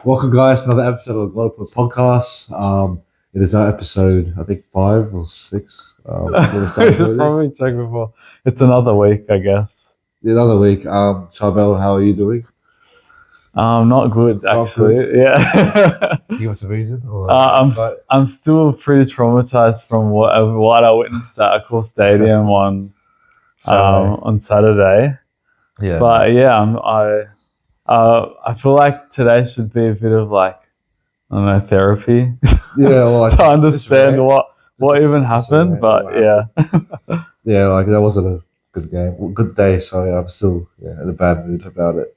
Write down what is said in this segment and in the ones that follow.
Welcome, guys, to another episode of the GoldenPoint podcast. It is our episode, I think, 5 or 6. When we We started should doing it. probably check before. It's another week, I guess. Another week. Charbel, how are you doing? Not good Not actually. good. Yeah. Can you give us a reason or I'm insight? I'm still pretty traumatized from what I witnessed at Accor Stadium Saturday. on Saturday. Yeah. But yeah, I feel like today should be a bit of like, I don't know, therapy Yeah, well, like, to understand this what even this happened. rant, But what yeah. happened. Yeah, like that wasn't a good game. Well, good day, sorry. I'm still in a bad mood about it.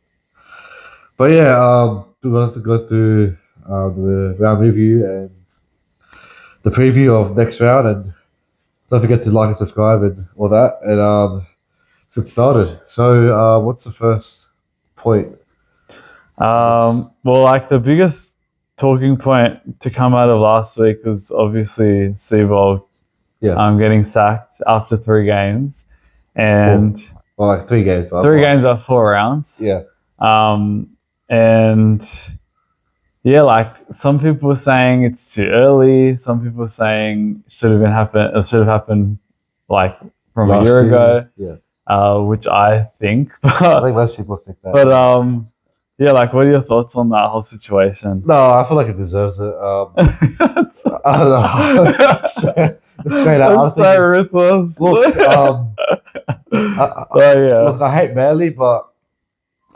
But yeah, we'll have to go through the round review and the preview of next round, and don't forget to like and subscribe and all that. And let's get started. So, what's the first point? Well, like the biggest talking point to come out of last week was obviously Seibold Yeah, getting sacked after 3 games, four. and Well, like 3 games, but 3 games are 4 rounds. Yeah, Um, and yeah, like some people were saying it's too early. Some people were saying it should have happened like from a last year year. ago, Yeah, which I think. I think most people think that. But yeah, like what are your thoughts on that whole situation? No, I feel like it deserves it. I don't know. Straight out, I That's think. so ruthless. Look, Yeah. look, I hate Manly, but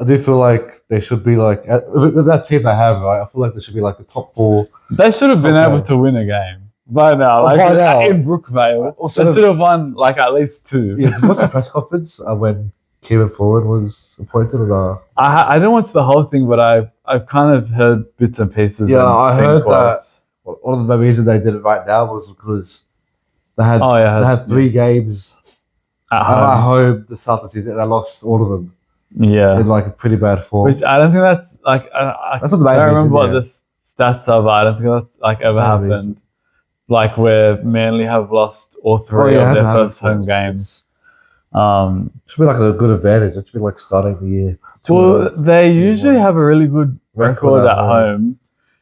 I do feel like they should be like with that team they have, right? I feel like they should be like the top 4. They should have been able Okay. to win a game by now. Oh, Like by now. in Brookvale, Also, they should have won like at least 2. yeah, did you watch the press conference when Kevin Ford was appointed? Or I didn't watch the whole thing, but I've kind of heard bits and pieces. Yeah, and I seen heard quotes. that one of the reasons they did it right now was because they had Oh yeah, they had 3 games at at home. home the start of the season, and they lost all of them Yeah, in like a pretty bad form. which I don't think that's like I That's not the main don't reason. remember what Yeah. the stats are, but I don't think that's like ever Main happened. reason. Like where Manly have lost all 3 Oh, yeah, it of hasn't their happened first home before. games. It should be like a good advantage. It should be like starting the year. Well, they 2-1. usually have a really good record at home.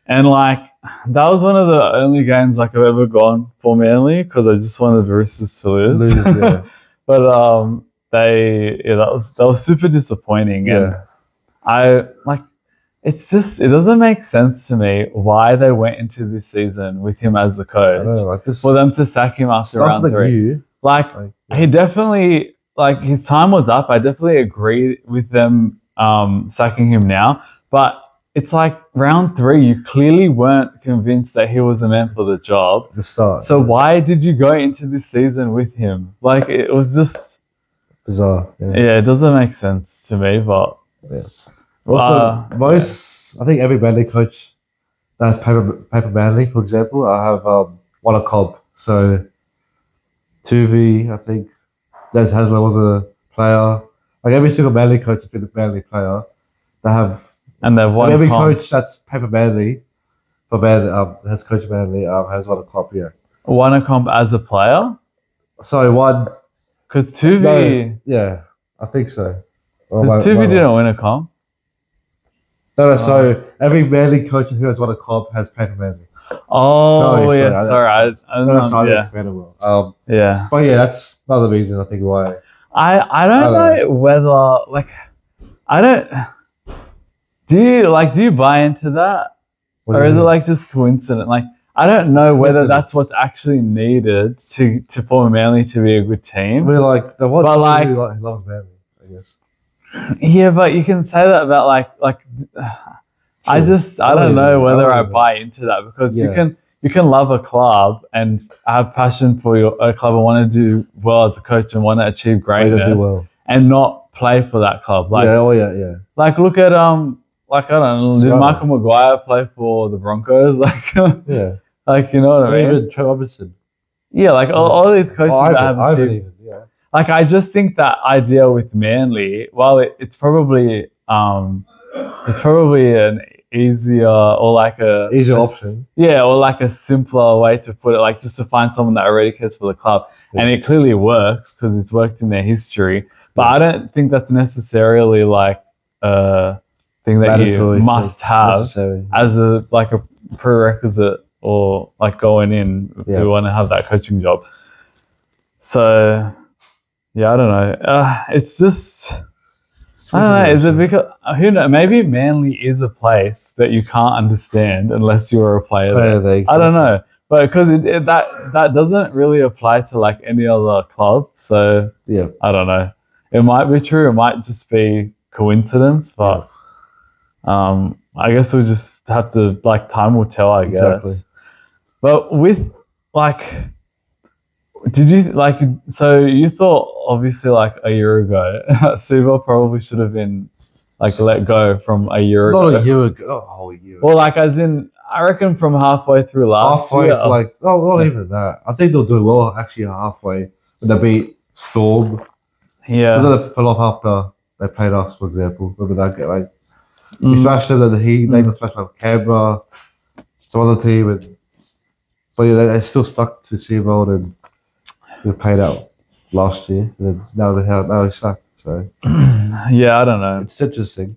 And like that was one of the only games like I've ever gone for Manly because I just wanted the Roosters to lose. Yeah. But that was super disappointing. And Yeah. I like it doesn't make sense to me why they went into this season with him as the I coach know, like this for them to sack him after starts round something 3. new. Like yeah. he definitely like his time was up. I definitely agree with them sacking him now, but it's like round 3. You clearly weren't convinced that he was the man for the job. The start. So why did you go into this season with him? Like it was just Bizarre. yeah, it doesn't make sense to me. But Yeah. Also, I think every Manly coach that has paper Manly, for example, I have won a comp. So, Tuvi, I think, Des Hasler was a player. Like every single Manly coach has been a Manly player. They have, and they've won every comps. coach that's paper Manly, for Manly, has coached Manly, has won a comp, yeah. Won a comp as a player? Sorry, one. Because Tuvi. Yeah, I think so. Because Tuvi didn't win a comp. No, so every Manly coach who has won a comp has paper Manly. Oh, yeah, sorry. I didn't explain it well. Yeah. But yeah, that's another reason I think why. I don't know whether like I don't. Do you buy into that, or is it like just coincidence? Like I don't know whether that's what's actually needed to for Manly to be a good team. I mean, like the one who loves Manly, I guess. Yeah, but you can say that about like. I don't know whether I buy into that because you can love a club and have passion for a club and want to do well as a coach and want to achieve greatness and not play for that club. Like Like look at like I don't know, did Michael Maguire play for the Broncos? Like yeah, like you know what I mean? Even Trent Robinson. Yeah, like all these coaches that have achieved. Like I just think that idea with Manly, while it's probably an easier or like easier option. Yeah, or like a simpler way to put it, like just to find someone that already cares for the club. And it clearly works because it's worked in their history. But I don't think that's necessarily like thing that Mandatory, you must have necessary. as a prerequisite or like going in if you want to have that coaching job. So yeah, I don't know. It's just I don't know. Is it because who knows? Maybe Manly is a place that you can't understand unless you're a player there. I don't know, but because that doesn't really apply to like any other club. So yeah, I don't know. It might be true. It might just be coincidence, but I guess we'll just have to like time will tell. I guess. But with like. Did you like? So you thought obviously like a year ago, Seibold probably should have been like let go from a year ago. Not a year ago. Oh, a whole year. Well, like as in, I reckon from halfway through last year. Halfway to like, not even that. I think they'll do well actually halfway when they beat Storm. Yeah. But then they fell off after they played us, for example. Remember that? Like, we smashed them, and they got smashed by Canberra, some other team, but yeah, they still stuck to Seibold and they paid out last year. And then now they suck. So yeah, I don't know. It's interesting.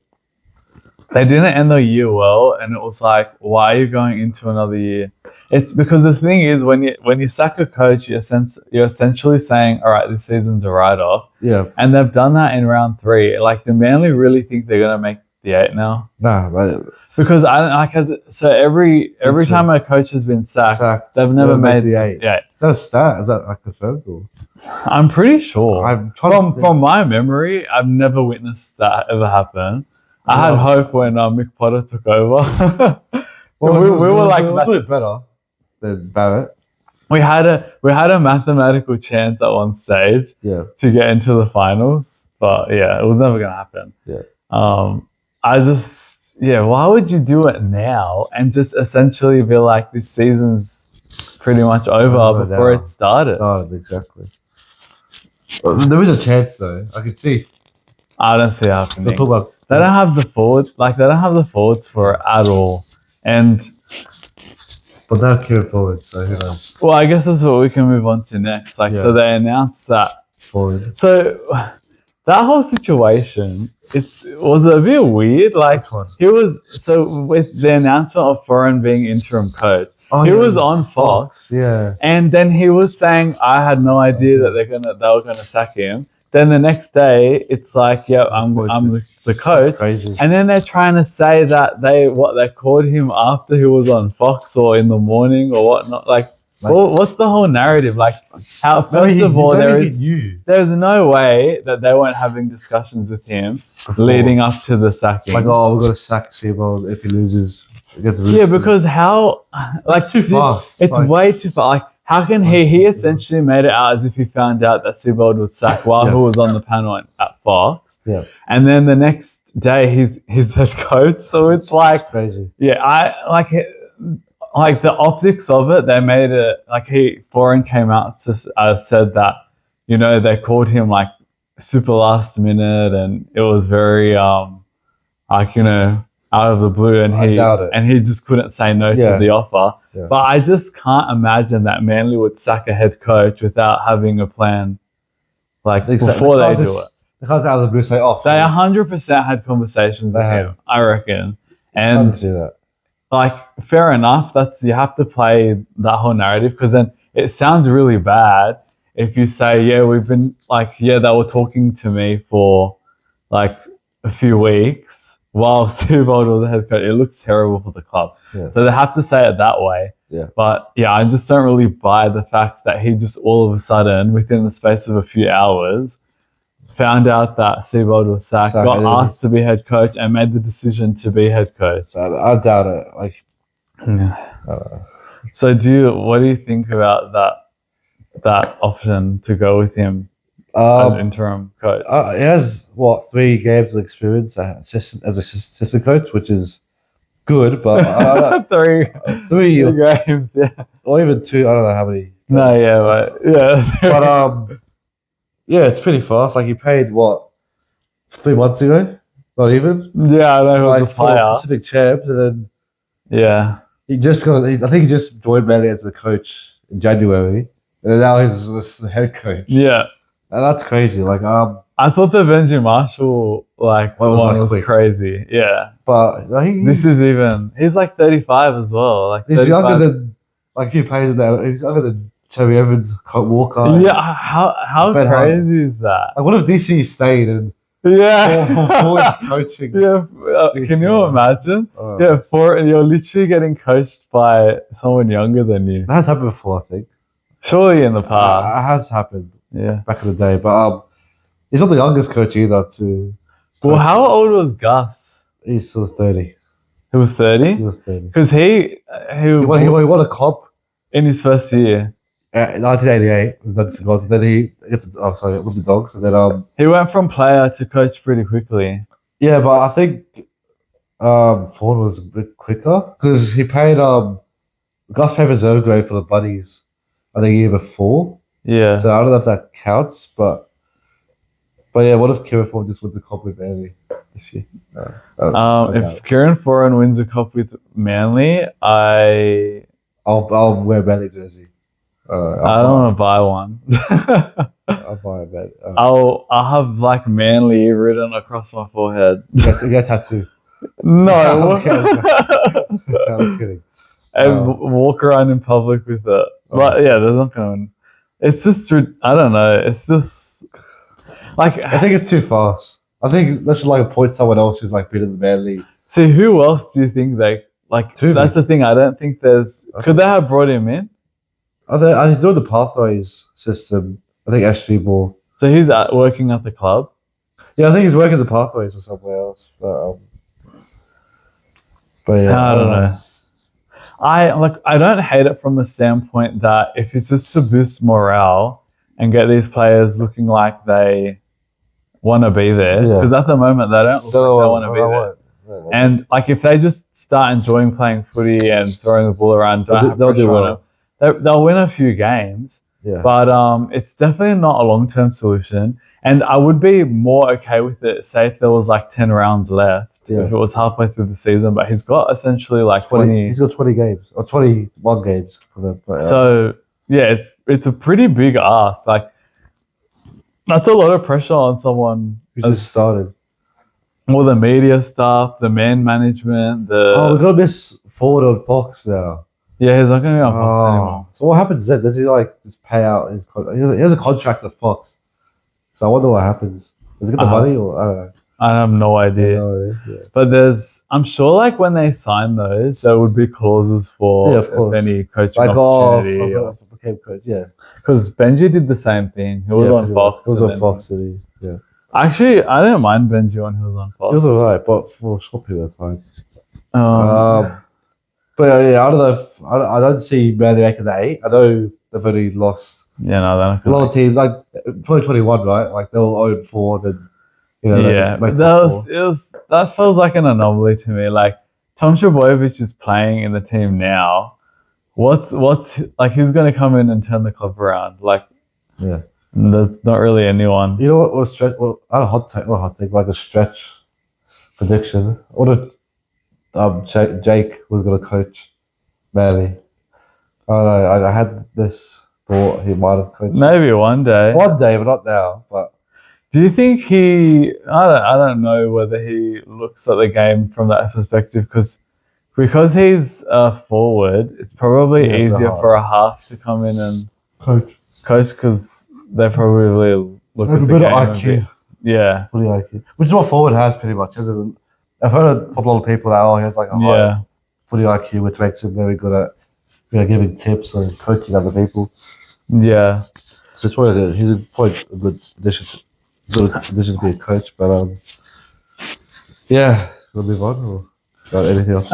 They didn't end the year well, and it was like, why are you going into another year? It's because the thing is, when you sack a coach, you're essentially saying, all right, this season's a write-off. Yeah. And they've done that in round 3. Like, do Manly really think they're gonna make the 8 now? Nah, because every time a coach has been sacked they've never made the 8. Yeah. Is that a stat? Is that like confirmed? Or? I'm pretty sure. From my memory, I've never witnessed that ever happen. I had hope when Mick Potter took over. we were like, it was a bit better than Barrett. We had a mathematical chance at one stage to get into the finals, but yeah, it was never gonna happen. Why would you do it now and just essentially be like, this season's pretty much over before it started? Exactly. There is a chance though. I can see. I don't see it happening. They don't have the forwards. Like, they don't have the forwards for it at all. But they're carry forward, so who knows? Well, I guess that's what we can move on to next. So they announced that forward. So that whole situation, it was a bit weird. Like, he was with the announcement of Foran being interim coach. He was on Fox, and then he was saying, "I had no idea that they were gonna sack him." Then the next day, it's like, "Yeah, I'm the coach," and then they're trying to say that they called him after he was on Fox or in the morning or whatnot. Like, what's the whole narrative? Like, how first of all, there's no way that they weren't having discussions with him leading up to the sacking. Like, we're gonna sack Seibold if he loses. Yeah, because it's too fast. It's way too fast. Like, how can he essentially made it out as if he found out that Seibold was sacked while he was on the panel at Fox. Yeah. And then the next day he's head coach. So it's like crazy. Yeah, I like the optics of it. They made it like Foran came out said that, they called him like super last minute and it was very out of the blue, and he just couldn't say no to the offer. Yeah. But I just can't imagine that Manly would sack a head coach without having a plan, before they do it. They can't out of the blue say, "Oh." They 100% had conversations with him, I reckon. And see that. Like, fair enough. You have to play that whole narrative, because then it sounds really bad if you say, "Yeah, we've been they were talking to me for like a few weeks." While Seibold was the head coach, it looks terrible for the club. Yeah. So they have to say it that way. Yeah. But yeah, I just don't really buy the fact that he just all of a sudden, within the space of a few hours, found out that Seibold was sacked, got asked to be head coach, and made the decision to be head coach. I doubt it. So what do you think about that option to go with him as interim coach? He has 3 games of experience as assistant coach, which is good, but 3 games, or even 2. I don't know how many. No, but it's pretty fast. Like, he paid 3 months ago, not even. Yeah, I know, he was a player. Pacific champs, and then he just I think he just joined Manly as the coach in January, and now he's the head coach. Yeah. And that's crazy. Like I thought the Benji Marshall like Well, it was, one like, was quick. crazy. Yeah. but This is even. He's like 35 as well. Like he's younger 35. than like a few players in there. He's younger than Terry Evans, Colt Walker, Yeah. How Ben Hunt. crazy is that? Like, what if DC stayed and Ford's Yeah. coaching? Yeah. Can you imagine? Yeah. You're literally getting coached by someone younger than you. That has happened before, I think. Surely in the It past. has happened. Yeah. Back in the day, but he's not the youngest coach either. Well, how old was Gus? He's still 30. He was 30? He was 30. Because he won a comp in his first year. in 1988 with the Dogs. And then he gets with the Dogs, and then he went from player to coach pretty quickly. Yeah, but I think Ford was a bit quicker because he paid Gus paid reserve grade for the Buddies the year before. Yeah. So I don't know if that counts, but yeah, what if Kieran Ford just wins the comp with Manly this year? If Kieran Foran wins a cup with Manly, I'll wear a Manly jersey. I don't want to buy one. I'll buy a bed. I'll have like Manly written across my forehead. Get a tattoo. No. I'm kidding. And walk around in public with it. But yeah, there's not going. It's just I don't know. It's just like I think it's too fast. I think they should like appoint someone else who's like better than Manly. See, who else do you think they like? Tuvey. That's the thing. I don't think there's. Okay. Could they have brought him in? He's doing the pathways system. I think SG Ball. So he's working at the club. Yeah, I think he's working the pathways or somewhere else. But yeah, I don't know. I don't hate it from the standpoint that if it's just to boost morale and get these players looking like they want to be there, because at the moment they don't look like they want to be there. And like if they just start enjoying playing footy and throwing the ball around, they'll win a few games. Yeah. But it's definitely not a long-term solution. And I would be more okay with it, say if there was like 10 rounds left. Yeah. If it was halfway through the season, but he's got essentially like 20. He's got 20 games or 21 games for them. So yeah, it's a pretty big ask. Like that's a lot of pressure on someone who just started. All the media stuff, the man management, we're gonna miss Ford on Fox now. Yeah, he's not gonna be on Fox anymore. So what happens then? Does he like just pay out his contract? He has a contract at Fox. So I wonder what happens. Does he get the money or I don't know? I have no idea. Yeah. But I'm sure like when they sign those, there would be clauses for any coaching opportunity. Became coach, yeah. Because Benji did the same thing. He was on Fox. He was on Fox, yeah. Actually, I didn't mind Benji when he was on Fox. He was alright, but for a short period of time. But yeah, I don't know. I don't see Manly making the 8. I know they've only lost. Yeah, no, they're not. A lot of teams like 2021, right? Like they were 0-4, then. Yeah, that feels like an anomaly to me. Like Tom Trbojevic is playing in the team now. What's like? Who's going to come in and turn the club around? Like, yeah, there's not really anyone. You know what was stretch? Well, not a hot take, like a stretch prediction. What if Jake was going to coach Manly? I don't know. I had this thought he might have coached. Maybe one day. One day, but not now. But. Do you think I don't know whether he looks at the game from that perspective because he's a forward, it's probably easier for a half to come in and coach because they probably look at the game IQ. Yeah. Fully IQ. Which is what forward has pretty much. I've heard from a lot of people that he has like a high fully IQ, which makes him very good at giving tips and coaching other people. Yeah. So it's probably he's probably a good addition to be a coach, but yeah, we'll move on or anything else.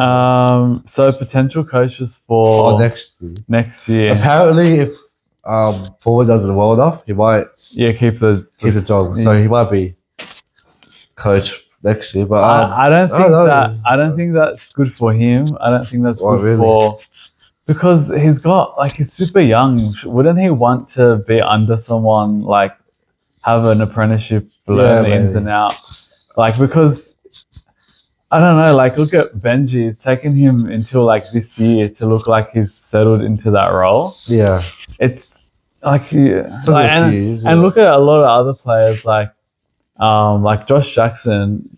So potential coaches for next year. Apparently, if Forward does it well enough, he might keep the job. So he might be coach next year. But I don't think that's good for him. I don't think that's good for because he's super young. Wouldn't he want to be under someone like? Have an apprenticeship, learn the ins and outs. Like, because, I don't know, like, look at Benji. It's taken him until, like, this year to look like he's settled into that role. Yeah. like yeah, Took a few years, and look at a lot of other players like Josh Jackson.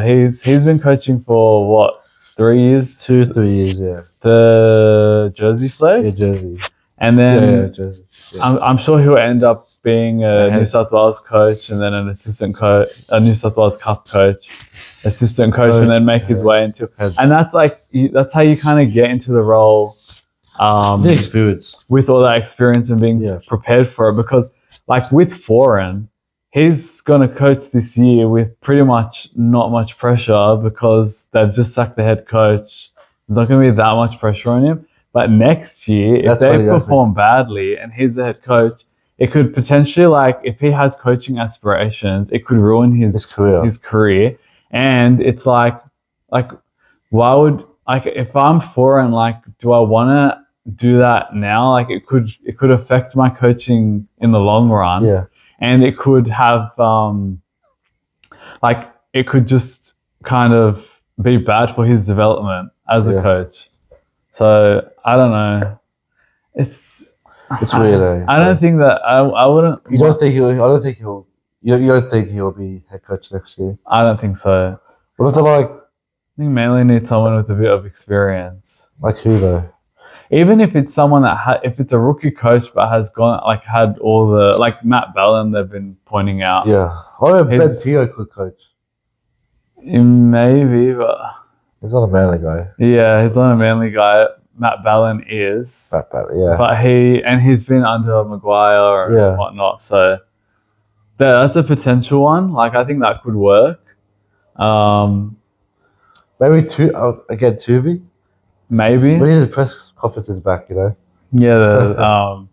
He's been coaching for what 3 years? 2-3 years, yeah. The Jersey Flag, Yeah, Jersey. and then Jersey. Yeah. I'm sure he'll end up being a head- New South Wales coach, and then an assistant coach, a New South Wales Cup coach, assistant coach, and then make his way into. And that's that's how you kind of get into the role. The experience. With all that experience and being prepared for it, because like with Foreign, he's going to coach this year with pretty much not much pressure because they've just sacked the head coach. There's not going to be that much pressure on him. But next year, if they perform badly and he's the head coach, it could potentially, like, if he has coaching aspirations, it could ruin his career. And it's like why would, like, if I'm Foreign, like, do I want to do that now? Like, it could affect my coaching in the long run. Yeah. And it could have like, it could just kind of be bad for his development as a coach. So I don't know. It's weird. I don't think that I wouldn't. You don't think he'll? I don't think he'll. You don't think he'll be head coach next year? I don't think so. What if they're like? I think Manly need someone with a bit of experience. Like who though? Even if it's someone that if it's a rookie coach but has had all the, like Matt Ballin, they've been pointing out. Yeah, I bet Teo could coach. Maybe, but he's not a Manly guy. Yeah, he's not a Manly guy. Matt Ballin is. Matt Ballin, yeah. But he's been under Maguire and whatnot, so that's a potential one. Like, I think that could work. Maybe Tuvey. Maybe. We need the press conferences back, you know. Yeah,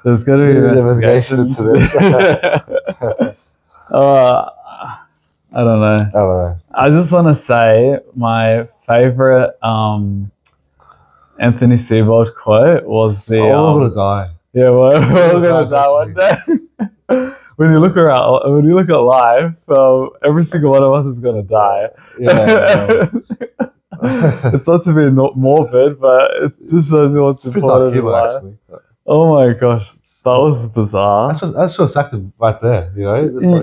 there's got to be an investigation into this. I don't know. I just want to say my favorite Anthony Seibold quote was the. We're all gonna die. Yeah, we're all gonna die one day. When you look at life, every single one of us is gonna die. Yeah. It's not to be morbid, but it just shows you what's important in life. Actually. Oh my gosh, that was bizarre. That's just active right there, you know.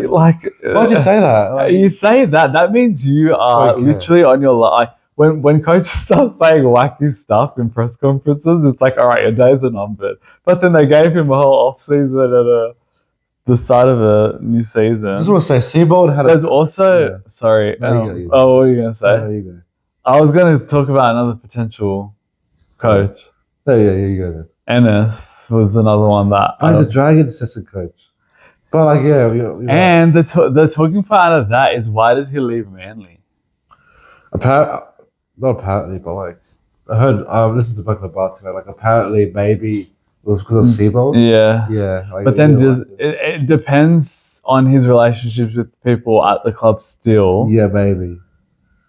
Like, why'd you say that? Like, you say that. That means you are literally on your life. When coaches start saying wacky stuff in press conferences, it's like, all right, your days are numbered. But then they gave him a whole off season at the start of a new season. I just want to say, Seibold had. There's also sorry. No, what were you gonna say? No, you go. I was going to talk about another potential coach. Oh, yeah, you go then. Ennis was another one that. He's a Dragons assistant coach. But, like, and the talking part of that is, why did he leave Manly? Not apparently, but, like, I heard, I listened to Buckler Bar today, like, apparently maybe it was because of Seibold. Yeah. Yeah. Like, but then it depends on his relationships with people at the club still. Yeah, maybe.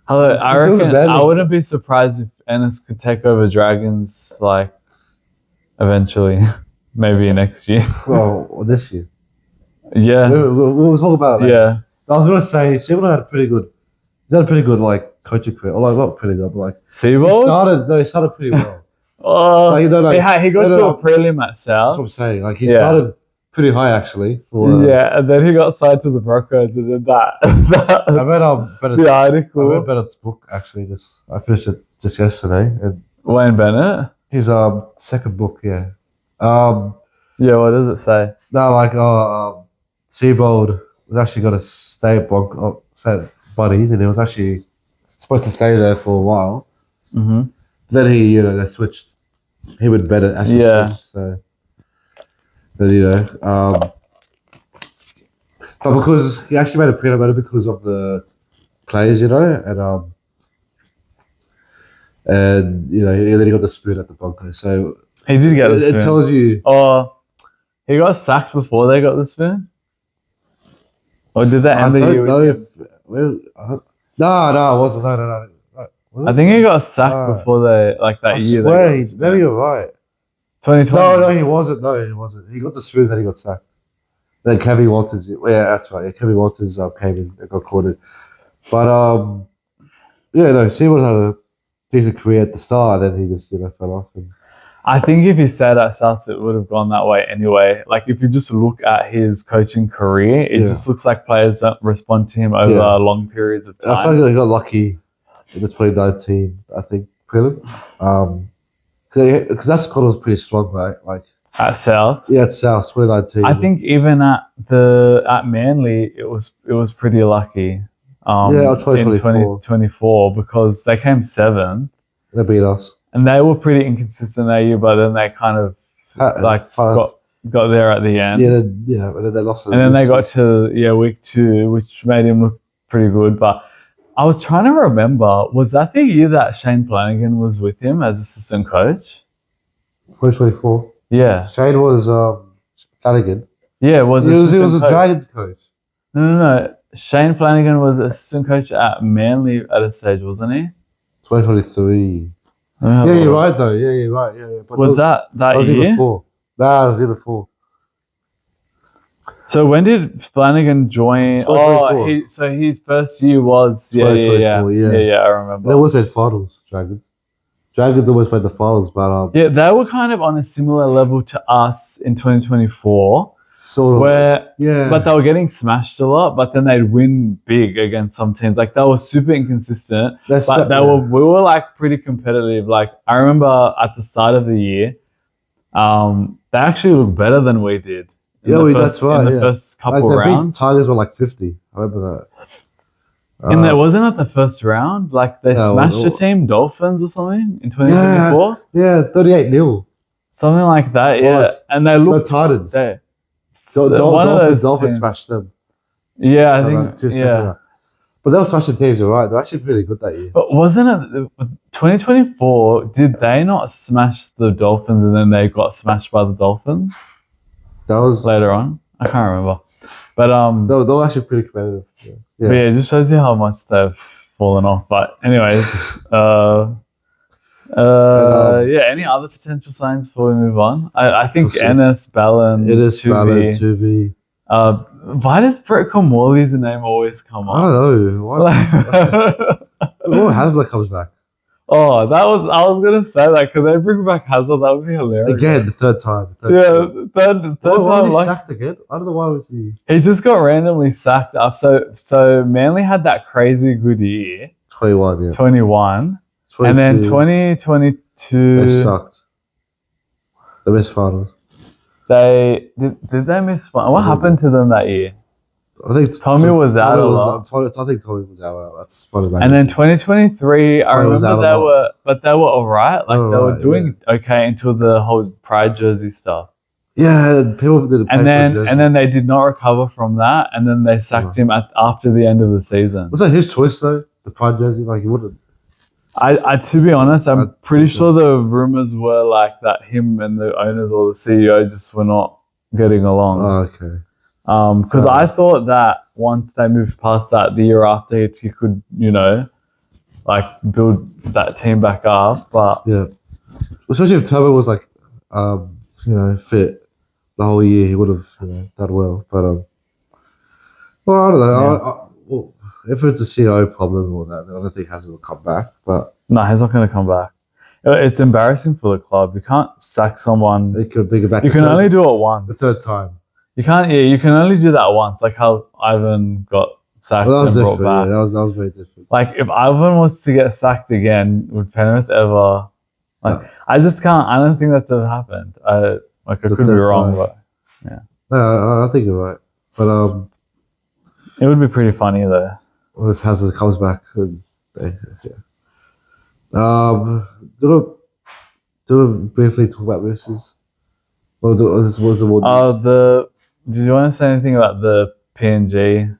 I reckon I wouldn't be surprised if Ennis could take over Dragons, like, eventually, maybe next year. Well, this year. Yeah, we'll talk about it. Yeah, I was gonna say Seibold had a pretty good like coaching career. Or, like, not pretty good, but like Seibold. He started pretty well. He got to a prelim at South. That's what I'm saying. Like, he started pretty high actually. And then he got signed to the Broncos, and then that. I read the article. I read Bennett's book actually. I finished it just yesterday. And Wayne Bennett. His second book, yeah. Yeah, what does it say? No, like Seibold was actually going to stay at Buddies, and he was actually supposed to stay there for a while. Mm-hmm. Then they switched. He would Bennett actually switch. So then but because he actually made a peanut butter because of the players, and then he got the spoon at the Broncos. So he did get the spoon. It tells you. Oh, he got sacked before they got the spoon, or did they end the year? No, it wasn't. No. I think he got sacked before they that year. Maybe you're right. 2020. No, he wasn't. No, he wasn't. He got the spoon, then he got sacked. Then Kevin Walters. Yeah, that's right. Yeah, Kevin Walters came in and got caught. But Seibold had a decent career at the start, and then he just fell off. I think if he stayed at South, it would have gone that way anyway. Like if you just look at his coaching career, it just looks like players don't respond to him over long periods of time. I feel like he got lucky in the 2019, I think, prelim. Because that squad was pretty strong, right? Like at South. Yeah, at South 2019. I think even at Manly, it was pretty lucky. In 2024 because they came 7th. They beat us. And they were pretty inconsistent that year, but then they kind of got there at the end. Yeah, but then they lost. And then they got to week 2, which made him look pretty good. But I was trying to remember, was that the year that Shane Flanagan was with him as assistant coach? 2024. Yeah. Shane was Flanagan. Yeah, he was a Dragons coach. No. Shane Flanagan was assistant coach at Manly at a stage, wasn't he? 2023. Yeah, you're right though. Yeah, you're right. Yeah. But was that year? Before. Nah, it was year before. So when did Flanagan join? His first year was 2024. Yeah, I remember. They always made finals, Dragons. Dragons always made the finals, but they were kind of on a similar level to us in 2024. Sort of. But they were getting smashed a lot, but then they'd win big against some teams. Like they were super inconsistent, we were like pretty competitive. Like I remember at the start of the year, they actually looked better than we did. That's right. In the first couple rounds, Tigers were like 50. I remember that. And that wasn't at the first round. Like they smashed a team, Dolphins or something, in 2024. Yeah, 38-0. Something like that. Yeah, and they looked Titans. Dolphins smashed them. Yeah, I think. Yeah. But they were smashing teams, you're right. They're actually pretty good that year. But wasn't it 2024? Did they not smash the Dolphins and then they got smashed by the Dolphins? That was later on. I can't remember. But they were actually pretty competitive. Yeah, it just shows you how much they've fallen off. But anyways, any other potential signs before we move on? I think Ennis, Ballin, Tuvi. Why does Brett Cornwallis's name always come up? I don't know. Why? Well, Hasler comes back. Oh, I was gonna say that because they bring back Hazard, that would be hilarious. Again, the third time. Third time. Why was he sacked again? I don't know why was he. He just got randomly sacked up. So Manly had that crazy good year. 21, yeah. 21. And then 2022. They sucked. They missed finals. Did they miss finals? What happened to them that year? I think Tommy was out a lot. I think Tommy was out. That's funny. And then 2023, I remember they were alright. Like they were doing okay until the whole Pride jersey stuff. Yeah, people did. And then they did not recover from that, and then they sacked him after the end of the season. Was that his choice though? The Pride jersey, like he wouldn't. I to be honest, I'm pretty sure the rumors were like that him and the owners or the CEO just were not getting along. Oh, okay. Because I thought that once they moved past that, the year after, if you could, like build that team back up, but yeah, especially if Turbo was like, fit the whole year, he would have, done well. But well, I don't know. Well, if it's a CEO problem or that, then I don't think Hazard will come back. But no, he's not going to come back. It's embarrassing for the club. You can't sack someone. They could bring it back. You can only do it once. The third time. You can't. Yeah, you can only do that once. Like how Ivan got sacked and brought back. Yeah, that was very different. Like if Ivan was to get sacked again, would Penrith ever? Like I just can't. I don't think that's ever happened. I could be wrong, but yeah. No, I think you're right. But it would be pretty funny though. Well, this Hazard comes back. And, do we briefly talk about Roosters? What was the one? Did you want to say anything about the PNG?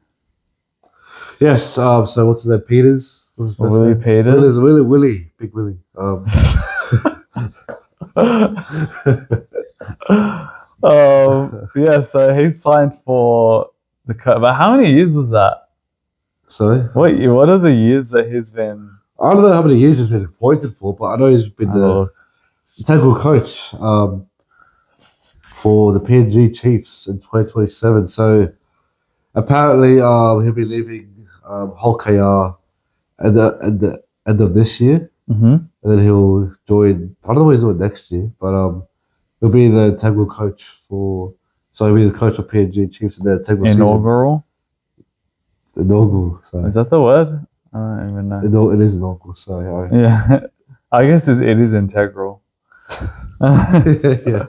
Yes. So what's his name? Peters. What's his Willie name? Peters. Willie, Big Willie. Yeah. So he signed for the cut. But how many years was that? Sorry. What are the years that he's been? I don't know how many years he's been appointed for, but I know he's been the technical coach for the PNG Chiefs in 2027. So apparently he'll be leaving Hull KR at the end of this year. Mm-hmm. and then he'll join. I don't know what he's doing next year, but he'll be the integral coach for. So he'll be the coach of PNG Chiefs in the integral Inaugural. Season. Inaugural. So Is that the word? I don't even know. It is inaugural. So yeah, I guess it is integral. yeah.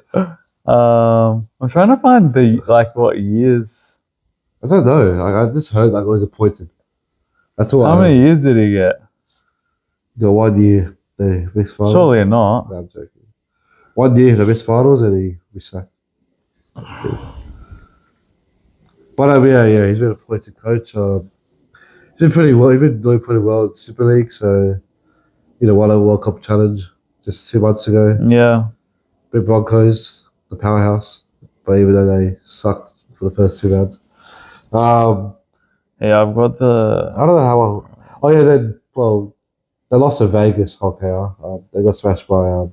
I'm trying to find the what years. I don't know. I just heard like I was appointed. That's all. How many years did he get? The 1 year the mixed finals. Surely not. No, I'm joking. 1 year the mixed finals and he resigned. But yeah, he's been appointed coach. He's been pretty well. He's been doing pretty well in Super League. So won a World Cup challenge just 2 months ago. Yeah. Big Broncos, the powerhouse. But even though they sucked for the first 2 rounds. Yeah, I've got the. I don't know how well. Oh yeah, they lost to Vegas. Okay, they got smashed by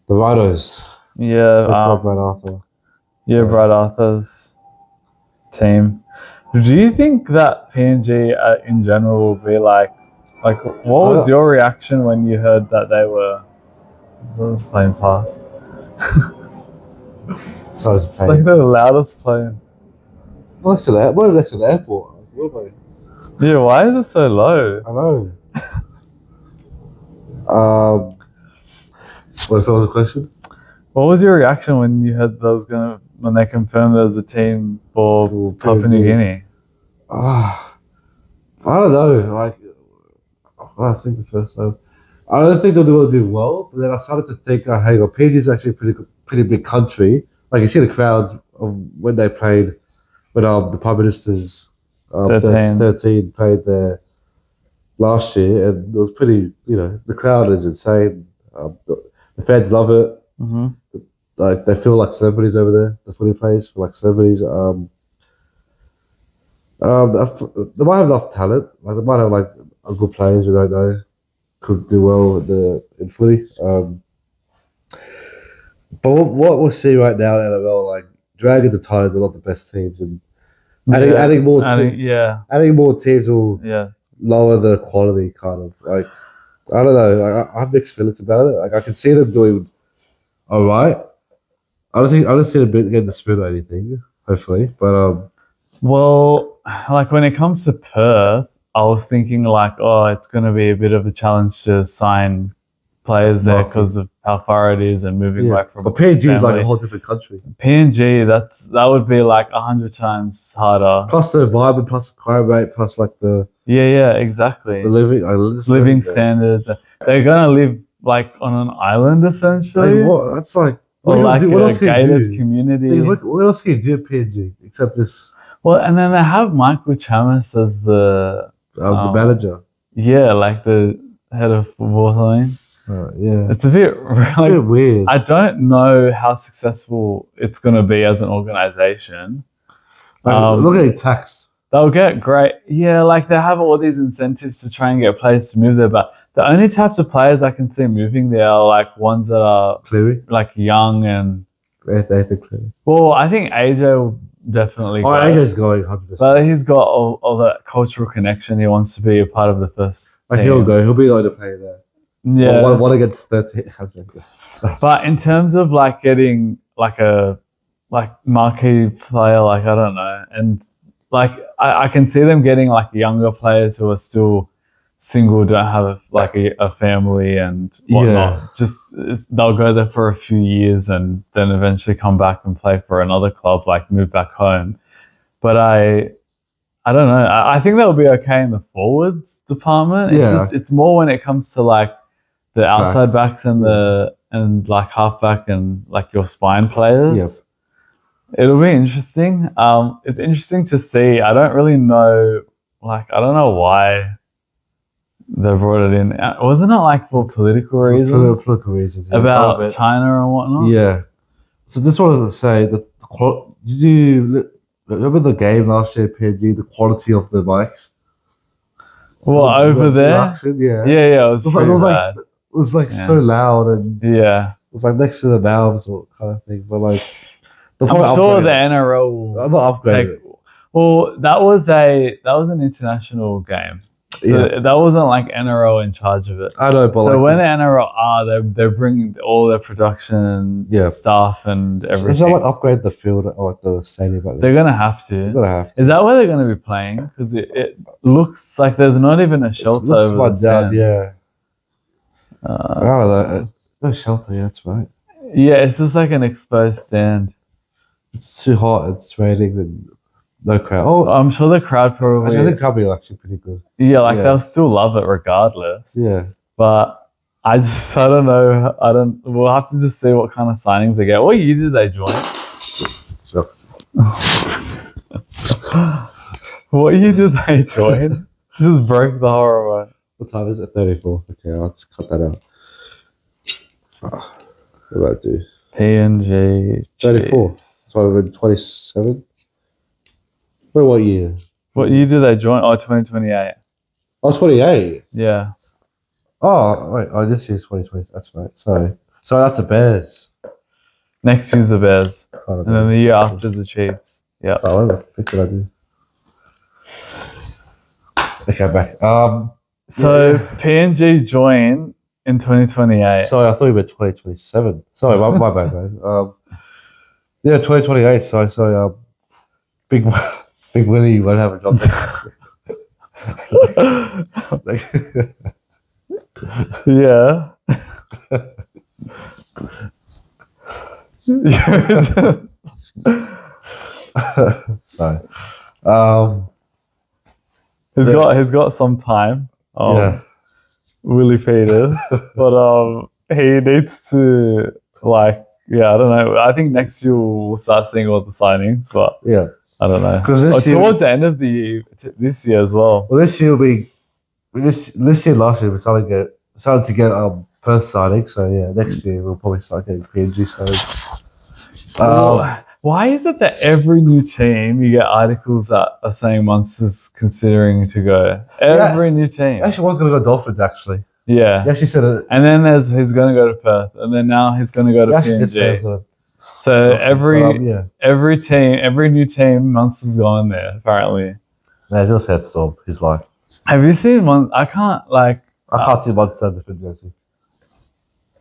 the Rhinos. Yeah. Brad Arthur. Yeah, Brad Arthur's team. Do you think that PNG in general will be like what was your reaction when you heard that they were? This plane pass. So it's like the loudest plane. Well, that's an airport. What yeah, why is it so low? I know. What's the question? What was your reaction when you heard when they confirmed there was a team for Papua New Guinea? I don't know. Like, I think the first time, I don't think they'll do well. But then I started to think, hang on, PNG is actually a pretty big country. Like you see the crowds of when they played, when the Prime Minister's 13 played there last year, and it was pretty. The crowd is insane. The fans love it. Mm-hmm. Like they feel like celebrities over there. The footy players feel like celebrities. They might have enough talent. Like they might have like a good players. We don't know. Could do well in footy. But what we'll see right now in NFL, like Dragons and Titans are not the best teams, and adding more teams will lower the quality. Kind of like I don't know. I have mixed feelings about it. Like I can see them doing all right. I don't see them getting the spin or anything. Hopefully, but well, like when it comes to Perth, I was thinking like, oh, it's going to be a bit of a challenge to sign players there because of how far it is and moving back from. But PNG is like a whole different country. PNG, that would be like 100 times harder. Plus the environment, plus the crime rate, plus like the exactly. The living standards. They're gonna live like on an island essentially. Like, what? That's like what else can you do? Community. What else can you do at PNG except this? Well, and then they have Michael Chamis as the manager. Yeah, like the head of football thing. Yeah, it's a bit weird. I don't know how successful it's going to be as an organization. Look at tax. They'll get great. Yeah, like they have all these incentives to try and get players to move there, but the only types of players I can see moving there are like ones that are Cleary, like young and. Cleary. Well, I think AJ will definitely. AJ's going 100%. But he's got all that cultural connection. He wants to be a part of the first. Like he'll go. He'll be the only player there. Yeah. One against 13. But in terms of like getting like a marquee player, like I don't know, and like I can see them getting like younger players who are still single, don't have a family and whatnot. Just they'll go there for a few years and then eventually come back and play for another club, like move back home. But I don't know. I think that will be okay in the forwards department. It's more when it comes to like the outside backs and like halfback and like your spine players. Yep. It'll be interesting. It's interesting to see. I don't really know. Like I don't know why they brought it in. Wasn't it like for political reasons? Political reasons. Yeah. About China and whatnot. Yeah. So this was to say that did you remember the game last year, PNG? The quality of the mics. Well, over there. Yeah. It was bad. It was like so loud and it was like next to the mouths or kind of thing. But like, I'm sure the NRL will I'm not upgrading. Well, that was an international game. So that wasn't like NRL in charge of it. I know, but so when the NRL are, they're bringing all their production staff and everything. Is that like upgrade the field or like the stadium? They're gonna have to. They're gonna have to. Is that where they're gonna be playing? Because it looks like there's not even a shelter over the stands. Yeah. No shelter. Yeah, that's right. Yeah, it's just like an exposed stand. It's too hot. It's raining and no crowd. Oh, I'm sure the crowd probably. I think the crowd will be actually pretty good. Yeah, like they'll still love it regardless. Yeah. But I don't know. We'll have to just see what kind of signings they get. What year did they join? Sure. What year did they join? Just broke the horror. What time is it? 34. Okay, I'll just cut that out. What do I do? PNG. 34. So I'm 27. Wait, what year? What year did they join? Oh, 2028. Oh, 28. Yeah. Oh, wait. Oh, this year's 2020. That's right. Sorry. So that's the Bears. Next year's the Bears. And then the year after is the Chiefs. Yeah. Oh, what the fuck did I do? Okay, back. So PNG join in 2028. Sorry, I thought you meant 2027. Sorry, my bad, man. Yeah, 2028. Sorry. Big Willie won't have a job next year. Yeah. Sorry. He's got some time. Willie Peters, but he needs to I don't know. I think next year we'll start seeing all the signings, but I don't know. Because towards the end of the year, this year as well. Well, this year will be this year. Last year we started to get Perth signing. So yeah, next year we'll probably start getting PNG signings. Why is it that every new team you get articles that are saying Munster's considering to go? Every new team. Actually, one's going to go Dolphins. Actually. Yeah. He actually said it. And then he's going to go to Perth, and then now he's going to go to PNG. So every new team, Munster's going there apparently. Yeah, he's just had Storm his life. Have you seen one? I can't see Munster in the fit jersey.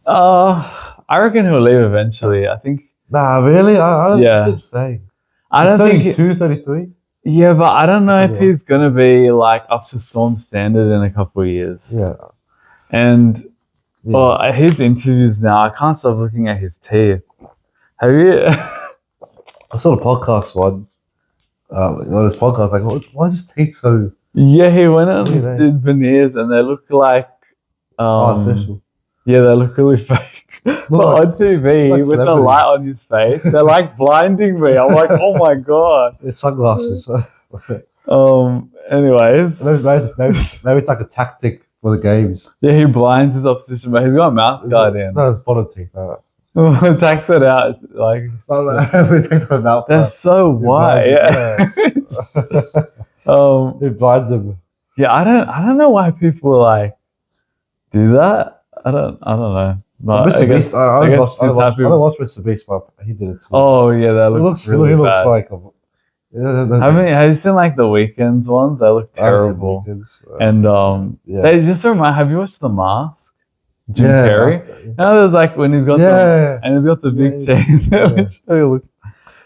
I reckon he'll leave eventually. I think. Nah, really? I don't see him staying. I don't think 33. Yeah, but I don't know if he's gonna be up to Storm standard in a couple of years. Yeah. And his interviews now, I can't stop looking at his teeth. Have you? I saw the podcast one. On this podcast, why is his teeth so? Yeah, he went and did veneers, and they look like artificial. Yeah, they look really fake. But on TV, with the light on his face, they're blinding me. I'm like, oh my god. It's sunglasses. Anyways. Maybe it's like a tactic for the games. Yeah, he blinds his opposition, but he's got a mouth guard in. No, it's bottom teeth. Takes it out. They're so white. Yeah. It blinds him. Yeah, I don't know why people do that. I don't know. But Mr. Beast, I don't watch Mr. Beast, but he did it too. Oh yeah, that looks really he bad. Looks like have you seen the Weekends ones? They look terrible. And they just remind. Have you watched The Mask? Jim Carrey. You know, there's when he's got and he's got the big teeth.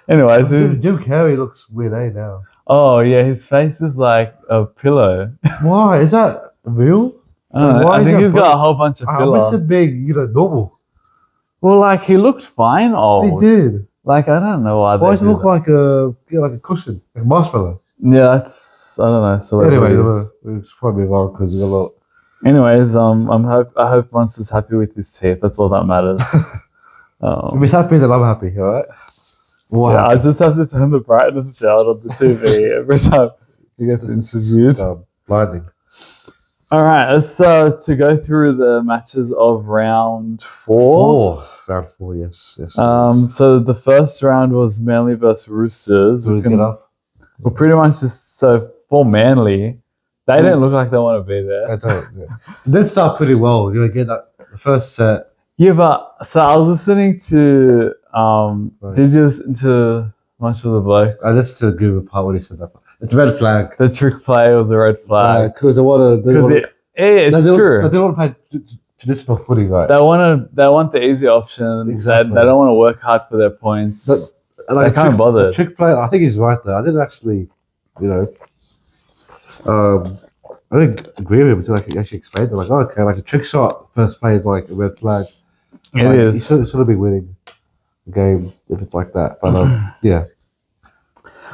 Anyways, Jim Carrey looks weird now. Oh yeah, his face is like a pillow. Why is that real? I don't know. I think he's got a whole bunch of filler. Mr. Big, normal. Well, he looked fine old. He did. I don't know why. Why does it look like a cushion, like a marshmallow? Yeah, that's I don't know. So anyway, we'll probably move on because we got a lot. Anyways, I hope Munster's happy with his teeth. That's all that matters. If he's happy, then I'm happy. All right. I just have to turn the brightness down on the TV every time he gets interviewed. Blinding. All right, so to go through the matches of round 4. Round 4, yes. So the first round was Manly versus Roosters. Well, pretty much just for Manly, they didn't look like they want to be there. I don't. Yeah. It did start pretty well. You're gonna get that the first set. Yeah, but so I was listening to. Did you listen to much of the bloke? I listened to the Google part when he said that. It's a red flag. The trick play was a red flag. Because they want to. Because it's true. They don't want to play traditional footy, right? They want the easy option. Exactly. They don't want to work hard for their points. They can't bother. The trick play, I think he's right there. I didn't actually, I didn't agree with him until he actually explained it. Like, oh, okay, like a trick shot first play is like a red flag. It is. He should have been winning the game if it's like that. But yeah.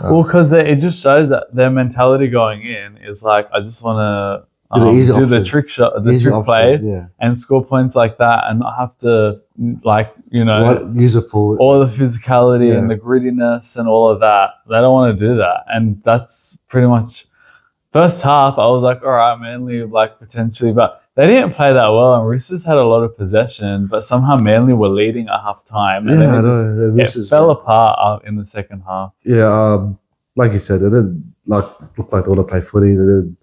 Well, because it just shows that their mentality going in is like, I just want to do the trick shot, the trick plays, and score points like that, and not have to use it for all the physicality and the grittiness and all of that. They don't want to do that, and that's pretty much first half. I was like, all right, Manly like potentially, but they didn't play that well, and Roosters had a lot of possession, but somehow Manly were leading at half time. And then it fell apart in the second half. Yeah, like you said, they didn't look like they want to play footy. They didn't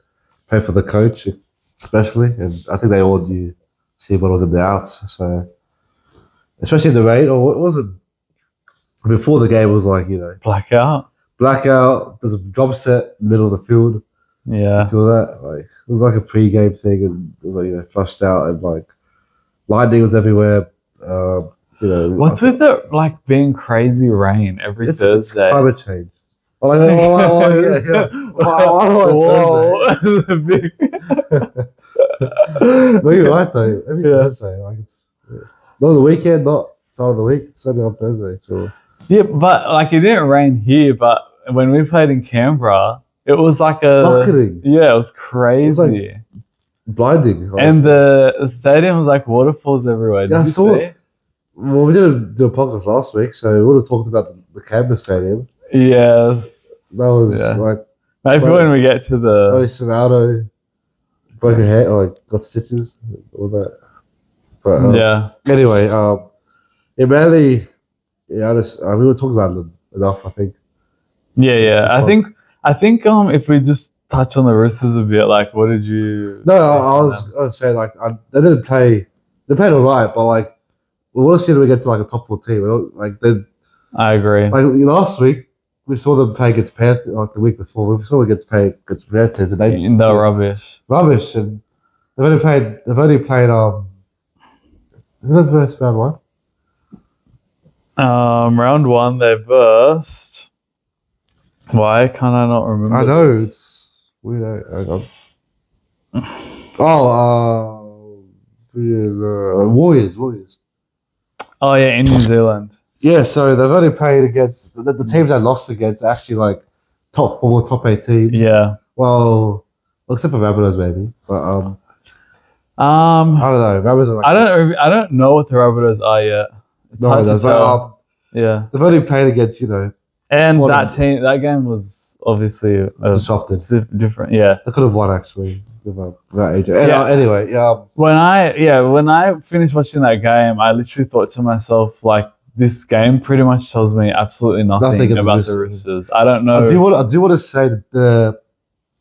play for the coach, especially, and I think they all knew Seibold was in the outs. So, especially in the rain, or it wasn't before the game. It was like blackout. There's a drop set in the middle of the field. Yeah, so that like it was like a pre-game thing, and it was like flushed out, and like lightning was everywhere. What's with the like being crazy rain every Thursday? It's climate change. Whoa! But you're right though. Every Thursday, like it's not on the weekend, not start of the week. It's only on Thursday. So yeah, but like it didn't rain here. But when we played in Canberra, it was like bucketing. Yeah, it was crazy. It was like blinding. Honestly. And the stadium was like waterfalls everywhere. Did you see? Well, we didn't do a podcast last week, so we would have talked about the Canberra stadium. Yes. That was like maybe when we get to the Serrano broke her head or like got stitches, all that. But anyway, Manly, we were talking about them enough, I think. Yeah. I think if we just touch on the Roosters a bit, like what did you? No, I was saying like they didn't play. They played all right, but like we want to see them get to like a top 4 team. I agree. Like last week, we saw them play against Panthers. Like the week before, we saw them play against Panthers, and they're rubbish. Rubbish, and they've only played. Who did they verse round 1? Round 1 they versed. Why can't I not remember? I know it's weird. Warriors. Oh yeah, in New Zealand. Yeah, so they've only played against the teams they lost against. Actually, like top 4, top 8 teams. Yeah. Well, except for Rabbitohs maybe, but I don't know. Rabbitohs are like I don't know what the Rabbitohs are yet. It's hard to tell. Yeah. They've only played against and that game was obviously disrupted. Different. Yeah. They could have won actually. Anyway, When I finished watching that game, I literally thought to myself, like, this game pretty much tells me absolutely nothing about the Roosters. I don't know. I do want to say that the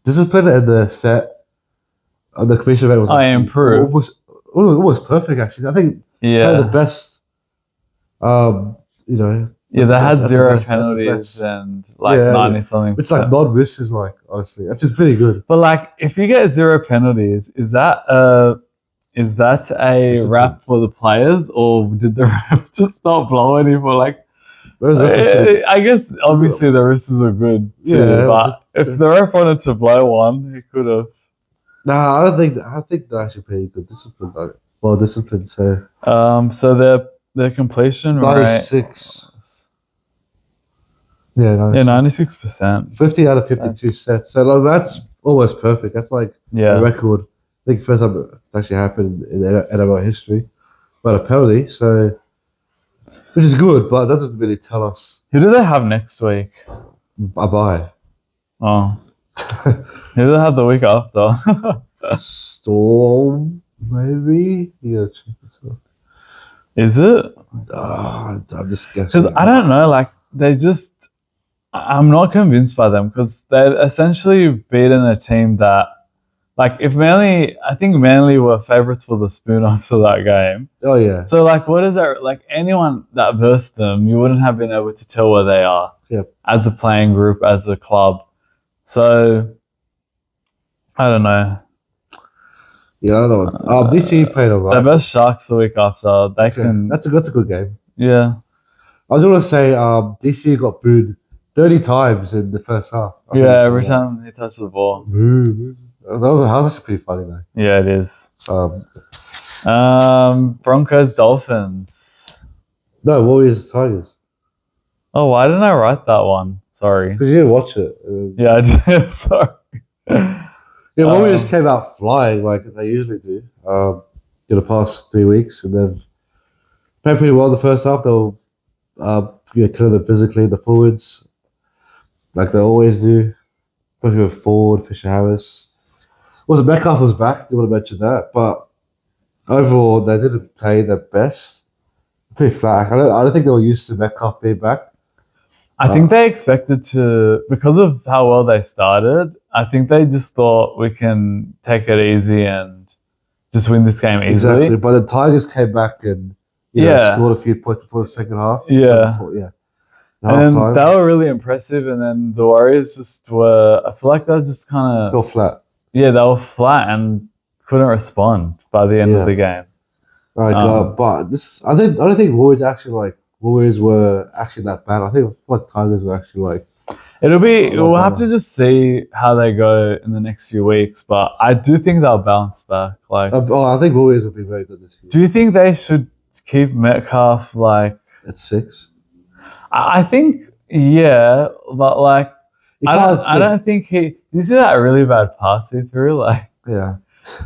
discipline and the set of the commission rate was improved. Almost perfect actually. I think the best. Yeah, they had 0 penalties and like 90 something. Which like non-Roosters like honestly, which is pretty good. But like, if you get 0 penalties, is that a wrap for the players, or did the ref just not blow any for like? I guess obviously the Roosters are good too, but if the ref wanted to blow one, he could have. Nah, I think they're actually pretty good discipline. Like, well disciplined. So so their completion 96. Yeah, 96%. 50 out of 52 sets. So like, that's almost perfect. That's like a record. I think first time it's actually happened in NRL history. But a penalty, so which is good, but it doesn't really tell us. Who do they have next week? Bye. Oh. Who do they have the week after? Storm, maybe? Yeah, check this out. Is it? I'm just guessing. Because I don't know, like I'm not convinced by them because they've essentially beaten a team that, like, I think Manly were favourites for the spoon after that game. Oh, yeah. So, like, what is that? Like, anyone that versed them, you wouldn't have been able to tell where they are. Yep. As a playing group, as a club. So I don't know. Yeah, I don't know. DC played alright. They best Sharks the week after. They can. That's a good game. Yeah. I was gonna say DC got booed 30 times in the first half. Yeah, every time he touched the ball. That was actually pretty funny though. Yeah, it is. Broncos Dolphins. No, Warriors Tigers. Oh, why didn't I write that one? Sorry. Because you didn't watch it. Yeah, I did. Sorry. Yeah, Warriors came out flying like they usually do. In the past 3 weeks, and they've played pretty well in the first half. They'll killing them physically, the forwards, like they always do. Especially with Ford, Fisher Harris. Also, Metcalf was back. Do want to mention that, but overall, they didn't play their best. Pretty flat. I don't think they were used to Metcalf being back. I think they expected to, because of how well they started, I think they just thought we can take it easy and just win this game easily. Exactly, but the Tigers came back and scored a few points before the second half. Yeah. And then they were really impressive, and then the Warriors just were, I feel like they were just kind of... They were flat. Yeah, they were flat and couldn't respond by the end of the game. But I don't think Warriors were actually that bad. I think Tigers were actually like. We'll have to just see how they go in the next few weeks, but I do think they'll bounce back. Like, I think Warriors will be very good this year. Do you think they should keep Metcalf like at 6? I think but like I don't think he. You see that really bad pass he threw? Like, yeah.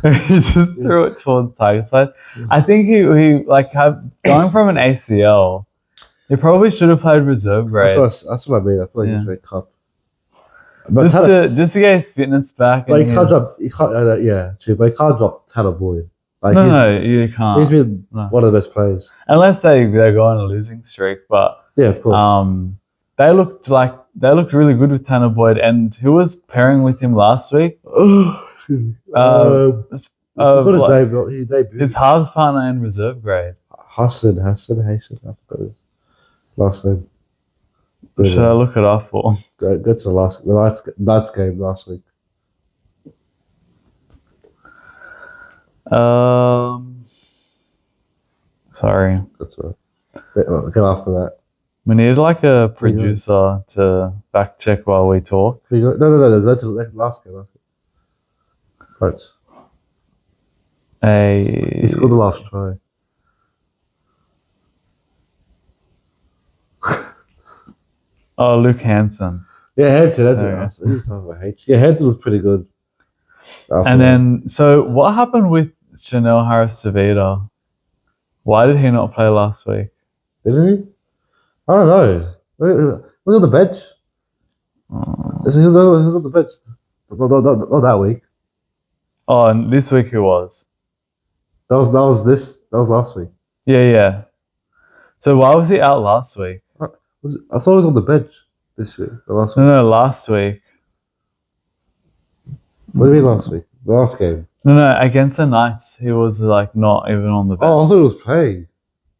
He just threw it towards Tiger side. Yeah. I think he like going from an ACL. He probably should have played reserve grade. That's what I mean. I feel like he's very cup. But just to get his fitness back. But he can't drop. He can't. True. But he can't drop Tanner Boyd. Like, no, you can't. He's been one of the best players. Unless they go on a losing streak, but yeah, of course. They looked really good with Tanner Boyd, and who was pairing with him last week? His halves partner in reserve grade. Hassan. I forgot his last name. Should I look it up for? Go to the last game last week. Sorry. That's right. Go after that. We need like a producer to back check while we talk. No. Go to the last game. Right. He scored the last try. Oh, Luke Hansen. Yeah, Hansen. That's it. Yeah, Hansen was pretty good. And then, so what happened with Chanel Harris-Tavita? Why did he not play last week? Didn't he? I don't know. Was he on the bench? He was on the bench. Not that week. Oh, and this week he was. That was last week. Yeah. So why was he out last week? I thought he was on the bench this week. Last week. No, last week. What do you mean last week? The last game? No, against the Knights, he was like not even on the bench. Oh, I thought he was playing.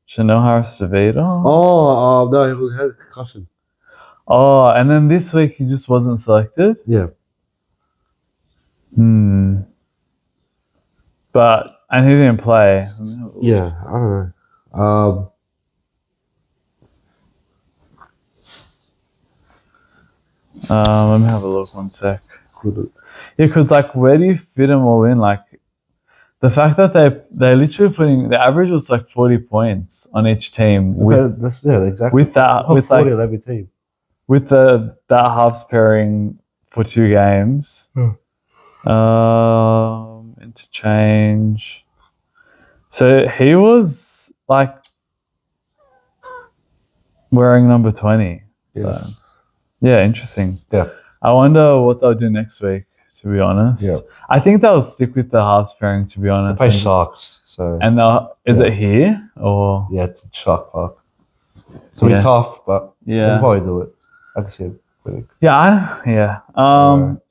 Chanel Harris-Tavita? Oh, no, he had a concussion. Oh, and then this week he just wasn't selected? Yeah. And he didn't play. Yeah, I don't know. Let me have a look 1 sec. Yeah, because like, where do you fit them all in? Like, the fact that they're literally the average was like 40 points on each team. Exactly. With that, with 40 on every team. With that halves pairing for 2 games. Interchange. So he was like wearing number 20. Yeah. So, yeah, interesting. Yeah. I wonder what they'll do next week, to be honest. Yeah. I think they'll stick with the halves pairing, to be honest. They play Sharks. So. And is it here? Or? Yeah, it's Shark Park. It'll be tough, but we'll probably do it. I can see it.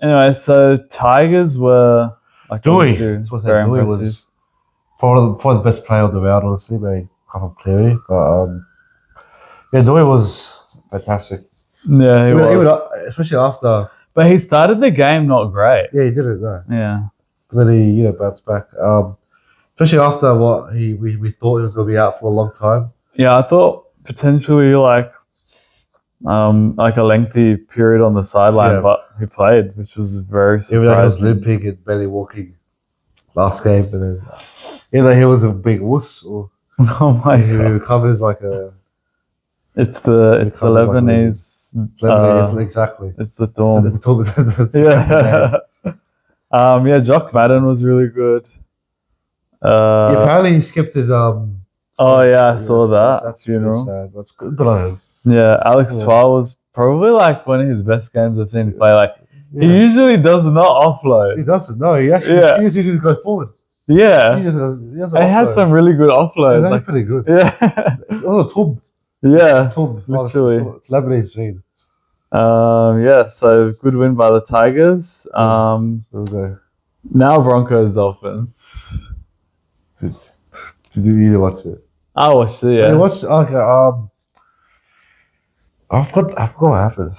Anyway, so Tigers were like Dewey. Dewey was probably the best player on the round, honestly, maybe Cleary. But Dewey was fantastic. Yeah, he was. Especially after But he started the game not great. Yeah, he did it though. Yeah. But then he bounced back. Especially after what we thought he was going to be out for a long time. Yeah, I thought potentially like a lengthy period on the sideline, but he played, which was very surprising. Even though he was limping and barely walking last game, and then even though he was a big wuss, or oh my god, he recovers like a. It's the Lebanese. Exactly. It's the Dorm. It's the yeah. Jock Madden was really good. Apparently he skipped his Oh yeah, I saw that. That's funeral. Really sad. That's good on him. Yeah, Alex Twa was probably like one of his best games I've seen him play. Like he usually does not offload. He doesn't. No, he actually he usually go forward. Yeah, he had some really good offloads. Yeah, like, pretty good. Yeah. Tub. Yeah, Tub. literally. It's Lebanese gene. Yeah, so good win by the Tigers. Okay. Now Broncos Dolphins. Did you watch it? I watched it. Yeah. You watched? Okay. I forgot what happened.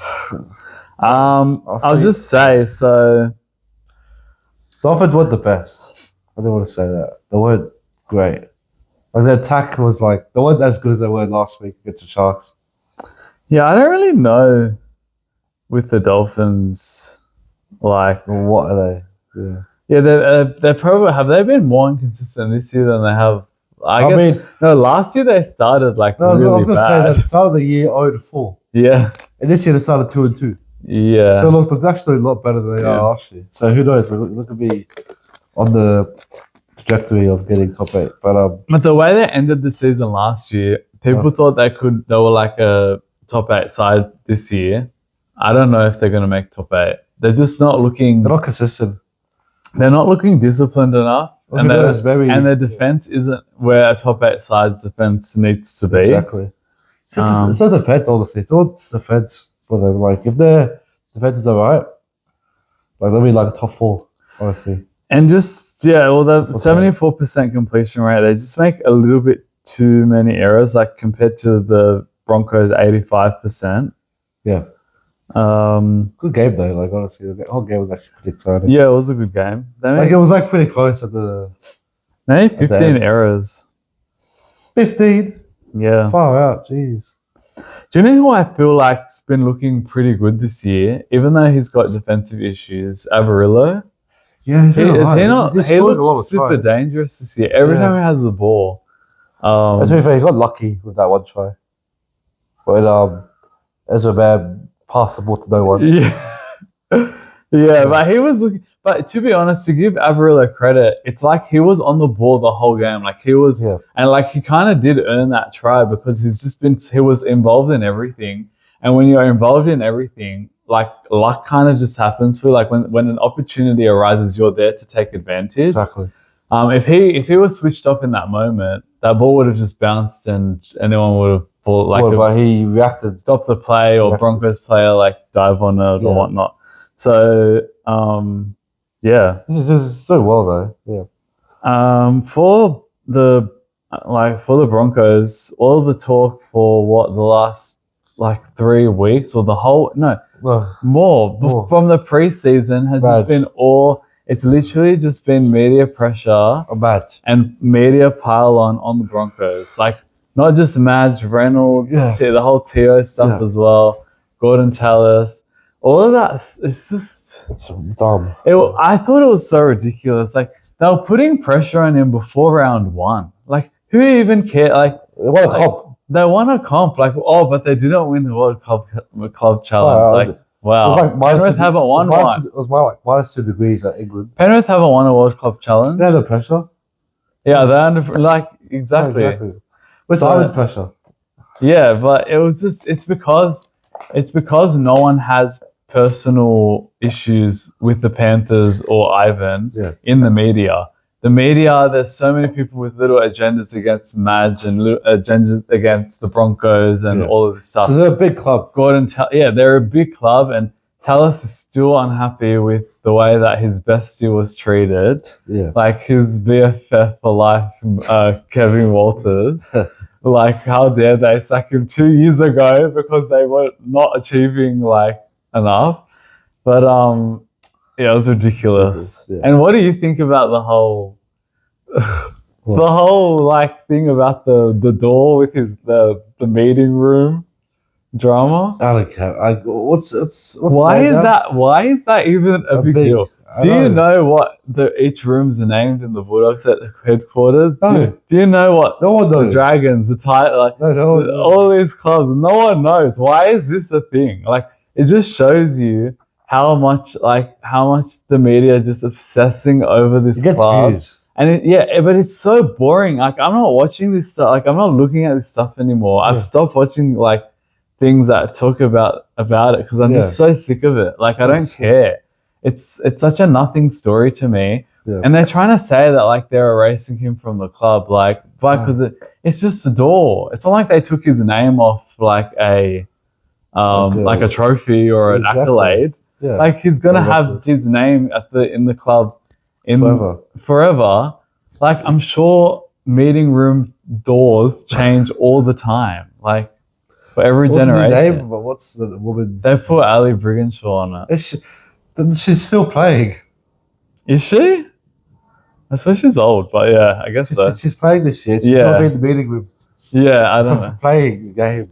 I'll just say so. Dolphins weren't the best. I don't want to say that. They weren't great. Like the attack was like they weren't as good as they were last week against the Sharks. Yeah, I don't really know with the Dolphins. Like, what are they? Yeah. Yeah, they're probably have they been more inconsistent this year than they have. I mean, no. Last year they started like really I was gonna bad. say that the start of the year 0-4. Yeah, and this year they started 2-2. Yeah. So look, they're actually a lot better than they are last year. So who knows? Look at me on the trajectory of getting top 8. But the way they ended the season last year, people thought they were like a top 8 side this year. I don't know if they're going to make top 8. They're just not looking. They're not consistent. They're not looking disciplined enough. And their defense isn't where a top 8 side's defense needs to be. Exactly. It's not defense, honestly. It's all defense for them. Like, if their defense is alright, like they'll be like a top 4, honestly. And just, the 74% completion rate, they just make a little bit too many errors, like compared to the Broncos' 85%. Yeah. Good game though, like honestly. The whole game was actually pretty exciting. Yeah, it was a good game. It was like pretty close at the... They made 15 errors. 15? Yeah. Far out, jeez. Do you know who I feel like's been looking pretty good this year, even though he's got defensive issues? Avarillo. Yeah, he looks super dangerous this year. Every time he has the ball. To be fair, he got lucky with that one try. But Ezra Man passed the ball to no one. Yeah. But he was looking. But to be honest, to give Avarillo credit, it's like he was on the ball the whole game. Like he was, and like he kind of did earn that try because he was involved in everything. And when you're involved in everything, like luck kind of just happens for you. Like when an opportunity arises, you're there to take advantage. Exactly. If he was switched off in that moment, that ball would have just bounced and anyone would have but he reacted, stopped the play, or Broncos player like dive on it or whatnot. So this is so well though. Yeah. For the Broncos, all the talk for the last 3 weeks or the whole more from the preseason has just been it's literally just been media pressure and media pile on the Broncos. Like not just Madge, Reynolds, the whole Teo stuff as well, Gordon Tallis, all of that. It's dumb. I thought it was so ridiculous. Like they were putting pressure on him before round 1. Like who even cared? Like they won a comp. They won a comp. Like but they didn't win the World Club Challenge. Wow. It was like Penrith haven't won one. It was like minus 2 degrees at England. Penrith haven't won a World Club Challenge. They're under pressure. Yeah, they're under exactly. Where's Ivan's pressure? Yeah, but it was just it's because no one has personal issues with the Panthers or Ivan in the media. The media, there's so many people with little agendas against Madge and little agendas against the Broncos and all of this stuff. Because they're a big club. They're a big club, and Tallis is still unhappy with the way that his bestie was treated. Yeah. Like his BFF for life, Kevin Walters. Like, how dare they sack him 2 years ago because they were not achieving enough. But yeah, it was ridiculous. Yeah. And what do you think about the whole the whole like thing about the door with the meeting room drama? I don't care. What's Why is that? Why is that even a big deal? Do you know what each room's named in the Bulldogs at headquarters? No. Do you know what No one knows. the Dragons, the title, like all these clubs? No one knows. Why is this a thing? Like it just shows you how much the media is just obsessing over this club. Views. And but it's so boring. Like I'm not watching this stuff. Like I'm not looking at this stuff anymore. I've stopped watching like things that talk about it because I'm just so sick of it. Like I don't care. It's such a nothing story to me. Yeah. And they're trying to say that like they're erasing him from the club, like because it's just a door. It's not like they took his name off like a trophy or an accolade. Yeah. Like he's gonna have his name in the club forever. Like I'm sure meeting room doors change all the time. Like for every generation. What's the name? What's the woman's? They put Ali Brigginshaw on it. She's still playing. Is she? I suppose she's old, but yeah, I guess so. She's playing this year. She's not in the meeting room. Yeah, I don't know. Playing the game.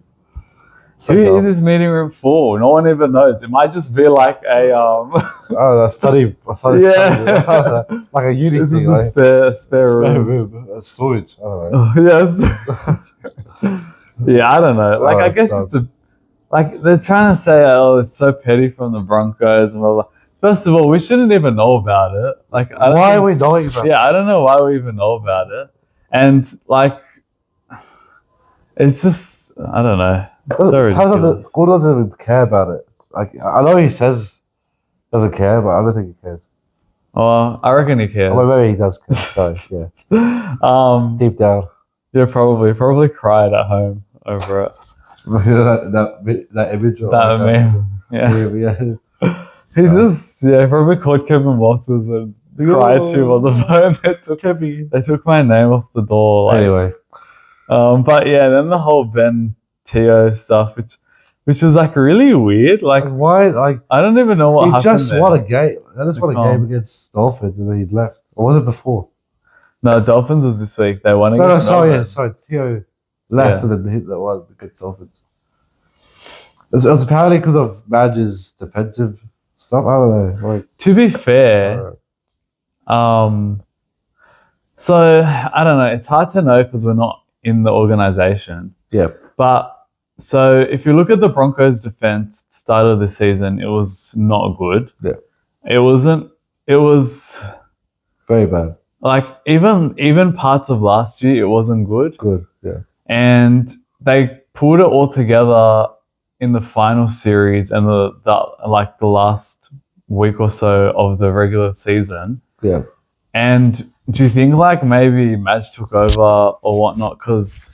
Who is this meeting room for? No one even knows. It might just be like a a study. Yeah. Like a uni thing. This is a spare room. A storage. I don't know. Yeah, I don't know. Like I guess it's like they're trying to say, oh, it's so petty from the Broncos and blah blah. First of all, we shouldn't even know about it. Like, why are we knowing about it? Yeah, I don't know why we even know about it. And like, it's just I don't know. Gordon doesn't even care about it. Like I know he says doesn't care, but I don't think he cares. Well, I reckon he cares. Well, maybe he does care. So yeah. Deep down. Yeah, probably cried at home over it. that image. That meme. Yeah. He's just probably called Kevin Walters and cried to him on the phone. They took my name off the door. Like, anyway. But yeah, then the whole Ben Teo stuff, which was like really weird. Like why? Like I don't even know what happened. He just won a game. He just won a game against Dolphins, and then he left. Or was it before? No, Dolphins was this week. They won against. Sorry. Teo left and then hit that one against Dolphins. It was apparently because of Madge's defensive stuff. I don't know. Like to be fair, so I don't know. It's hard to know because we're not in the organization. Yeah. But so if you look at the Broncos' defense start of the season, it was not good. Yeah. It wasn't. It was very bad. Like even parts of last year, it wasn't good. Good. Yeah. And they pulled it all together in the final series and the last week or so of the regular season. Yeah. And do you think like maybe Madge took over or whatnot? Because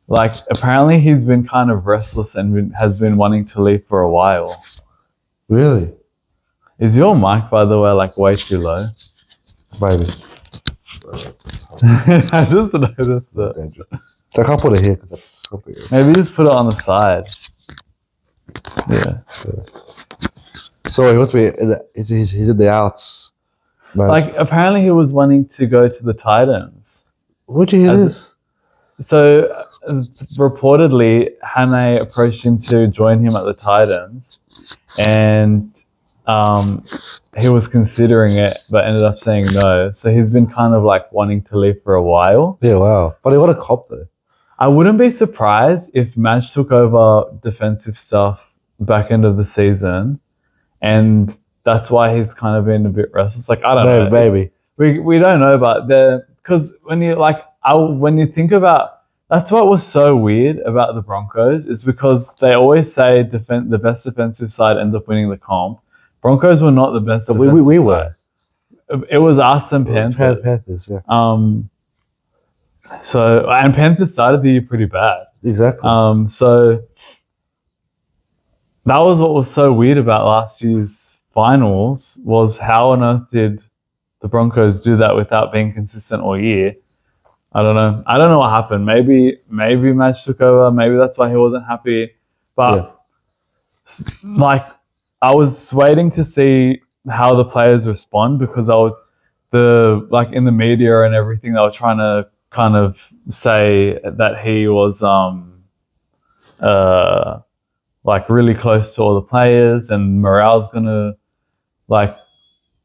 like apparently he's been kind of restless and has been wanting to leave for a while. Really? Is your mic, by the way, like way too low? Maybe. I just noticed that. I can't put it here because that's something. Maybe just put it on the side. Yeah. So he wants to be. He's in the outs. Man. Like apparently he was wanting to go to the Titans. Where'd you hear this? So reportedly, Hannay approached him to join him at the Titans, and he was considering it, but ended up saying no. So he's been kind of like wanting to leave for a while. Yeah, wow. But he got a cop though. I wouldn't be surprised if Madge took over defensive stuff back end of the season, and that's why he's kind of been a bit restless. Like I don't know, maybe we don't know, but because when you think about that's what was so weird about the Broncos is because they always say the best defensive side ends up winning the comp. Broncos were not the best. We were. It was us and Panthers. Panthers, yeah. So and Panthers started the year pretty bad. Exactly. So that was what was so weird about last year's finals was how on earth did the Broncos do that without being consistent all year? I don't know. I don't know what happened. Maybe Madge took over. Maybe that's why he wasn't happy. But like I was waiting to see how the players respond because in the media and everything, they were trying to kind of say that he was uh like really close to all the players and morale's gonna like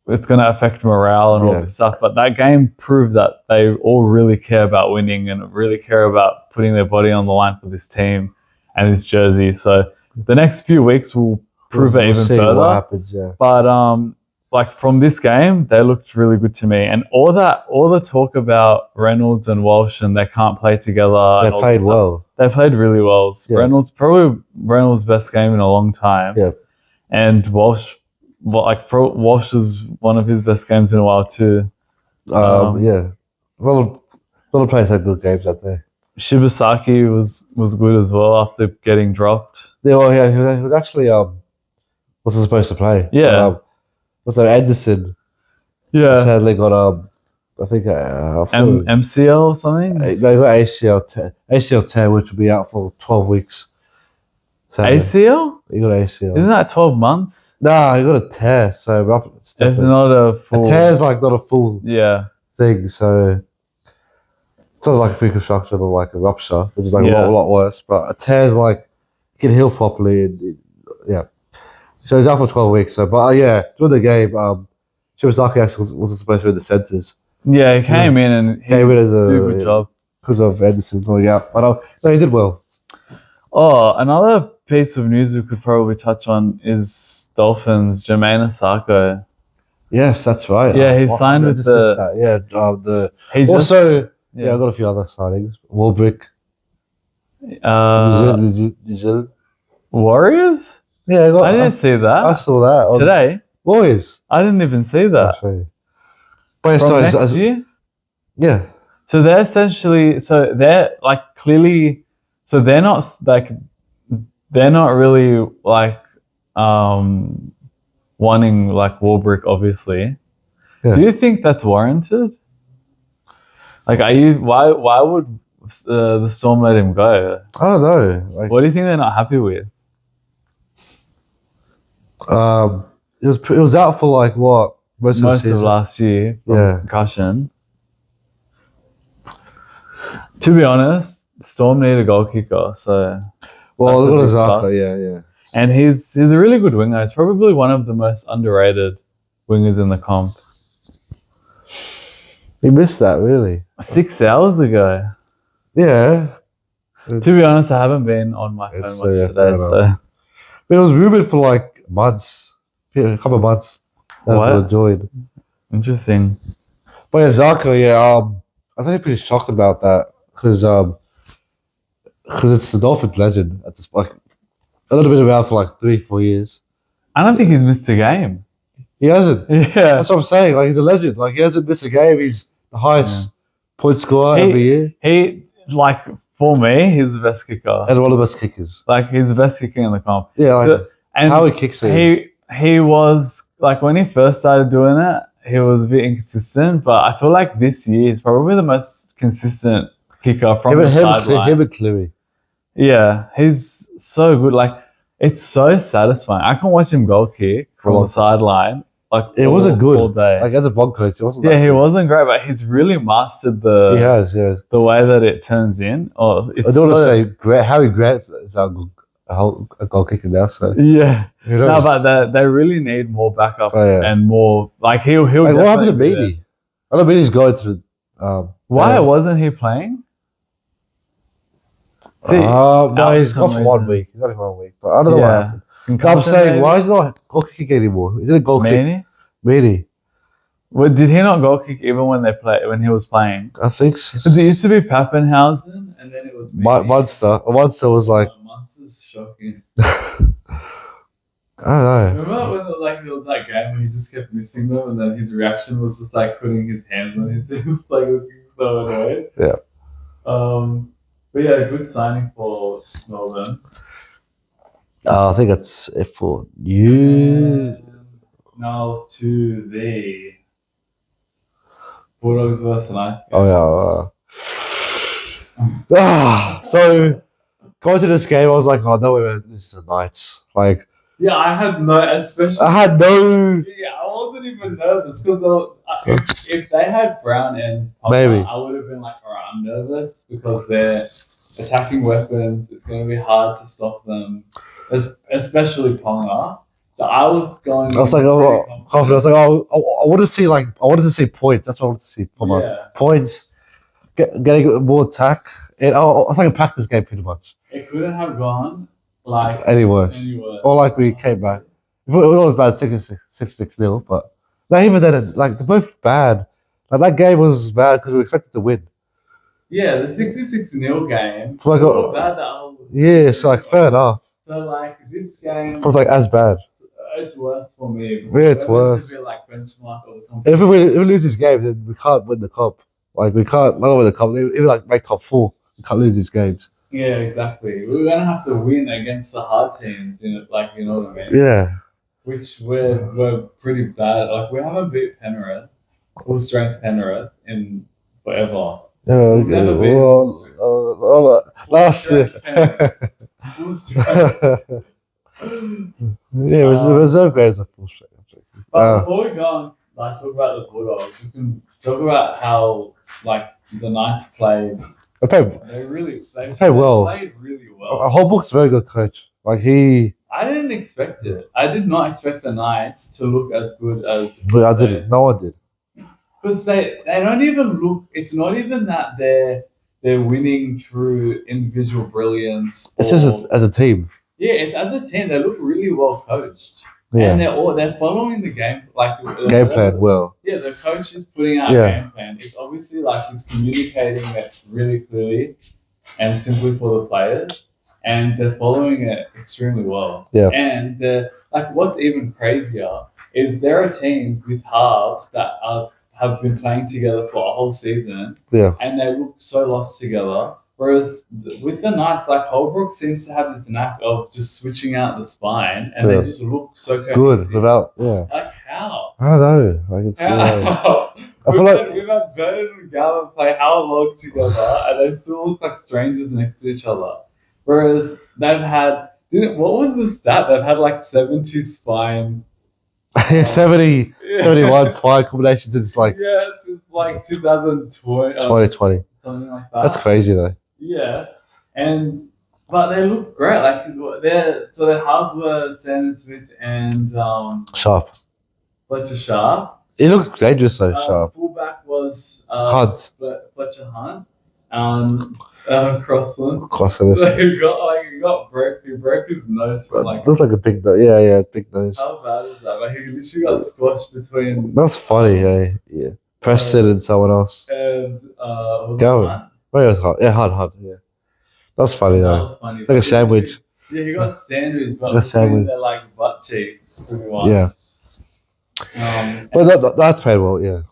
it's gonna affect morale and all this stuff. But that game proved that they all really care about winning and really care about putting their body on the line for this team and this jersey. So the next few weeks will prove it even further. What happens, yeah. But like from this game, they looked really good to me. And all the talk about Reynolds and Walsh and they can't play together. They played well. They played really well. Yeah. Reynolds' best game in a long time. Yeah. And Walsh is one of his best games in a while too. Yeah. A lot of players had good games out there. Shibasaki was good as well after getting dropped. Yeah, well, yeah, he was actually wasn't supposed to play. Yeah. But, what's that, Anderson? Yeah. Sadly got I think MCL or something. They got ACL tear, which will be out for 12 weeks. Sadly. ACL? He got ACL. Isn't that 12 months? No, he got a tear. So it's not a full. A tear is like not a full thing. So it's not like a reconstruction or like a rupture, which is like a lot worse. But a tear is like you can heal properly. And, yeah. So he's out for 12 weeks. So, but during the game, Shibasaki actually wasn't supposed to be in the centres. Yeah, he came in and he did a good job because of Anderson going out. But no, he did well. Oh, another piece of news we could probably touch on is Dolphins, Jermaine Osako. Yes, that's right. Yeah, he signed with the. Yeah, I got a few other signings. Warbrick. New Zealand. Warriors? Yeah, I didn't see that. I saw that today. Warriors. I didn't even see that. But from next year? Yeah. So they're essentially they're like clearly they're not like they're not really like wanting like Warbrick, obviously. Yeah. Do you think that's warranted? Like, why would the Storm let him go? I don't know. Like, what do you think they're not happy with? It was out for like what most of last year. Concussion. To be honest, Storm need a goal kicker. So look at Osako. Yeah. And he's a really good winger. He's probably one of the most underrated wingers in the comp. He missed that really 6 hours ago. Yeah. To be honest, I haven't been on my phone much today. So it was rumored for like months, a couple of months. That's what I enjoyed. Interesting. But Osako, I was actually pretty shocked about that because it's the Dolphins legend. It's like a little bit around for like 3-4 years. I don't think he's missed a game. He hasn't. Yeah, that's what I'm saying. Like he's a legend. Like he hasn't missed a game. He's the highest point scorer every year. He for me, he's the best kicker and one of the best kickers. Like he's the best kicker in the comp. Yeah, and how he kicks it. He was like when he first started doing it, he was a bit inconsistent. But I feel like this year he's probably the most consistent kicker from the sideline. Him and Cleary. Yeah, he's so good. Like it's so satisfying. I can watch him goal kick from the sideline. Like it wasn't good all day. Like as a Broncos, he wasn't. Yeah, he wasn't great, but he's really mastered the. He has, the way that it turns in. Oh, I don't want to say Harry Grant is a goal kicker now. So yeah, no, but they really need more backup and more. Like he'll. Like, what happened to Beatty? I know Beatty's going to the. Why wasn't he playing? See, no, he's gone for 1 week. He's only 1 week, but I don't know what happened. I'm saying, why is he not goal kicking anymore? Is it a goal kick? Maybe. Well, did he not goal kick even when he was playing? I think so. Because it used to be Pappenhausen, and then it was Munster. Munster was like. Munster's shocking. I don't know. Remember when there was that game where he just kept missing them, and then his reaction was just like putting his hands on his hips, like looking so annoyed. Yeah. But yeah, good signing for Melbourne. I think that's it for you. Now to the Bulldogs versus Knights. Oh yeah. So going to this game, I was like, oh no, this is the Knights. Like Yeah, I had no, especially. I had no. Yeah, I wasn't even nervous because if they had Brown and Pogba, Maybe. I would have been like, all right, I'm nervous because they're attacking weapons. It's going to be hard to stop them, especially Ponga. So I was going. I was like, oh, confident. I was like, oh, I wanted to see I wanted to see points. That's what I wanted to see from us. Points, getting more attack. It's like a practice game, pretty much. It couldn't have gone like any worse. Or like we came back. It was bad 6-0, but not even then. Like they're both bad. Like that game was bad because we expected to win. Yeah, the 66-0 game. So, like, bad that whole. Yeah, so like fair enough. So like this game. It was like as bad. It's worse for me. Yeah, it's worse. To be like benchmark or if we lose this game, then we can't win the cup. Like we can't not win the cup. Even like make top 4, we can't lose these games. Yeah, exactly. We're gonna have to win against the hard teams. You know what I mean? Yeah. Which we're pretty bad. Like we haven't beat Penrith, full strength Penrith in forever. Yeah, never beat last year. Yeah, reserve grade is a full strength. But before we go on, like talk about the Bulldogs, we can talk about how like the Knights played. They played well. Played really well. Holbrook's a very good coach. Like I didn't expect it. I did not expect the Knights to look as good as. But I didn't. No one did. Because they don't even look. It's not even that they're winning through individual brilliance. It's just as a team. Yeah, it's as a team. They look really well coached. Yeah. And they're following the game game plan well. Yeah, the coach is putting out a game plan. It's obviously like he's communicating it really clearly and simply for the players, and they're following it extremely well. Yeah. And like what's even crazier is there are teams with halves that have been playing together for a whole season. Yeah. And they look so lost together. Whereas with the Knights, like Holbrook seems to have this knack of just switching out the spine, and they just look so cohesive. Good without, Like how? I don't know. Like it's how? I feel like we've had Bernard and Gavin play how long together, and they still look like strangers next to each other. Whereas they've had, what was the stat? They've had like 70 spine. 71 spine combinations. It's like since like 2020. 2020. Something like that. That's crazy though. Yeah, but they look great. Like their halves were Sandon Smith and Sharp. Fletcher Sharp. He looks dangerous though. Sharp. Fullback was Hunt. Fletcher Hunt. Crossland. Crossland. So he broke his nose from like. Looks like a big nose. Yeah, big nose. How bad is that? Like he literally got squashed between. That's funny. Yeah. Preston and someone else. And Gavin. Where was Hunt? Yeah, Hunt. Yeah. That was funny though. That was funny. Like a sandwich. Yeah, he got sandwich, but between their like butt cheeks. Yeah. But that's played well. Yeah.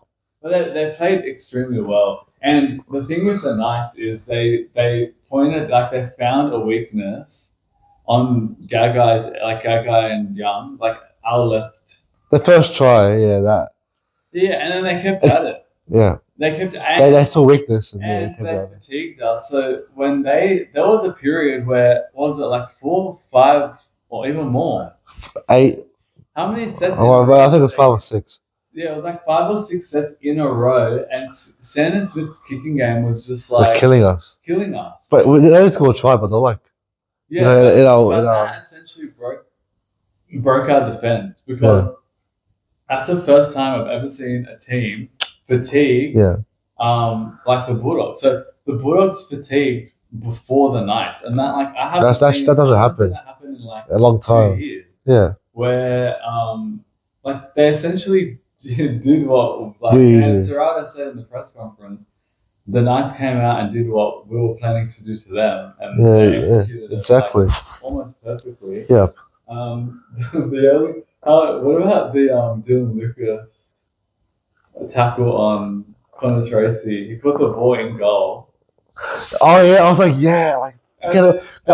But they played extremely well. And the thing with the Knights is they pointed, like they found a weakness on Gagai and Young, like our left. The first try, that. Yeah, and then they kept at it. Yeah. They kept they saw weakness and they fatigued us. So when there was a period where was it like 4, 5, or even more? 8. How many sets? I think it was 5 or 6. Yeah, it was like 5 or 6 sets in a row, and Sandon Smith's kicking game was just like killing us. But they didn't score a try, but they're like, that essentially broke our defense because that's the first time I've ever seen a team fatigue. Like the Bulldogs. So the Bulldogs fatigued before the Knights, and that that doesn't happen. That happened in like a long time. 2 years. Yeah. Where like they essentially did what and Serrata said in the press conference. The Knights came out and did what we were planning to do to them, and they executed exactly. It, almost perfectly. Yeah. What about the Dylan Lucas tackle on Connor Tracy? He put the ball in goal. Oh yeah, I was like,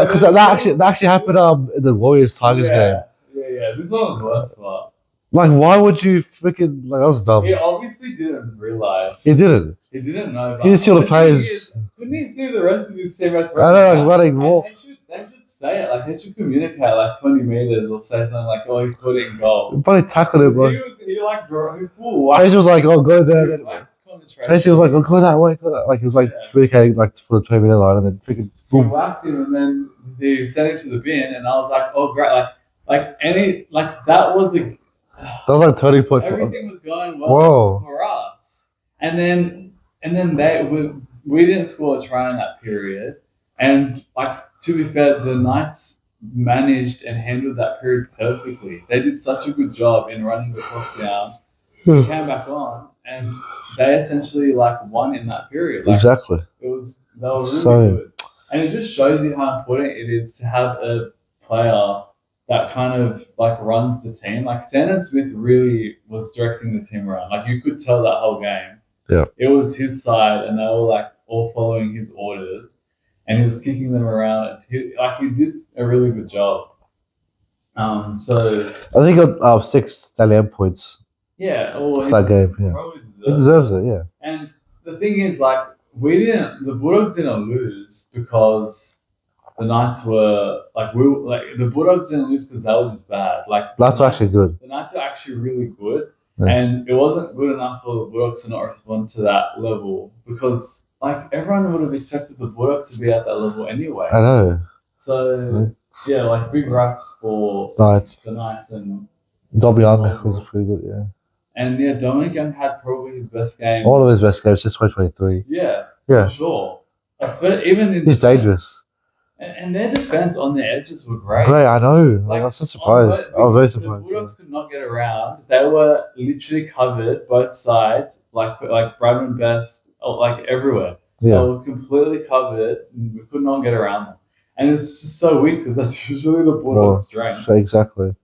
because that actually happened in the Warriors Tigers game. Yeah. This one was worse, but. Like, why would you freaking that was dumb. He obviously didn't realize. He didn't. He didn't know. He didn't see all the players. Couldn't he see the rest of his teammates? I know, like running more. They should say it. Like they should communicate like 20 meters or say something like, "Oh, he put it in goal." Probably tackled him, bro. He like drove. Tracy was like, "Oh, go there." Tracy was like, "Oh, go that way." Go that. Like he was like communicating like for the 20-minute line, and then freaking boom. He whacked him, and then he sent him to the bin, and I was like, "Oh, great!" That was the. That was like a turning point. Everything was going well for us, and then we didn't score a try in that period, and like to be fair, the Knights managed and handled that period perfectly. They did such a good job in running the clock down. Came back on, and they essentially like won in that period. Like, exactly. They were really good, and it just shows you how important it is to have a player that kind of like runs the team. Like Sandon Smith really was directing the team around. Like you could tell that whole game. Yeah. It was his side, and they were like all following his orders, and he was kicking them around. He did a really good job. So I think he got 6 Dalian points. Yeah, for that game. Yeah, he deserves it. Yeah. And the thing is, like, the Bulldogs didn't lose because the Knights were the Bulldogs didn't lose because they were just bad. Like Knights were actually good. The Knights were actually really good, and it wasn't good enough for the Bulldogs to not respond to that level because like everyone would have expected the Bulldogs to be at that level anyway. I know. So yeah, like big raps for the Knights and Dobby Young was pretty good. Yeah. And yeah, Dominic Young had probably his best game. All of his best games since 2023. Yeah, for sure. He's dangerous. And their defense on the edges were great. Great, I know. Like, I was so surprised. I was very surprised. The Bulldogs could not get around. They were literally covered both sides, like Bradman Best, like everywhere. Yeah. They were completely covered. And we could not get around them, and it's just so weak because that's usually the Bulldogs' strength. Exactly.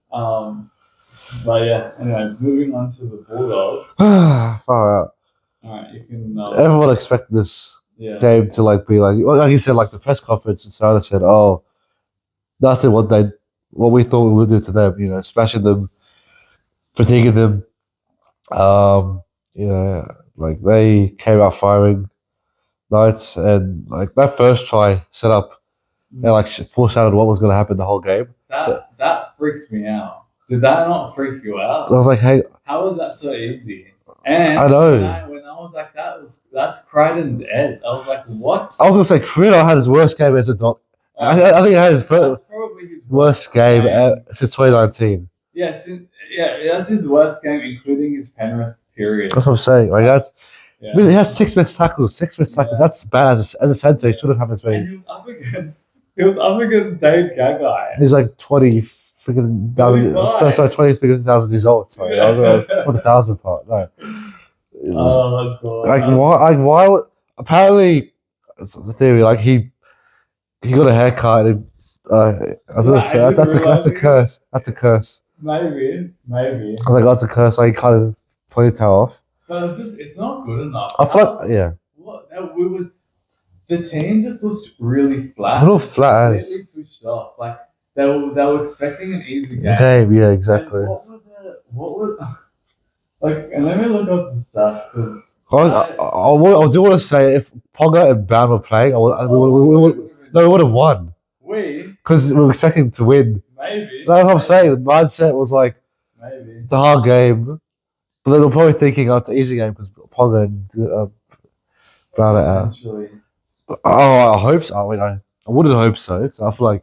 But yeah, anyways, moving on to the Bulldogs. Far out. Alright, you can. Everyone expected this game to like be like you said, like the press conference. Sarah said, "Oh, that's what we thought we would do to them. You know, smashing them, fatiguing them. Like they came out firing Knights, and like that first try set up and like foreshadowed what was going to happen the whole game. That freaked me out. Did that not freak you out? I was like, hey, how was that so easy? And I know. When I was like, that's Crichton's edge. I was like, what? I was gonna say Crichton had his worst game as a dog. I think he had his worst game since 2019. Yes, that's his worst game, including his Penrith period. That's what I'm saying. Like he had 6 missed tackles. 6 missed tackles. That's bad as a centre. He shouldn't have as many. And he was up against Dave Gagai. He's like 20 freaking thousand. 23,000 years old. Sorry, I was on the 1,000 part. No. Oh my god! Like why? Apparently, it's the theory. Like he got a haircut. And, I was gonna say that's a curse. That's a curse. Maybe. I was like, that's a curse. Like he cut his ponytail off. But it's not good enough. I feel like the team just looked really flat. A little flat as. Completely switched off. Like they were expecting an easy game. Yeah, exactly. And let me look up the stats because I do want to say if Ponga and Brown were playing, we would have won. Because we were expecting to win. Maybe. That's what I'm saying. The mindset was like, maybe it's a hard game, but they were probably thinking, it's an easy game because Ponga and Brown are out. Oh, I hope so. I mean, I wouldn't hope so because I feel like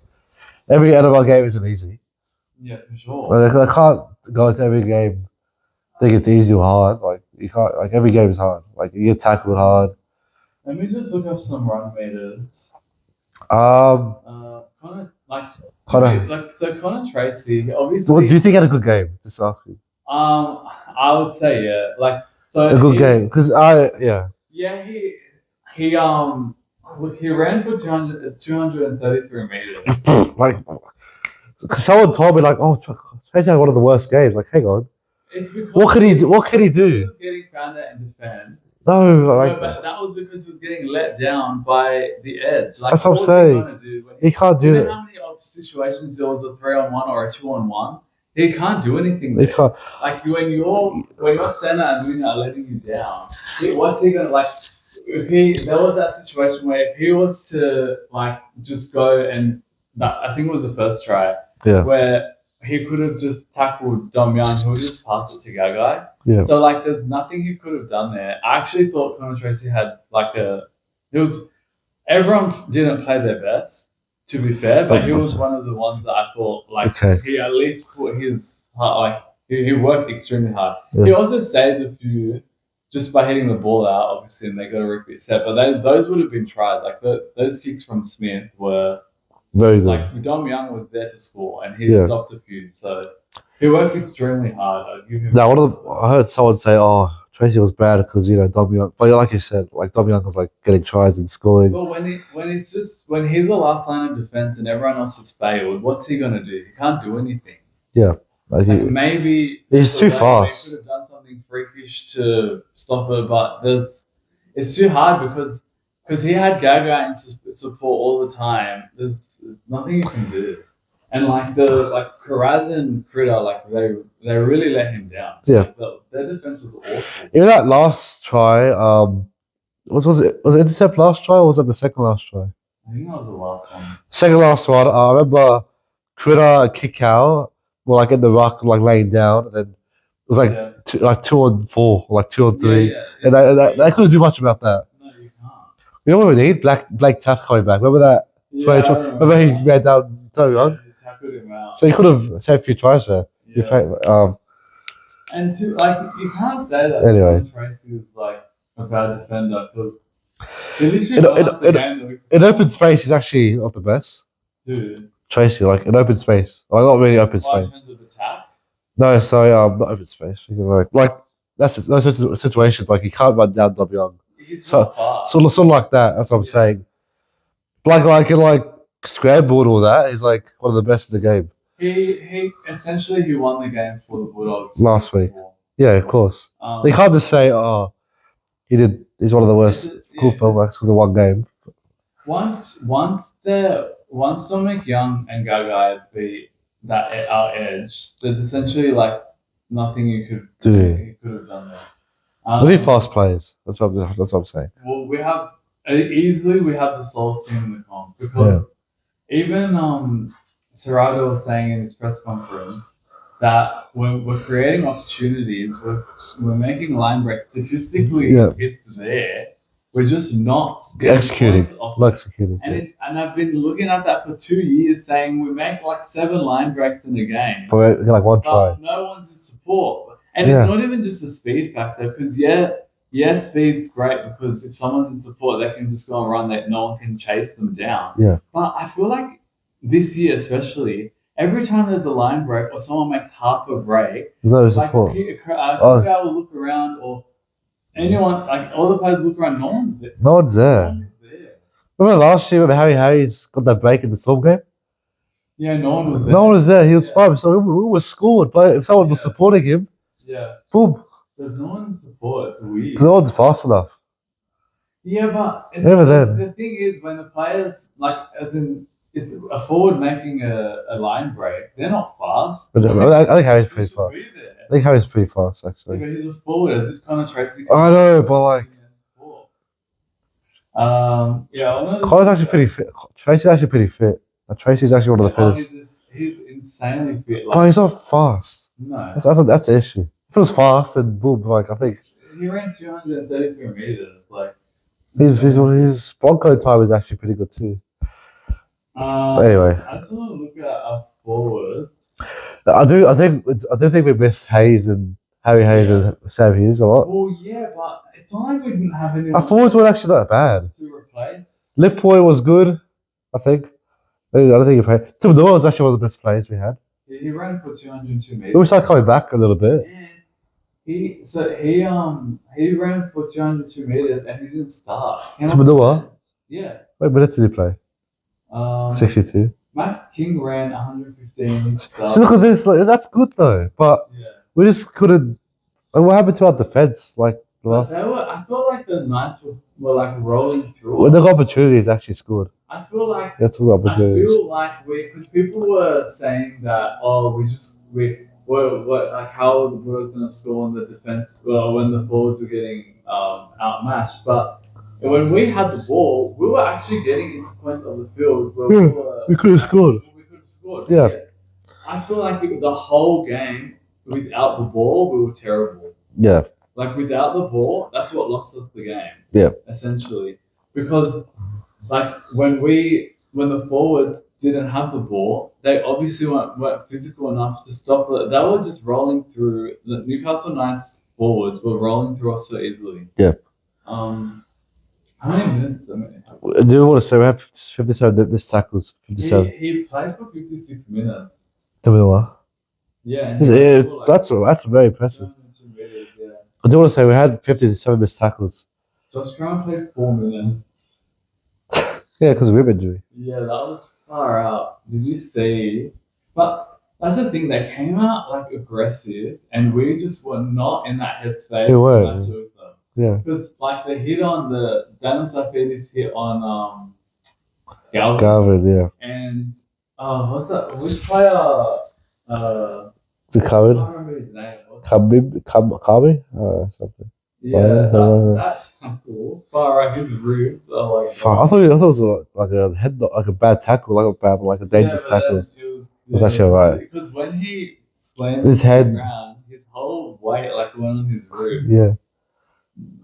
every NFL game isn't easy. Yeah, for sure. I can't go into every game think it's easy or hard. Like you can't. Like every game is hard. Like you get tackled hard. Let me just look up some run meters. Connor Tracy, obviously. What do you think he had a good game? Just asking. I would say a good game because he ran for 233 meters. Like, cause someone told me like, Tracy had one of the worst games. Like, hang on. What could he do? What could he do? He was getting found out in defense. But that was because he was getting let down by the edge. Like, that's what I'm saying. He can't do that. How many situations there was a 3-on-1 or a 2-on-1? He can't do anything. He can't. Like when your center and winger are letting you down, what's he gonna like? There was that situation where if he was to like just go and I think it was the first try. Yeah. Where he could have just tackled Dom Young, he would just pass it to Gagai. Yeah. So like, there's nothing he could have done there. I actually thought Connor Tracy had like it was everyone didn't play their best, to be fair, but he was one of the ones that I thought like he at least put his heart, like he worked extremely hard. Yeah. He also saved a few just by hitting the ball out, obviously, and they got a repeat set. But those would have been tries. Like those kicks from Smith were very good. Like Dom Young was there to score, and he stopped a few. So he worked extremely hard. I'd give him. Now, I heard someone say, "Oh, Tracy was bad because Dom Young," but like you said, like Dom Young was like getting tries and scoring. But when he's the last line of defense and everyone else has failed, what's he gonna do? He can't do anything. Yeah, like maybe he's too fast. He could have done something freakish to stop it, but it's too hard because he had Gaga in support all the time. There's nothing you can do. And like Karaz and Critter, like they really let him down. Yeah, like their defense was awful. In that last try, was it intercept last try or was that the second last try? I think that was the last one. Second last one. I remember Critter kick out, well, like in the ruck, like laying down, and then it was like two on four, or like 2 on 3, and they couldn't do much about that. No, you can't. You know what we need? Blake Taft coming back. Remember that? Remember he ran down Tony Young? Tackled him out. So he could have saved a few tries there. Yeah. And you can't say that Tracy is like a bad defender because in open space, he's actually not the best. Dude. Tracy, like in open space, like not really open space. In terms of attack? No, sorry, not open space. Like that's those situations. Like he can't run down Dom Young. Sort of like that. That's what I'm saying. Like in scramble and all that. He's like one of the best in the game. He essentially won the game for the Bulldogs last week. Yeah, of course. You can't just say, "Oh, he's one of the worst cool fullbacks because of one game." Once Dominic Young and Gagai beat our edge, there's essentially like nothing you could have done there. We need fast players. That's what I'm saying. Well, we have the slowest team in the comp because even Serrato was saying in his press conference that when we're creating opportunities, we're making line breaks. Statistically, it's there. We're just not executing. And I've been looking at that for 2 years, saying we make like 7 line breaks in a game. But like one try. No one's in support. And it's not even just a speed factor, because speed's great because if someone's in support, they can just go and run that no one can chase them down. Yeah. But I feel like this year especially, every time there's a line break or someone makes half a break, there's no support. Guy will look around or anyone, like all the players look around, no one's there. No one's there. Remember last year when Harry Hayes got that break in the Storm game? Yeah, no one was there. No one was there. He was fine. So we were scored, but if someone was supporting him, boom. There's no one in support. It's weird. Because no one's fast enough. Yeah, but the thing is, when the players, like, as in, it's a forward making a line break, they're not fast. But I think Harry's pretty fast. I think Harry's pretty fast, actually. Yeah, but he's a forward. It's just kind of Tracy. I know, but like. Connor's actually pretty fit. Tracy's actually pretty fit. Tracy's actually one of the fittest. He's insanely fit. But he's not fast. No. That's the issue. If he was fast, then boom, like I think. He ran 233 meters. Like. His Bronco time is actually pretty good too. But anyway. I just want to look at our forwards. I do think we missed Hayes and Harry Hayes and Sam Hughes a lot. Well, yeah, but it's not like we didn't have anyone. Our forwards weren't actually that bad. To replace. Lipoy was good, I think. I don't think he played. Tim Noah was actually one of the best players we had. He ran for 202 meters. We started coming back a little bit. And he ran for 202 meters and he didn't start. Tim Noah? Yeah. What minutes did he play? 62. Max King ran 115. So look at this. Like, that's good though, but we just couldn't. Like, what happened to our defense? Like the last. I felt like the Knights were like rolling through. When they got opportunities, actually scored. I feel like that's all opportunities. I feel like because people were saying that like how the Bulldogs gonna score on the defense when the forwards were getting outmatched, but when we had the ball, we were actually getting into points on the field where we could have scored. We could have scored. Yeah. I feel like the whole game without the ball, we were terrible. Yeah. Like without the ball, that's what lost us the game. Yeah. Essentially, because like when the forwards didn't have the ball, they obviously weren't physical enough to stop it. They were just rolling through. The Newcastle Knights forwards were rolling through us so easily. Yeah. How many minutes? Do you want to say we have 57 missed tackles? 57. He played for 56 minutes. Tell me what. Yeah, that's very impressive. Yeah. I do want to say we had 57 missed tackles. Josh Grant played 4 minutes. Yeah, because of rib injury. Yeah, that was far out. Did you see? But that's the thing. They came out like aggressive, and we just were not in that headspace. We weren't. With them. Yeah. Because like the hit on the Daniel Safidis hit on Galvin. Galvin, yeah. And what's that? Which player? Is it Khabib? I don't remember his name. Khabib? Something. Yeah, that tackle. Far out his ribs are like. I thought it was like a head, like a bad tackle, like a dangerous tackle. It was actually alright. Because when he slammed his head, on the ground, his whole weight like went on his ribs. Yeah.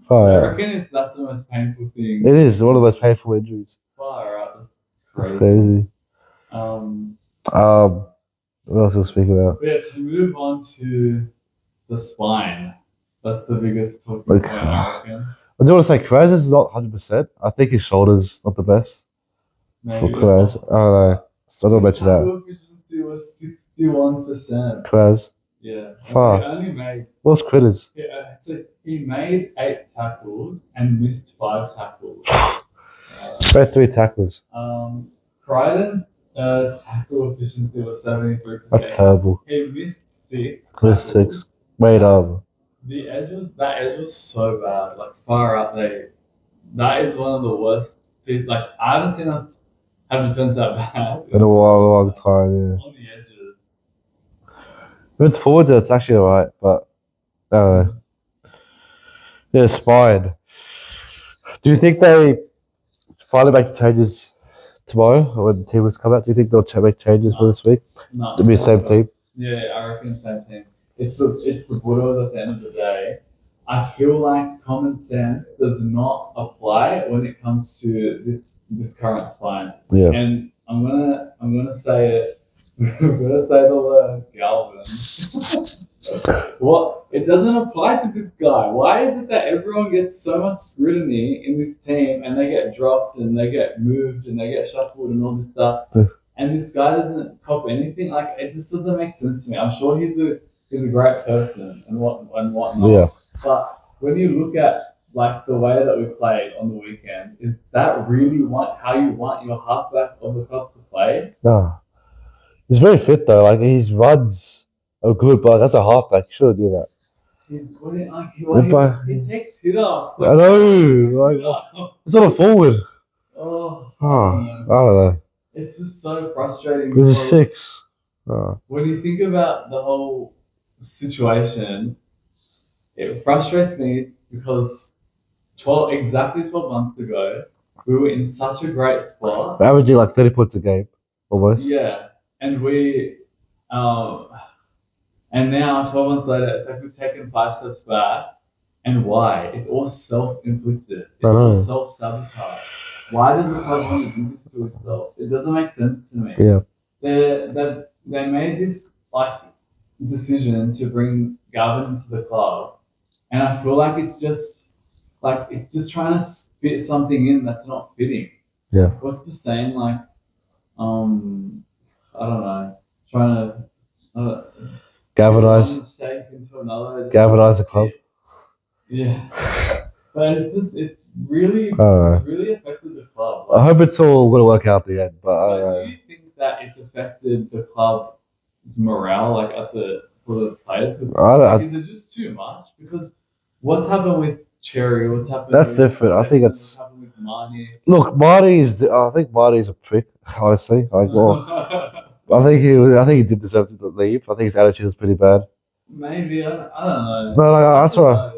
Far I reckon that's the most painful thing. It is one of the most painful injuries. Far out. That's crazy. What else will speak about? Yeah, to move on to the spine. That's the biggest talking point, I reckon. I do want to say Krez is not 100%. I think his shoulder's not the best. Maybe for Krez. I don't know. So I don't mention that. Efficiency was 61%. Krez. Yeah. Far. What's Critters? Yeah, so he made 8 tackles and missed 5 tackles. Made 3 tackles. Crichton's tackle efficiency was 73%. That's terrible. He missed 6. Missed 6. Wait, that edge was so bad. Like far out there. That is one of the worst. Like I haven't seen us have defense that bad in a long time. Yeah. On the edges. When it's forwards, it's actually alright, but I don't know. Yeah, spine. Do you think they finally make the changes tomorrow when the team was come out? Do you think they'll make changes for this week? No. It'll be the same team. Yeah, I reckon the same team. It's the Bulldogs at the end of the day. I feel like common sense does not apply when it comes to this current spine. Yeah. And I'm gonna say it. I'm gonna say the word Galvin. What? It doesn't apply to this guy. Why is it that everyone gets so much scrutiny in this team and they get dropped and they get moved and they get shuffled and all this stuff? And this guy doesn't cop anything. Like it just doesn't make sense to me. I'm sure he's a great person and whatnot. Yeah. But when you look at like the way that we played on the weekend, is that really how you want your halfback of the club to play? No. He's very fit though. Like his runs are good, but that's a halfback. You shouldn't do that. He's good at he takes hit ups. I know. It's not a forward. I don't know. It's just so frustrating. There's a 6. When you think about the whole situation, it frustrates me because exactly 12 months ago, we were in such a great spot. We're averaging like 30 points a game, almost. Yeah, and and now 12 months later, it's like we've taken 5 steps back. And why? It's all self-inflicted. It's all self-sabotage. Why does the club want to do this to itself? It doesn't make sense to me. Yeah. They made this like decision to bring Gavin into the club, and I feel like it's just trying to fit something in that's not fitting. Yeah. What's the saying? Like, I don't know. Trying to galvanize the club. Yeah. But it's really affected the club. I hope it's all going to work out at the end. But do you think that it's affected the club's morale, like for the players? Is it just too much? Because what's happened with Cherry? What's happened? That's different. I think it's. What's happened with Marnie? Look, I think Marnie's a prick. Honestly, I think he did deserve to leave. I think his attitude was pretty bad. Maybe I don't know. No, that's what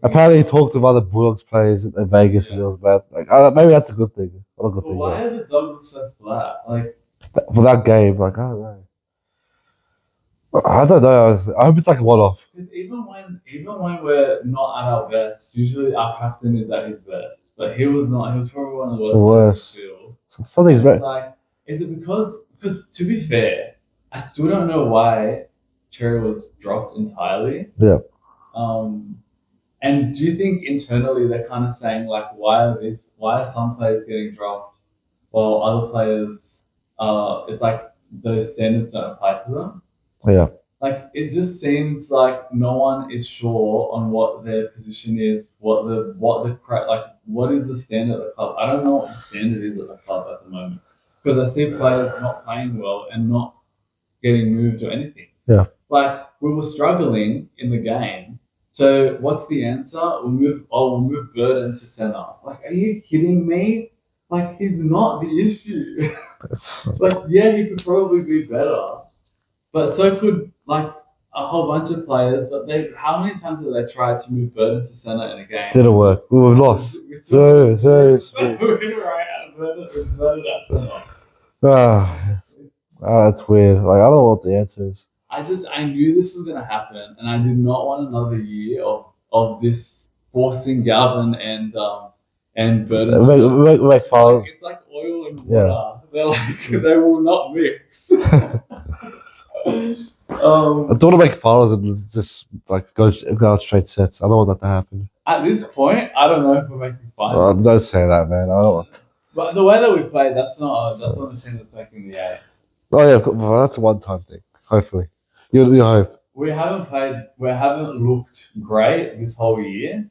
Apparently, he talked with other Bulldogs players in Vegas, and it was bad. Like, maybe that's a good thing. Not a good thing. Why are the dogs so flat? Like for that game, like I don't know. I don't know. I hope it's like a one-off. Because even when we're not at our best, usually our captain is at his best. But he was not. He was probably one of the worst. Something's better. Like, is it because to be fair, I still don't know why Cherry was dropped entirely. Yeah. And do you think internally they're kind of saying like, why are some players getting dropped while other players, it's like those standards don't apply to them? Yeah. Like it just seems like no one is sure on what their position is, what is the standard at the club. I don't know what the standard is at the club at the moment because I see players not playing well and not getting moved or anything. Yeah. Like we were struggling in the game. So what's the answer? We'll move Burden to center. Like, are you kidding me? Like he's not the issue. Like, yeah, he could probably be better. But so could like a whole bunch of players. But how many times have they tried to move Burden to center in a game? Didn't work. We were lost. So right at Burden at center. That's weird. Like I don't know what the answer is. I knew this was gonna happen, and I did not want another year of this forcing Galvin and Burden. It's like oil and water. Yeah. They're like they will not mix. I don't want to make finals and just like go out straight sets. I don't want that to happen. At this point, I don't know if we're making finals. Don't say that, man. I don't. But the way that we played, that's not the team that's making the A. Oh yeah, well, that's a one-time thing. Hopefully, you hope. We haven't looked great this whole year.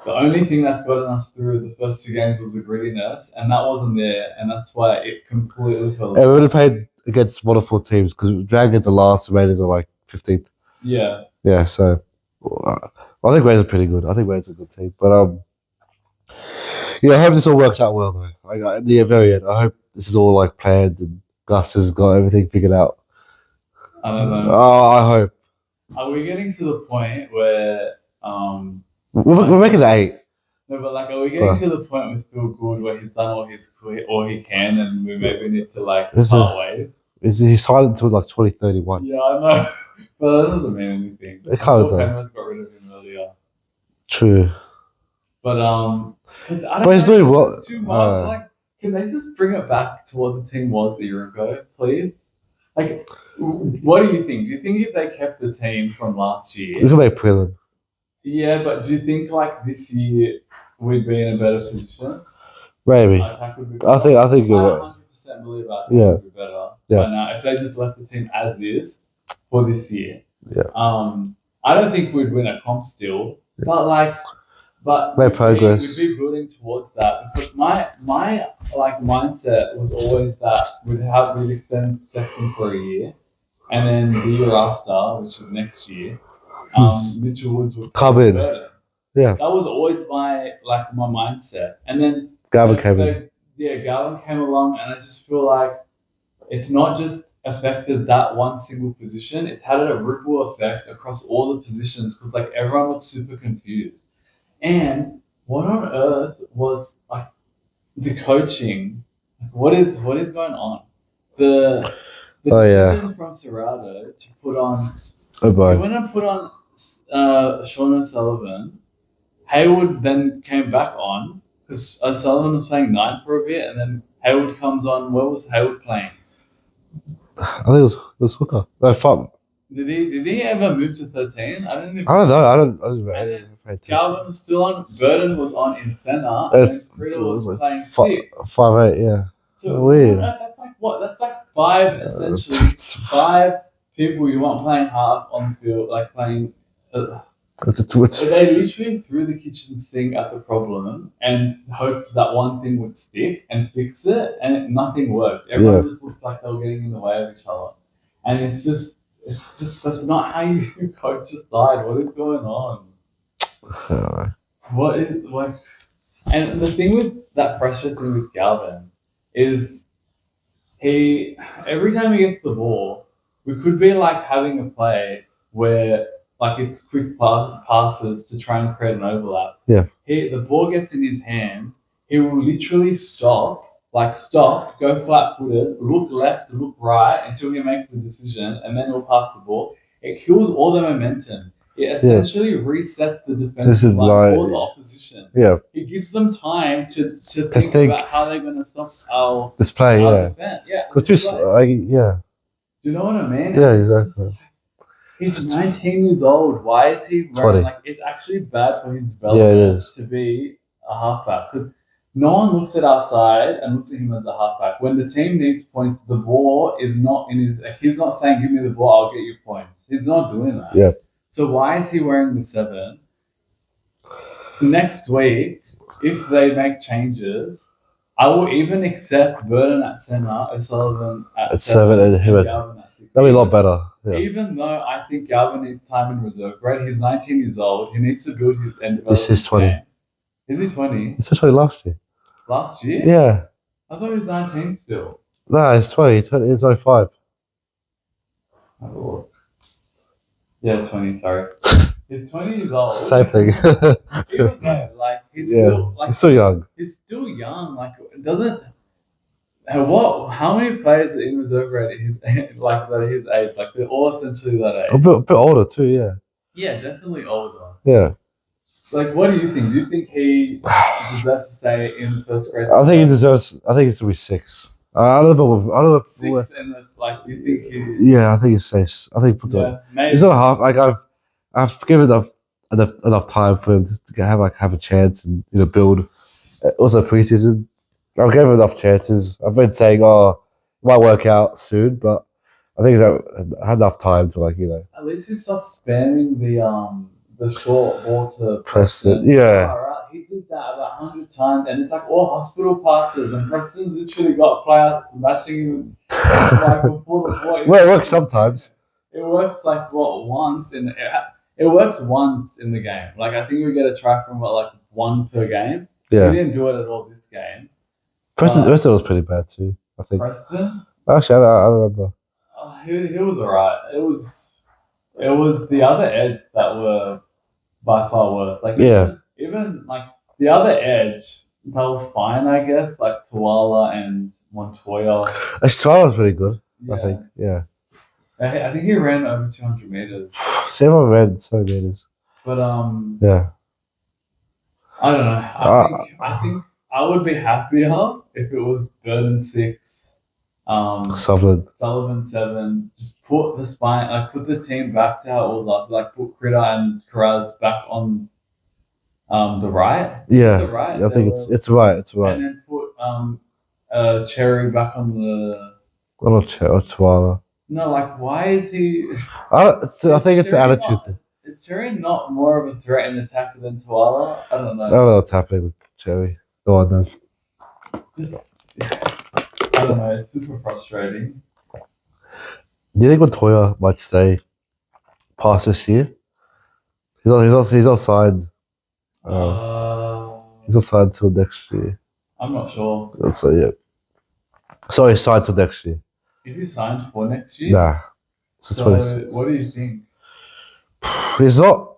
The only thing that's gotten us through the first two games was the grittiness, and that wasn't there, and that's why it completely fell. Yeah, we would have played against one of 4 teams because Dragons are last, Raiders are like 15th. Yeah. Yeah, so I think Raiders are pretty good. I think Raiders are a good team, but yeah, I hope this all works out well though. Like at the very end, I hope this is all like planned and Gus has got everything figured out. I don't know. Oh, I hope. Are we getting to the point where we're making it 8? No, but like, are we getting to the point with Phil Good where he's done all he can, and we maybe need to like part ways? He's signed until like 2031. Yeah, I know, but that doesn't mean anything. It kind of does. Penrith got rid of him earlier. True. But he's doing what? Too much. Like, can they just bring it back to what the team was a year ago, please? Like, what do you think? Do you think if they kept the team from last year, we could make prelim? Yeah, but do you think like this year we'd be in a better position? Maybe. I think you're right. 100% believe our attack would be better. Yeah. But now, if they just left the team as is for this year, I don't think we'd win a comp still. But make progress. We'd be building towards that because my like mindset was always that we'd extend Sexton for a year, and then the year after, which is next year, Mitchell Woods would come in. Yeah, that was always my mindset, and then Galvin came in. Yeah, Galvin came along, and I just feel like it's not just affected that one single position; it's had a ripple effect across all the positions because like everyone was super confused. And what on earth was like the coaching? Like, what is going on? The decision from Serrato to put on. He went and put on Sean O'Sullivan. Hayward then came back on because O'Sullivan was playing 9 for a bit, and then Hayward comes on. Where was Hayward playing? I think it was hooker. No, fuck. Did he ever move to 13? I don't know. I don't. Galvin was still on. Burden was on in center, and Critter was playing 6. 5'8", yeah. So weird. That's like what? That's like 5 essentially. 5 people you want playing half on the field, like playing. They literally threw the kitchen sink at the problem and hoped that one thing would stick and fix it, and nothing worked. Everyone just looked like they were getting in the way of each other, and it's just that's not how you coach a side. What is going on? What is like? And the thing that frustrates me with Galvin is every time he gets the ball, we could be like having a play where like it's quick passes to try and create an overlap. Yeah. The ball gets in his hands. He will literally stop, go flat-footed, look left, look right until he makes the decision, and then he'll pass the ball. It kills all the momentum. It essentially resets the defensive line for the opposition. Yeah. It gives them time to think about how they're going to stop our display. our defense. Yeah. Yeah. Do you know what I mean? Yeah, exactly. He's 19 years old. Why is he running? Like, it's actually bad for his development to be a halfback, because no one looks at our side and looks at him as a halfback. When the team needs points, the ball is not in his. He's not saying, "Give me the ball, I'll get you points." He's not doing that. Yeah. So why is he wearing the 7? Next week, if they make changes, I will even accept Burden at centre, O'Sullivan at 7, and Galvin at 6. That'll be a lot better. Yeah. Even though I think Galvin needs time in reserve grade, he's 19 years old. He needs to build his and develop. This is 20. Game. Is he 20? He's 20 last year. Last year? Yeah. I thought he was 19 still. No, he's 20. He's 05. Have a look. Yeah, 20. Sorry. He's 20 years old. Same thing. Even though, like, he's still young. He's still young. Like, it doesn't. How many players are in reserve grade at his like that his age? Like, they're all essentially that age. A bit older too. Yeah. Yeah, definitely older. Yeah. Like, what do you think? Do you think he deserves to stay in the first grade? I think he deserves. I think it's gonna be 6. I don't know. I don't know. 6 and like, do you think he? Yeah, I think he's 6. I think he's not a half. Like I've given enough time for him to have a chance and build. Also preseason, I've given him enough chances. I've been saying, it might work out soon, but I think I had enough time to At least he stopped spamming the short ball to Preston. Yeah. Right. He did that about 100 times, and it's like all hospital passes, and Preston's literally got players smashing him like before the ball. Well, it works sometimes. It works like once it works once in the game. Like, I think we get a try from like 1 per game. Yeah. We didn't do it at all this game. Preston was pretty bad too, I think. Preston? Actually, I don't remember. He was alright. It was the other edge that were by far worse. Like, even like the other edge, they were fine, I guess. Like Tuala and Montoya. Tuala was really good. I think. Yeah. I think he ran over 200 meters. Seibold ran so many meters. But yeah. I don't know. I think I would be happier if it was Burden 6, Sullivan 7. Just put the spine, like, put the team back to how it was last. Like, put Critter and Karaz back on the right. Yeah, the right. I think it's right. It's right. And then put Cherry back on the. Not Tuala. No, like, why is he? I think it's the attitude thing. Is Cherry not more of a threat in attack than Tuala? I don't know. I don't know what's happening with Cherry. No one knows. I don't know. It's super frustrating. Do you think Montoya might stay past this year? He's not signed. He's not signed till next year. I'm not sure. So yeah. So he's signed till next year. Is he signed for next year? Nah. So what do you think? He's not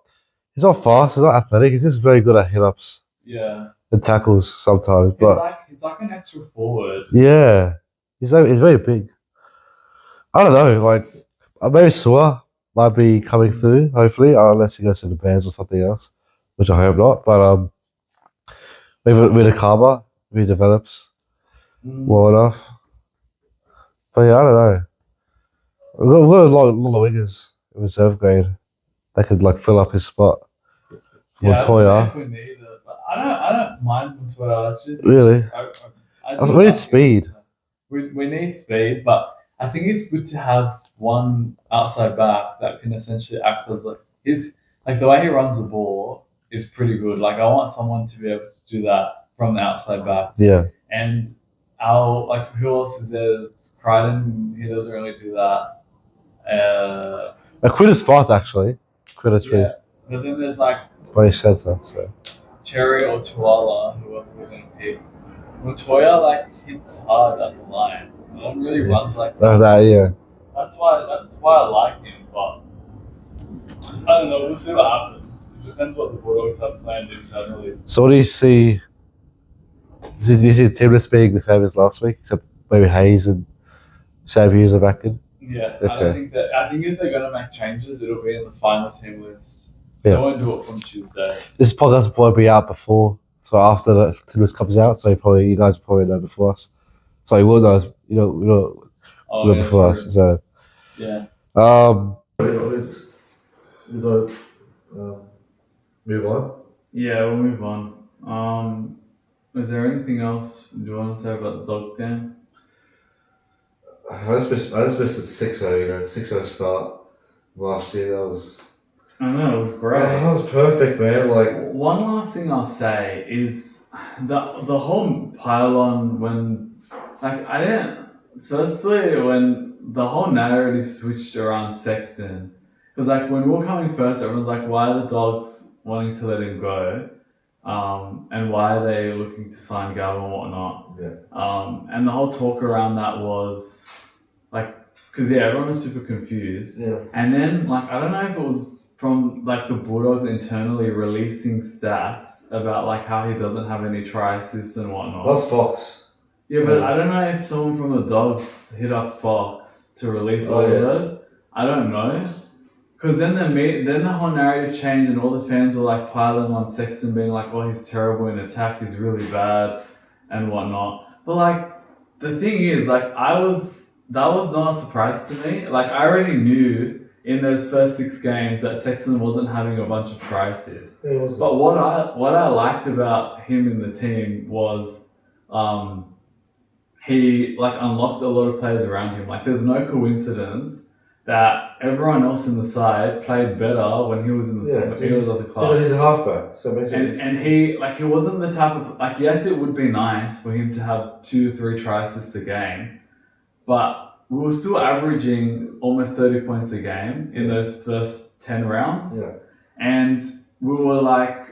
fast. He's not athletic. He's just very good at hit-ups. Yeah. And tackles sometimes, he's like an extra forward. Yeah, he's very big. I don't know. Like, maybe Sua might be coming through. Hopefully, unless he goes to the Bears or something else, which I hope not. But maybe with a Karma, if he develops well enough. But yeah, I don't know. We've got a lot of wingers in reserve grade that could fill up his spot. Montoya. I don't mind Montoya. Really? We need speed. We need speed, but I think it's good to have one outside back that can essentially act as the way he runs the ball is pretty good. Like, I want someone to be able to do that from the outside back. Yeah. And who else is there? Crichton, he doesn't really do that. Quitter's fast, actually. Quitter's pretty. But then there's By center, so. Cherry or Tuala, whoever we're gonna pick. Montoya hits hard at the line. No one really runs like that. Yeah. That's why I like him, but I don't know. We'll see what happens. It depends what the Bulldogs have planned internally. So what do you see? Did you see Timbers being the same as last week, except maybe Hayes and Saviours are back in? Yeah, Okay. I think if they're gonna make changes, it'll be in the final team list. Yeah. They won't do it from Tuesday. This podcast will probably be out before, so after the Timbers comes out, so you guys probably know before us. So you will know, Oh, yeah, before true. us. So Yeah. We got move on. Yeah, we'll move on. Is there anything else you want to say about the Dog game? I just missed the 6-0, 6-0 start last year. I know, it was great. That was perfect, man. Like, one last thing I'll say is the whole pylon when, like, I didn't. Firstly, when the whole narrative switched around Sexton, because like when we were coming first, everyone's like, "Why are the Dogs wanting to let him go?" And why are they looking to sign Galvin and whatnot? Yeah. And the whole talk around that was like, because everyone was super confused. Yeah. And then like I don't know if it was from like the Bulldogs internally releasing stats about like how he doesn't have any try assists and whatnot. That's Fox. Yeah, but I don't know if someone from the Dogs hit up Fox to release all of those. I don't know. Because then the whole narrative changed and all the fans were like piling on Sexton being like, "Oh, he's terrible in attack, he's really bad," and whatnot. But like, the thing is, like, that was not a surprise to me. Like, I already knew in those first 6 games that Sexton wasn't having a bunch of try assists. But what I liked about him in the team was, he like unlocked a lot of players around him. Like, there's no coincidence that everyone else in the side played better when he was in the he was at the club. He's a halfback, so it makes sense. And he wasn't the type of like, yes, it would be nice for him to have 2-3 try assists a game, but we were still averaging almost 30 points a game in those first 10 rounds. Yeah. And we were like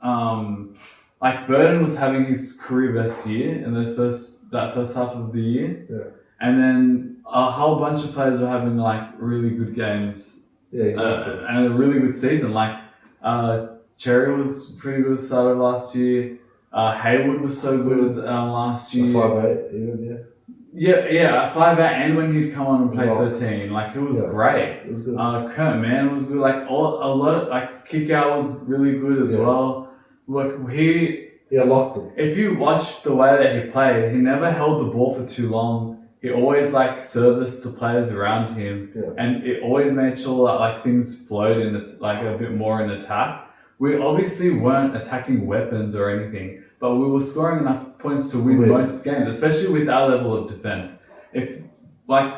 Burton was having his career best year in that first half of the year. Yeah. And then a whole bunch of players were having like really good games. Yeah, exactly. And a really good season. Like Cherry was pretty good at the start of last year. Haywood was so good last year. 5'8", even, Yeah, 5'8", and when he'd come on and play 13, like it was great. It was good. Kurt Mann was good. Like a lot of like kick out was really good as well. Look, he locked them. If you watch the way that he played, he never held the ball for too long. He always like serviced the players around him, and it always made sure that like things flowed in like a bit more in attack. We obviously weren't attacking weapons or anything, but we were scoring enough points to win most games, especially with our level of defense. If like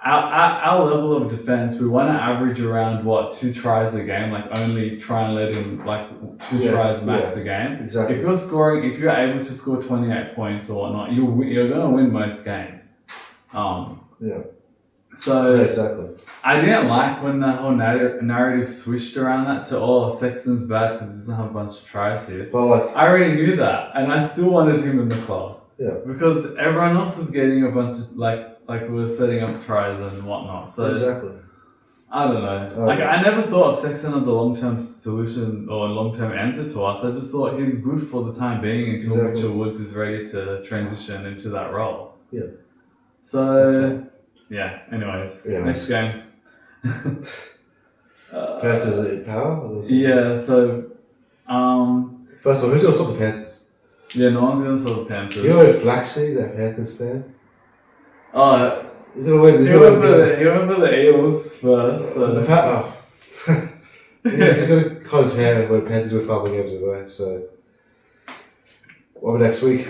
our level of defense, we want to average around 2 tries a game, like only try and let in like 2 tries max a game. Exactly. If you're able to score 28 points or whatnot, you're gonna win most games. So exactly. I didn't like when the whole narrative switched around that to Sexton's bad because he doesn't have a bunch of try assists. But like, I already knew that, and I still wanted him in the club. Yeah. Because everyone else was getting a bunch of like we were setting up tries and whatnot. So exactly. I don't know. I never thought of Sexton as a long-term solution or a long-term answer to us. I just thought he's good for the time being until Mitchell Woods is ready to transition into that role. Yeah. So, anyways, next game. Panthers in power? Yeah, so... First of all, who's going to stop the Panthers? Yeah, no one's going to stop the Panthers. You know Flaxy, that Panthers fan? Oh... He's going to win. He went for the Eels first. So. He's going to cut his hair when Panthers win 5 games away, so... What about next week?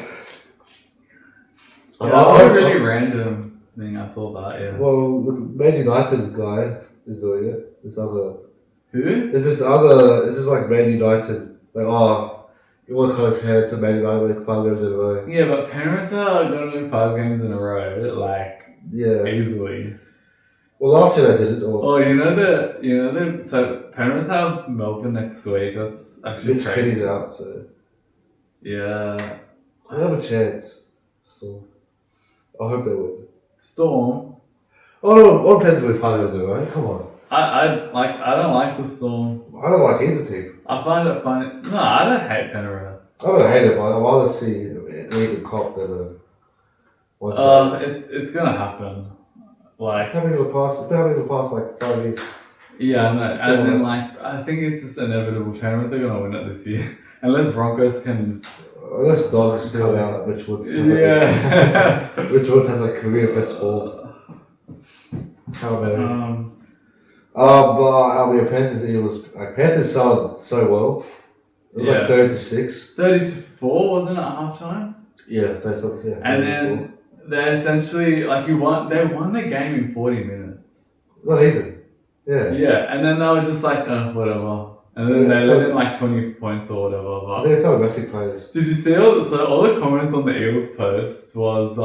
A really random thing. I saw that. Yeah. Well, the Man United guy is doing it. This other. Who? This is like Man United. Like, you want to cut his hair to Man United like 5 games in a row. Yeah, but Penrith are going to win 5 games in a row, like easily. Well, last year they did it. So Penrith have Melbourne next week. That's actually Mitch crazy. Kenny's out, so yeah. They have a chance. So. I hope they win. Storm. Oh no, all Panthers win 5 games in a row. Come on. I don't like the Storm. I don't like either team. I find it funny. No, I don't hate Penrith. I don't hate it, but I'd rather see an even cop than a one. It's gonna happen. Like it's happening in the past. It's been happening in the past like 5 years. Yeah, no, as in like I think it's just inevitable. Penrith are gonna win it this year, unless Broncos can. Unless Dogs come out, which Woods. Yeah. Which Woods has like career best form. How about but Panthers. It was like Panthers started so well. It was like 30-6. 30-4, wasn't it at halftime? Yeah, 30. Yeah. And then they essentially they won the game in 40 minutes. Not even. Yeah. Yeah, and then they were just like, whatever. And then they let in like 20 points or whatever. But I think it's how domestic players. Did you see all the comments on the Eagles post was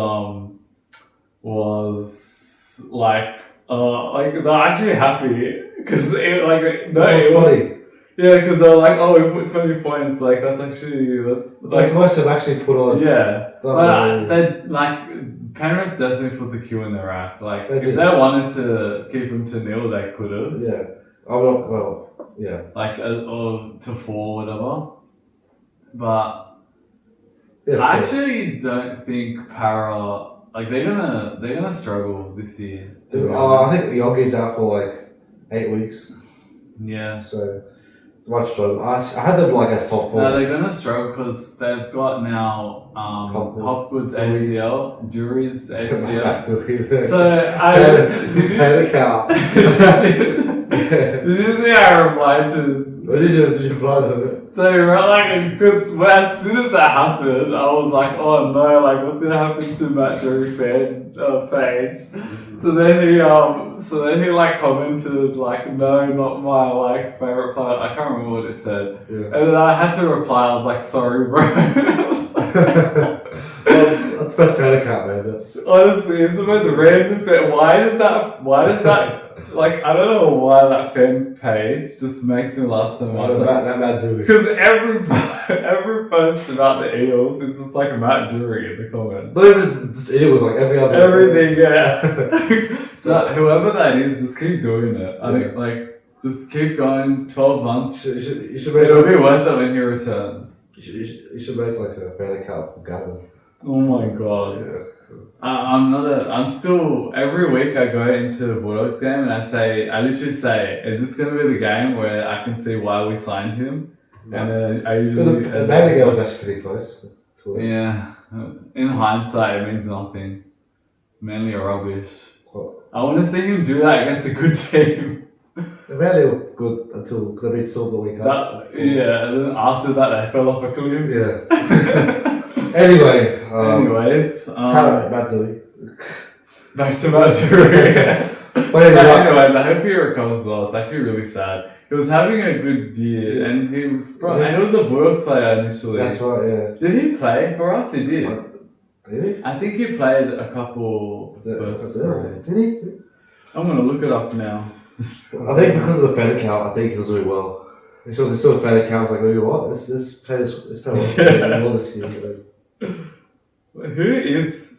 like they're actually happy because funny. Yeah, because they're like, oh, we put 20 points. Like that's actually that's nice to actually put on. Yeah, but they like Penrith definitely put the Q in their act. Like if they wanted to keep them to nil, they could have. Yeah, well, yeah. Like or to 4, whatever. But yeah, I actually don't think Para they're gonna struggle this year. I think Yogi's out for like 8 weeks. Yeah. So. Much struggle. I had them as top 4. No, they're gonna struggle because they've got now Hopgood's ACL, Dury's ACL. Did you see how I replied to? What did you reply to it? So because as soon as that happened, I was like, oh no, what's gonna happen to Matt Drury fan page? So then he commented no, not my favorite player. I can't remember what it said. Yeah. And then I had to reply. I was like, sorry, bro. Well, that's best fan account, man. Honestly, it's the most random bit. Why does that? I don't know why that fan page just makes me laugh so much. Because every post about the Eels is just Matt Drury in the comments. Not even just Eels, every other. Everything, yeah. So whoever that is, just keep doing it. I think just keep going. 12 months. You should make it'll be worth it when he returns. You should make a fan account for Gavin. Oh my god. Yeah. I'm still, every week I go into the Bulldogs game and I literally say, is this going to be the game where I can see why we signed him? No. And then I usually... The Manly game was actually pretty close. Yeah. In hindsight, it means nothing. Manly are rubbish. What? I want to see him do that against a good team. The Manly were good until they beat Seibold the week after. Yeah, and then after that they fell off a cliff. Yeah. Anyways, Matt Drury. Back to Matt Drury. Anyways, I hope he recovers well. It's actually really sad. He was having a good year, and he was a Bulldogs player initially. That's right, yeah. Did he play for us? He did. Did he? I think he played a couple first. Did he? I'm gonna look it up now. I think because of the fan account, I think he was doing well. He saw the fan account, was like, what? This player's well this year. Who is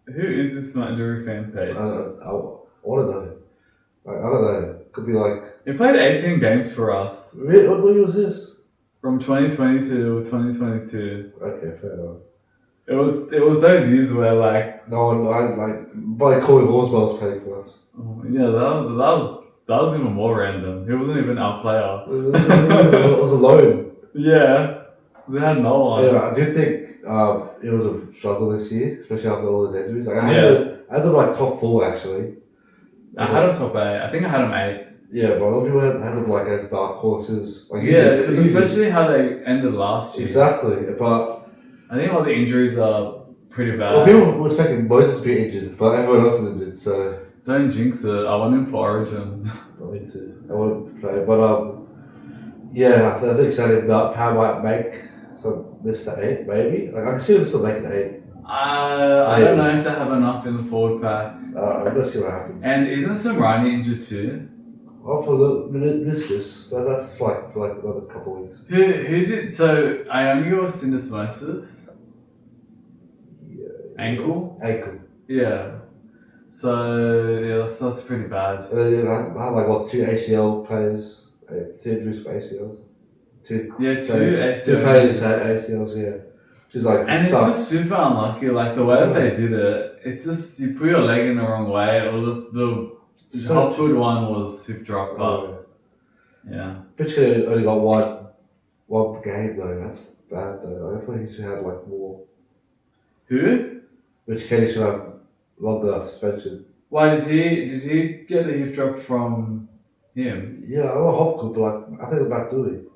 this Matt Drury fan page? I want to know. I don't know. Could be he played 18 games for us. Really? What year was this? From 2020 to 2022. Okay, fair enough. It was those years where By Corey Horsburgh was playing for us. Oh, yeah, that was even more random. He wasn't even our player. It was a loan. Yeah, we had no one. Yeah, I do think it was a struggle this year, especially after all his injuries. I had him top 4 actually. I had him top 8. I think I had him 8th. Yeah, but a lot of people had them as dark horses. Especially how they ended last year. Exactly, but I think all the injuries are pretty bad. Well, people were expecting Moses to be injured, but everyone else is injured, so... Don't jinx it. I want him for Origin. I want him to play, but yeah, I think excited about how might make Mr. 8, maybe. I can see him still making 8. I don't know if they have enough in the forward pack. Let's see what happens. And isn't Samrani injured too? Oh, for the meniscus, but that's for another couple of weeks. Who did? So Ione or syndesmosis? Yeah. Ankle. Ankle. Yeah. So yeah, that's pretty bad. And then I had like what 2 players, 2 injuries for ACLs. Two players had ACLs, yeah. Just like and sucks. it's just super unlucky. Like the way that they did it, it's just you put your leg in the wrong way, or the top foot one was hip drop, but yeah. Bitch could have only got one game though. That's bad though. I thought he should have like more. Who? Rich Kenny should have longer suspension. Why did he get the hip drop from him? Yeah, I know Hopgood, but like I think it's Matt Dooley.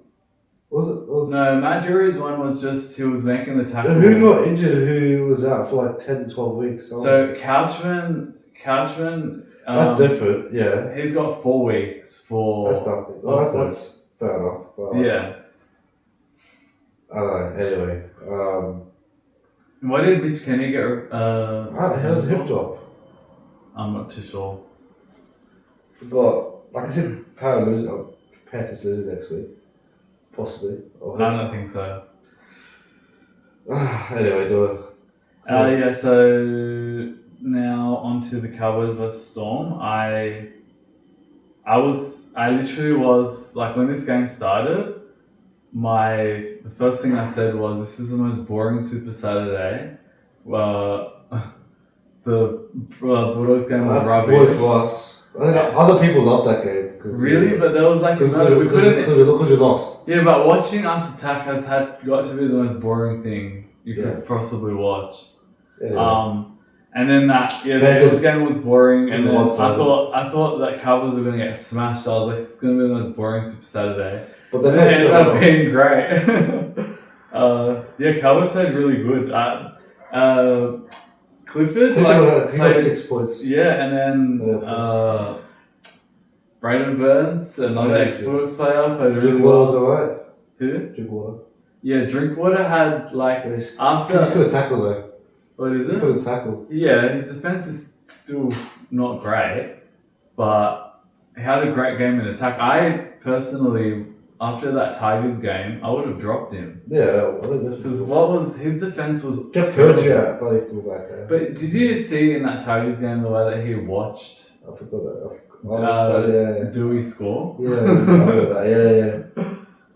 No, Matt Drury's one was just he was making the tackle. Who got injured? Who was out for like 10 to 12 weeks? So Couchman. That's different. Yeah, he's got 4 weeks for. That's something. Well, that's fair enough. But, yeah. I don't know. Anyway, why did Mitch Kenny get? he has a hip drop. I'm not too sure. Forgot. Like I said, Panthers lose next week. Possibly. I don't think so. Anyway, yeah, so now onto the Cowboys versus Storm. I literally was like when this game started, the first thing I said was this is the most boring Super Saturday. The Bulldogs game was rubbish. That's good for us. I think other people love that game. Really? But there was like because we lost. Yeah, but watching us attack has got to be the most boring thing you could possibly watch. Anyway. And then this game was boring, and then I thought that Cowboys were going to get smashed. I was like, it's going to be the most boring Super Saturday. But they ended up being great. Cowboys played really good. Clifford played 6 points. Yeah, and then Braden Burns, another X-Sports player, played really well. Was alright. Who? Drinkwater. Yeah, Drinkwater had after. He could have tackled though. What is it? He could have tackled. Yeah, his defense is still not great, but he had a great game in attack. I personally, after that Tigers game, I would have dropped him. Yeah, because his defense was. Jeff Purdy out, bloody fullback there. But did you see in that Tigers game the way that he watched? I forgot that. Dewey score? Yeah, I remember that. Yeah.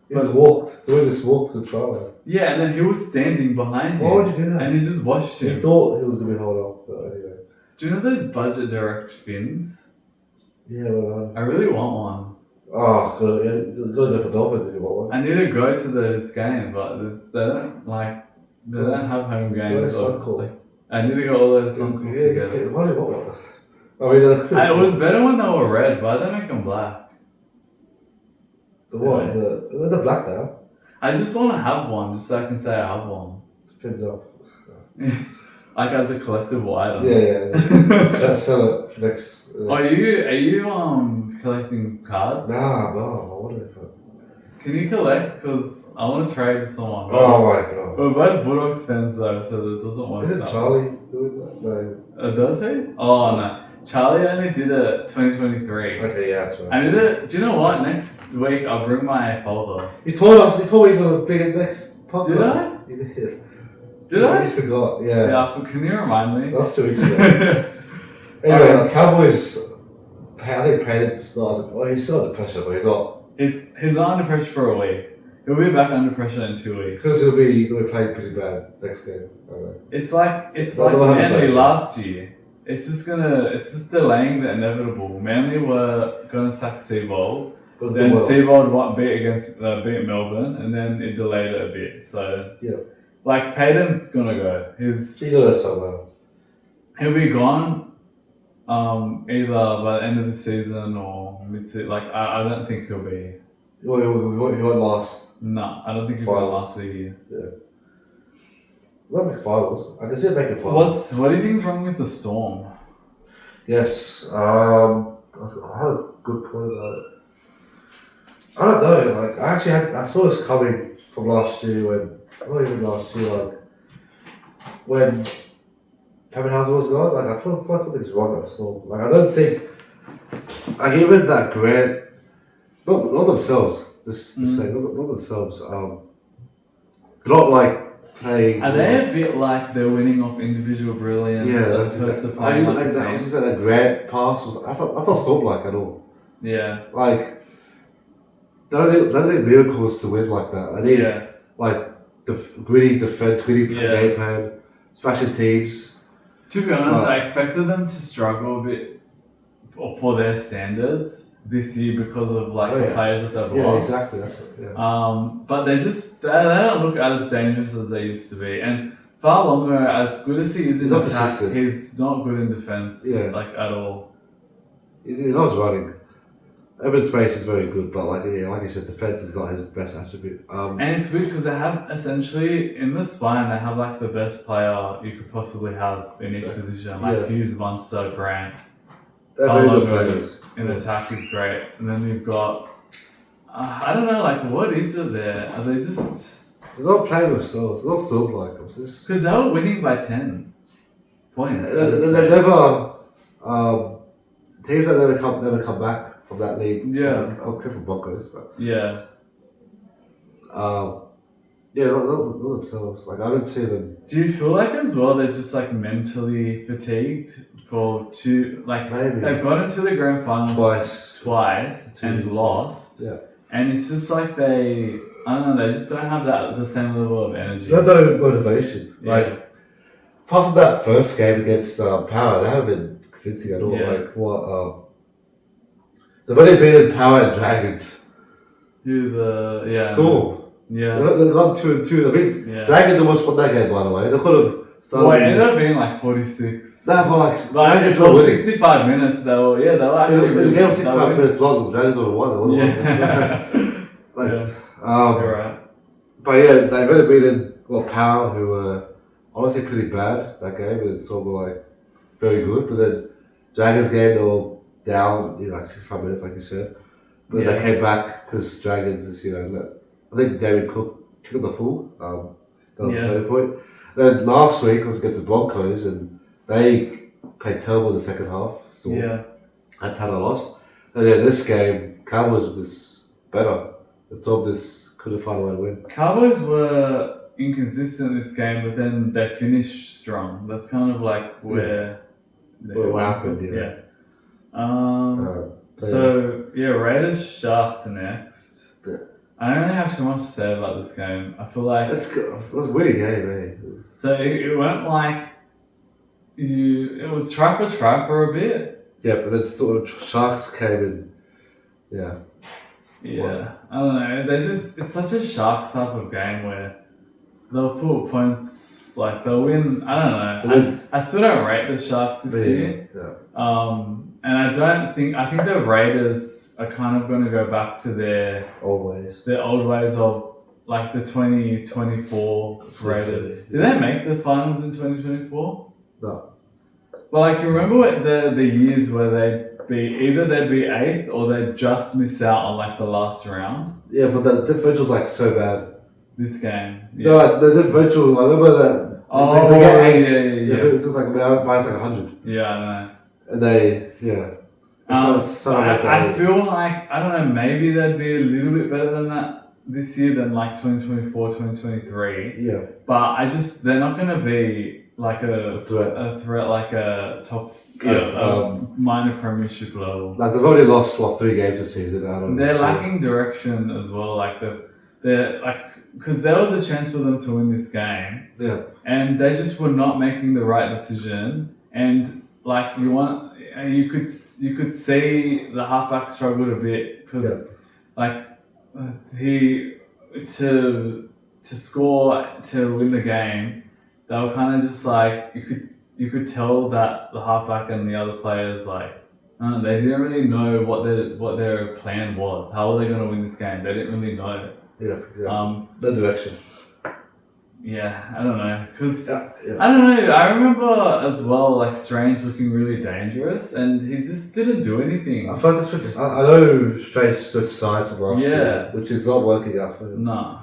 He just walked. Dewey just walked to the trial. Yeah, and then he was standing behind him. Why would you do that? And he just watched him. He thought he was going to be held up, but anyway. Do you know those budget direct fins? Yeah, well, I really want one. Oh, good. Yeah, go for Dolphins if you want one. I need to go to this game, but they don't have home games. I need to go all the way to Suncorp together. Why do you want one? I mean, it was better when they were red. Why don't they make them black? The what? The black now. I just want to have one, just so I can say I have one. Depends on. Like as a collectible item. Yeah. Sell it next. Are you collecting cards? Nah, no. What are they for? Can you collect? Because I want to trade with someone. Oh my god. We're both Bulldogs fans though, so it doesn't work. Is it Charlie doing that? No. Does he? Oh no. Charlie only did it 2023. Okay, yeah, that's right. I need to. Do you know what? Next week I'll bring my folder. You told me you're gonna bring it next podcast. Did I? You did. Did I? I just forgot. Yeah. Yeah. Can you remind me? That's 2 weeks ago. Anyway, Cowboys. I think Payne's started. Well, he's still under pressure, but he's not. He's not under pressure for a week. He'll be back under pressure in 2 weeks. Because he'll be playing pretty bad next game. It's like Manly last year. It's just delaying the inevitable. Manly were gonna sack Seibold, then Seibold beat Melbourne, and then it delayed it a bit. So like Payton's gonna go. He's gonna somewhere. He'll be gone, either by the end of the season or mid-season. Like I don't think he'll be. He won't last. No, I don't think he's gonna last the year. Yeah. We'll make finals. I can see it making finals. What do you think is wrong with the Storm? Yes, I had a good point about it. I don't know. Like I saw this coming from last year when Pappenhausen was gone. Like I thought something's wrong with the Storm. Like I don't think even that Grant, not themselves. Just saying, not themselves. They're not like playing. Are they a bit like they're winning off individual brilliance as opposed to playing like a team? I was just saying that grad pass was that's not sort like at all. Yeah. Like they don't need miracles to win like that. They need like gritty defense, gritty game plan, smashing teams. To be honest, I expected them to struggle a bit for their standards this year because of like the players that they've lost. Exactly. That's it. But they don't look as dangerous as they used to be. And far longer, as good as he is in attack, he's not good in defense like at all. He loves running. Evan Space is very good, but like you said, defense is not his best attribute. And it's weird because they have essentially in the spine they have like the best player you could possibly have in each position. Like Hughes, Munster, Grant. They're very good players. In attack is great, and then you've got I don't know, like what is it there? Are they just? They're not playing themselves. They're not still like them. Because they were winning by 10 points. They're never teams that never come back from that league. Yeah. Except for Broncos, but yeah. Not themselves. Like I don't see them. Do you feel like as well they're just like mentally fatigued for maybe they've gone into the grand final twice and lost. Yeah. And it's just like they just don't have the same level of energy. They have no motivation. Yeah. Like apart from that first game against Power, they haven't been convincing at all. Yeah. Like what they've only beaten Power and Dragons. Storm. Yeah. They've gone 2-2. I mean, Dragons almost won that game, by the way. They could have started. Well, it ended up being like 46. That was Dragons were winning. 65 minutes. They were actually. The game was 65 minutes long. The Dragons would have won. You're right. But yeah, they've only beaten Power, who were honestly pretty bad that game, and it's sort of like very good. But then Dragons game, they were down, like 65 minutes, like you said. But they came back because Dragons is, I think David Cook kicked the full. That was the turning point. Then last week was against the Broncos, and they played terrible in the second half. So that's how they lost. And then this game, Cowboys were just better. It's all this could have found a way to win. Cowboys were inconsistent this game, but then they finished strong. That's kind of like where what happened. Raiders Sharks are next. Yeah. I don't really have too much to say about this game. I feel like it was a weird game, eh? So it went like it was trap for a bit. Yeah, but then sort of Sharks came in. Yeah. Yeah, I don't know. It's such a Sharks type of game where they'll put points, like they'll win. I don't know. I still don't rate the Sharks this year. Yeah. And I think the Raiders are kind of going to go back to their old ways of like the 2024 Raiders. Did they make the finals in 2024? No. Well, like you remember what the years where they'd be 8th or they'd just miss out on like the last round. Yeah, but the differential's like so bad. This game. Yeah. No, like, the differential. I remember that. Oh, they get 8. Yeah. It was like minus like 100. Yeah, I know. And they, I feel like, I don't know, maybe they'd be a little bit better than that this year than like 2024, 2023. Yeah. But they're not going to be like a threat like a top, minor premiership level. Like they've already lost, 3 games this season. They're lacking direction as well. Like they're like, because there was a chance for them to win this game. Yeah. And they just were not making the right decision. And like you could see the halfback struggled a bit because he to score to win the game, they were kind of just like you could tell that the halfback and the other players they didn't really know what their plan was. How were they going to win this game? They didn't really know. Yeah. No direction. Yeah, I don't know, because I don't know. I remember as well, like Strange looking really dangerous, and he just didn't do anything. I find this. I know Strange switched sides from last year, which is not working out for him. No,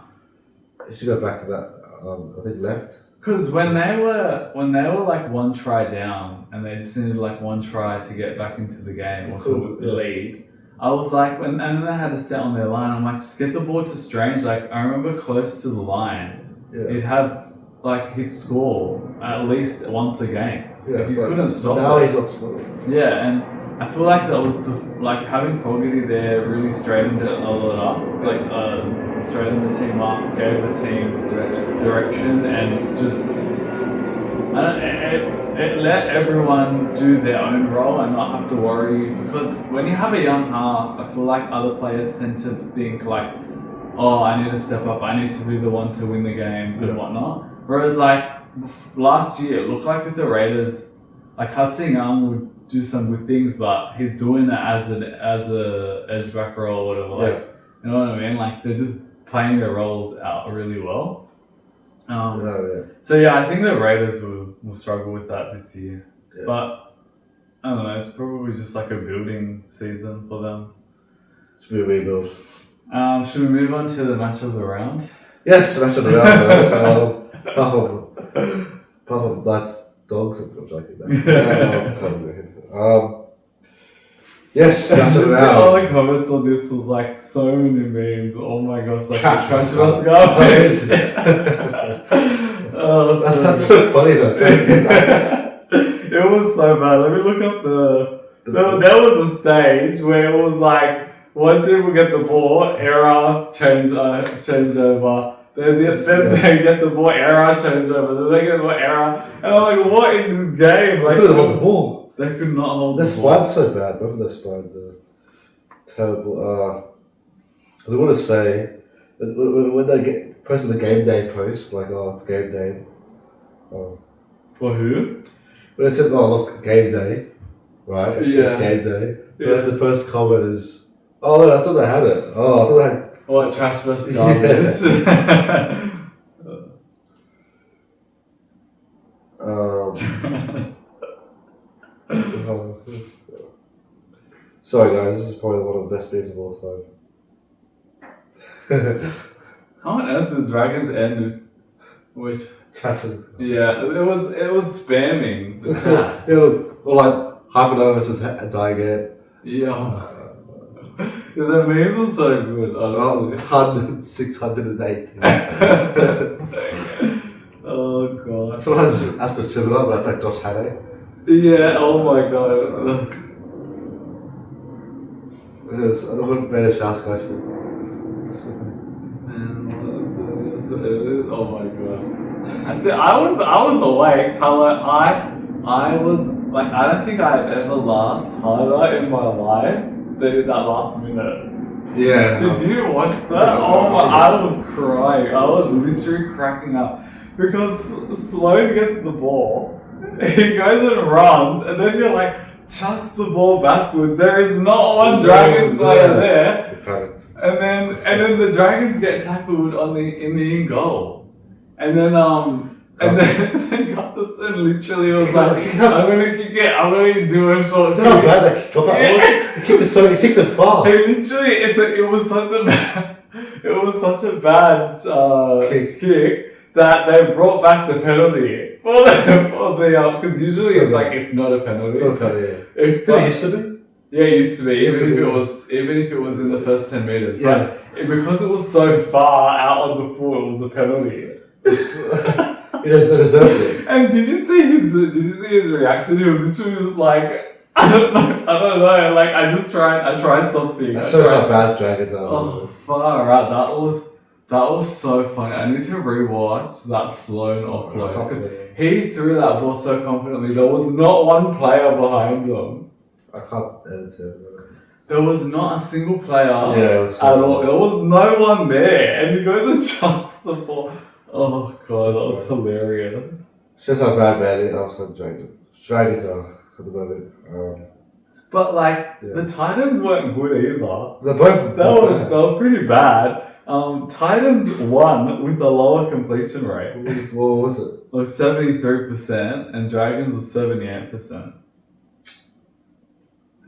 you should go back to that. I think left. Because when they were like 1 try down, and they just needed like 1 try to get back into the game or to lead. I was like, and then they had to set on their line. I'm like, just get the ball to Strange. Like I remember close to the line. Yeah. He'd have like he'd score at least once a game. Yeah, like, you couldn't stop now it. he's not scoring. Yeah, and I feel like that was like having Fogarty there really straightened it a lot up. Like straightened the team up, gave the team direction, and just it let everyone do their own role and not have to worry. Because when you have a young half, I feel like other players tend to think like, oh, I need to step up, I need to be the one to win the game and whatnot. Whereas like last year, it looked like with the Raiders, like Hudson Young would do some good things, but he's doing it as a edge back role or whatever. Like, you know what I mean? Like they're just playing their roles out really well. So yeah, I think the Raiders will struggle with that this year. Yeah. But I don't know, it's probably just like a building season for them. It's a rebuild. Should we move on to the match of the round? Yes, match of the round. So, apart from that's dogs, I'm joking. Yes, match of the round. All the comments on this was like so many memes. Oh my gosh, like trash us garbage. That's so funny though. It was so bad. Let me look up there was a stage where it was like one team will get the ball, error, change over. Then they get the ball, error, change over. Then they get the ball, error. And I'm like, what is this game? Like, they couldn't hold the ball. They could not hold the ball. Their spine's so bad. Both of their spines are terrible. I don't want to say when they get posting the game day post, like, oh, it's game day. For who? When they said, oh, look, game day, right? It's game day. Yeah. That's the first comment is, oh, no, I thought they had it. Oh, I thought they had. What, trash versus garbage? Sorry, guys, this is probably one of the best games of all time. How on earth did Dragons end which? Yeah, it was spamming the chat. Or like Hypernova says dying it. Yeah. The memes are so good, honestly. 608. Oh god. Sometimes that's the similar, but that's like Josh Hannay. Yeah, oh my god. I don't know if South guys. Oh my god. I was awake. I was like, I don't think I've ever laughed harder in my life than in that last minute. Yeah. Did you watch that? Oh my, I was crying. I was literally cracking up. Because Sloan gets the ball, he goes and runs, and then he like chucks the ball backwards. There is not one Dragons player there. And then the Dragons get tackled in the in goal. And then Gutherson literally was like, I'm gonna kick it, I'm gonna do a short kick. How bad that kick up. He kicked it far. He literally, it was such a bad kick that they brought back the penalty for the because usually it's like it's not a penalty. It's not a penalty. Did it used to be? Yeah, it used to be, even if it was in the first 10 meters. Yeah. But because it was so far out on the floor, it was a penalty. He deserved it. And did you see his reaction? He was literally just like, I don't know. Like I tried something. That shows how bad Dragons are. Oh, far out. That was so funny. I need to rewatch that Sloan offload. He threw that ball so confidently. There was not one player behind him. I can't edit it. There was not a single player at all. There was no one there. And he goes and chucks the ball. Oh god, that was hilarious. Shows how bad it is. Dragons are at the moment. But like the Titans weren't good either. They're both they were pretty bad. Titans won with a lower completion rate. What was it? It was 73% and Dragons was 78%.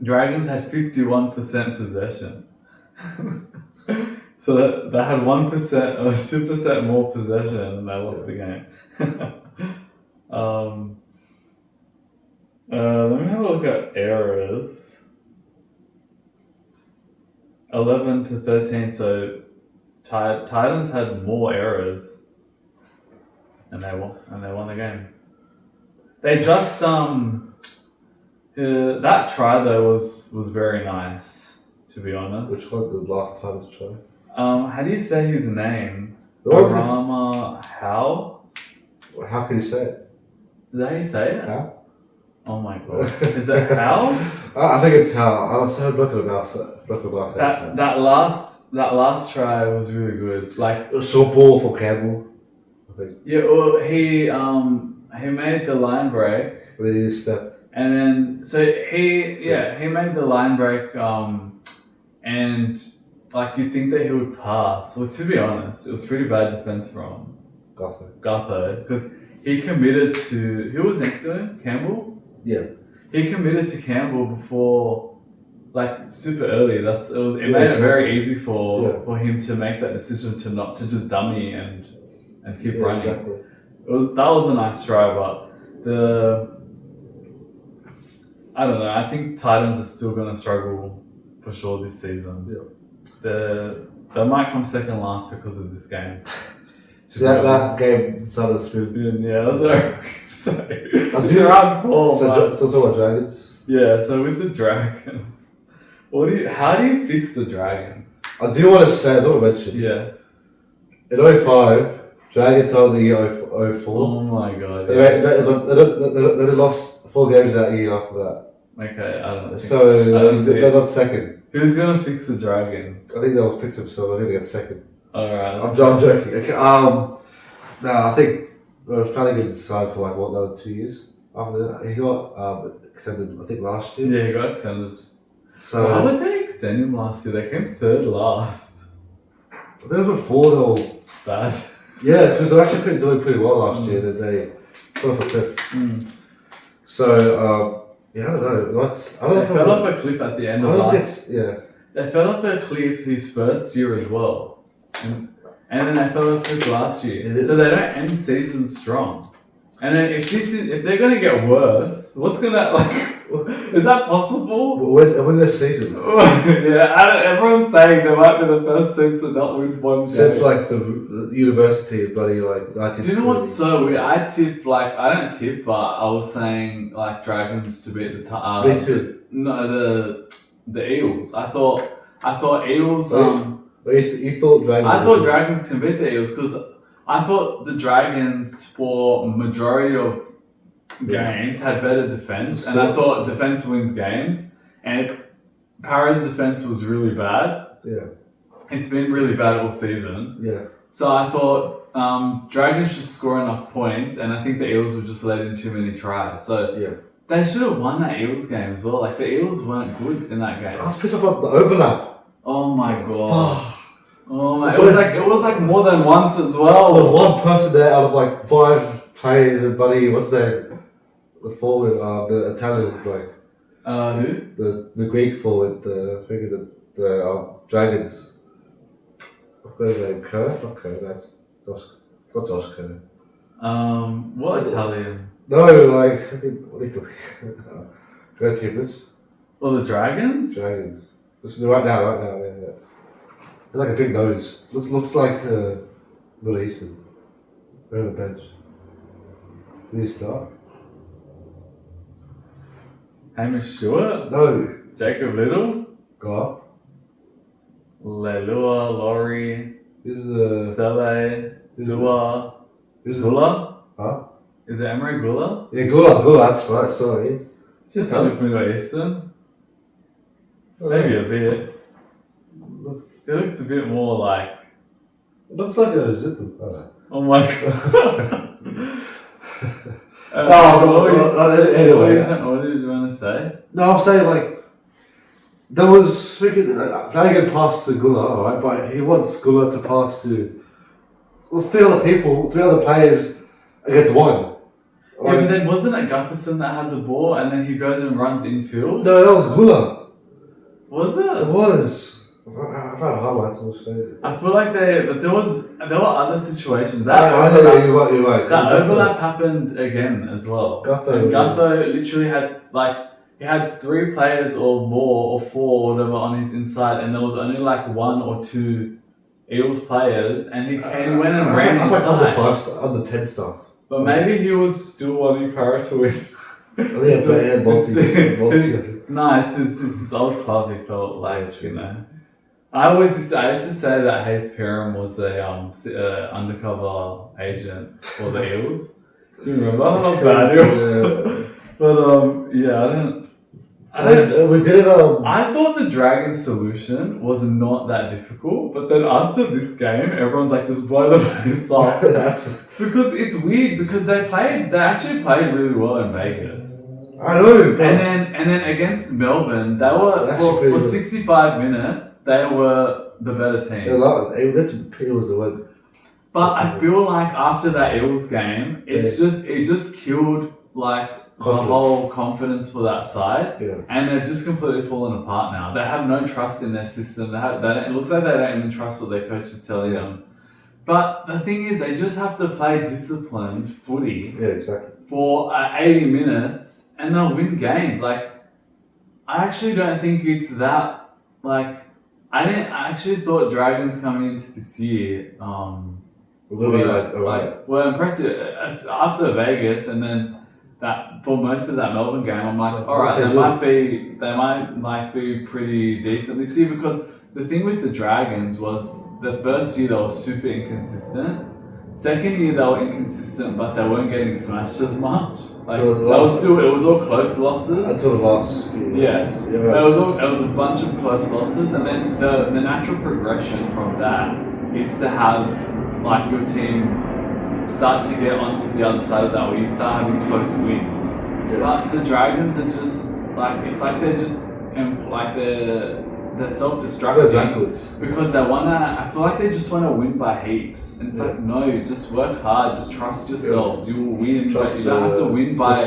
Dragons had 51% possession. So they had 1% or 2% more possession and they lost the game. Let me have a look at errors. 11 to 13, so Titans had more errors. and they won the game. They just that try though was very nice, to be honest. Which one? The last time was try. How do you say his name? Arama How? How can you say it? Is that how you say it? How? Oh my god. Is it how? I think it's how. I was so looking about that last try was really good. Like it was short ball for Campbell, I think. Yeah, well, he made the line break. But he stepped. And then he made the line break and like you'd think that he would pass. Well, to be honest, it was pretty bad defense from Gutho because he committed to who was next to him? Campbell? Yeah. He committed to Campbell before like super early. It made it very easy for him to make that decision to just dummy and keep running. Exactly. That was a nice try, but I don't know. I think Titans are still going to struggle for sure this season. Yeah. They might come second last because of this game. So that game decided to spin. Yeah, that's what I say. It's around 4. So still talking about Dragons? Yeah, so with the Dragons, how do you fix the Dragons? I do want to say, I don't want to mention. Yeah. In 05, Dragons are the 04. Oh my god. Yeah. They lost 4 games that year after that. Okay, I don't know. So they got second. Who's going to fix the Dragons? I think they'll fix themselves. I think they got second. Alright. I'm joking. Okay, no, I think Flanagan's signed for like another 2 years after that. He got extended, I think, last year. Yeah, he got extended. So why would they extend him last year? They came third last. I think it was before they were bad. Yeah, because they actually doing pretty well last year. Then they fell off a cliff. So I don't know. They fell off a cliff at the end of last. They fell off a cliff his first year as well, and then they fell off a cliff last year. So they don't end season strong. And then if they're gonna get worse, what's gonna is that possible? Win this season. Everyone's saying they might be the first team to not win one game. Since like the university, buddy, like 19. Do you know what's so weird? I don't tip, but I was saying like Dragons to beat the Me too. No, the Eels. I thought Eels. You thought Dragons? I thought Dragons can beat the Eels because I thought the Dragons for majority of games had better defense, and I thought defense wins games. And Para's defense was really bad. Yeah, it's been really bad all season. Yeah. So I thought Dragons should score enough points, and I think the Eels would just let in too many tries. So they should have won that Eels game as well. Like the Eels weren't good in that game. I was pissed off about the overlap. Oh my god. Oh my! It was like more than once as well. There was one person there out of like 5 players, and buddy, what's that? The forward, the Italian bloke. Who? The Greek forward, the Dragons. I've got his name. Kerr? Not Kerr. That's Josh. Not Josh Kerr. What Italian? No, like what are you talking? Go Timbers. Well, the Dragons. Dragons. This is right now. Yeah. There's like a big nose. Looks like Will Easton. They're on the bench. Did he start? Hamish Stewart? No. Jacob Little? Go up. Leilua, Laurie. This is Sele, Zua. Gula? Huh? Is it Emery Gula? Yeah, Gula, that's right, sorry. Just look Middle Eastern. Maybe a bit. It looks a bit more like. It looks like a zip. Oh my god. Anyway. What did you want to say? No, I'm saying like there was freaking Flanagan passed to Gula, alright, but he wants Gula to pass to 3 other players against 1. Yeah, but then wasn't it Gutherson that had the ball and then he goes and runs infield? No, that was Gula. Was it? It was. I've had highlights. I'll show you. I feel like there were other situations. You're right. That overlap happened again as well. Gutho literally had he had 3 players or more or 4 or whatever on his inside, and there was only like 1 or 2 Eels players, and he went and ran I his was like side. under 10 stuff. But maybe he was still wanting Para to win. I think I multi. No, it's his old club. He felt like, you know. I used to say that Hayes Perham was a undercover agent for the Eels. Do you remember how bad it was? But yeah, we did it. I thought the dragon solution was not that difficult, but then after this game, everyone's like, just blow the place up. Because it's weird, because they actually played really well in Vegas. I know. And then against Melbourne, they were for 65 minutes, they were the better team. It was the win. But I feel like after that Eels game, it just killed like the whole confidence for that side, and they've just completely fallen apart now. They have no trust in their system. It looks like they don't even trust what their coach is telling them. But the thing is, they just have to play disciplined footy for 80 minutes, and they'll win games. Like, I actually don't think it's that. Like, I actually thought Dragons coming into this year were impressive after Vegas, and then that for most of that Melbourne game, I'm like, all right, they might be pretty decent this year, because the thing with the Dragons was the first year they were super inconsistent. Second year they were inconsistent, but they weren't getting smashed as much. Like, it was all close losses. Until the last few years. Yeah. Right. It was a bunch of close losses, and then the natural progression from that is to have like your team start to get onto the other side of that, where you start having close wins. Yeah. But the Dragons are just like, it's like they're just they're self-destructive because I feel like they just want to win by heaps, and it's like, no, just work hard, just trust yourself, you will win. But you don't have to win by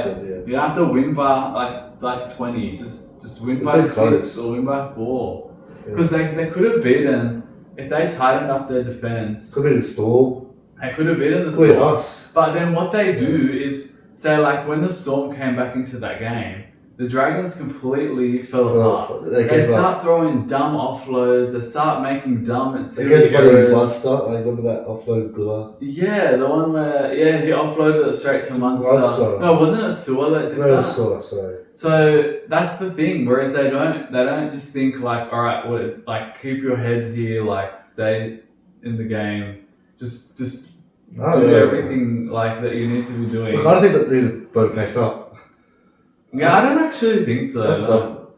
you don't have to win by like 20, just win by 6 or win by 4, because they could have beaten, if they tightened up their defense, could be the Storm. They could have beaten the Storm. But then what they do is say, like, when the Storm came back into that game, the Dragons completely fell apart. They start throwing dumb offloads. They start making dumb and silly errors. Munster, I remember that offload goal. Yeah, the one where he offloaded it straight to Munster. No, wasn't it Sewer that did that? No, Sewer, sorry. So that's the thing. Whereas they don't just think like, all right, well, like, keep your head here, like, stay in the game, just do everything like that you need to be doing. Look, I don't think that they both pace up. Yeah, I don't actually think so. That's dumb.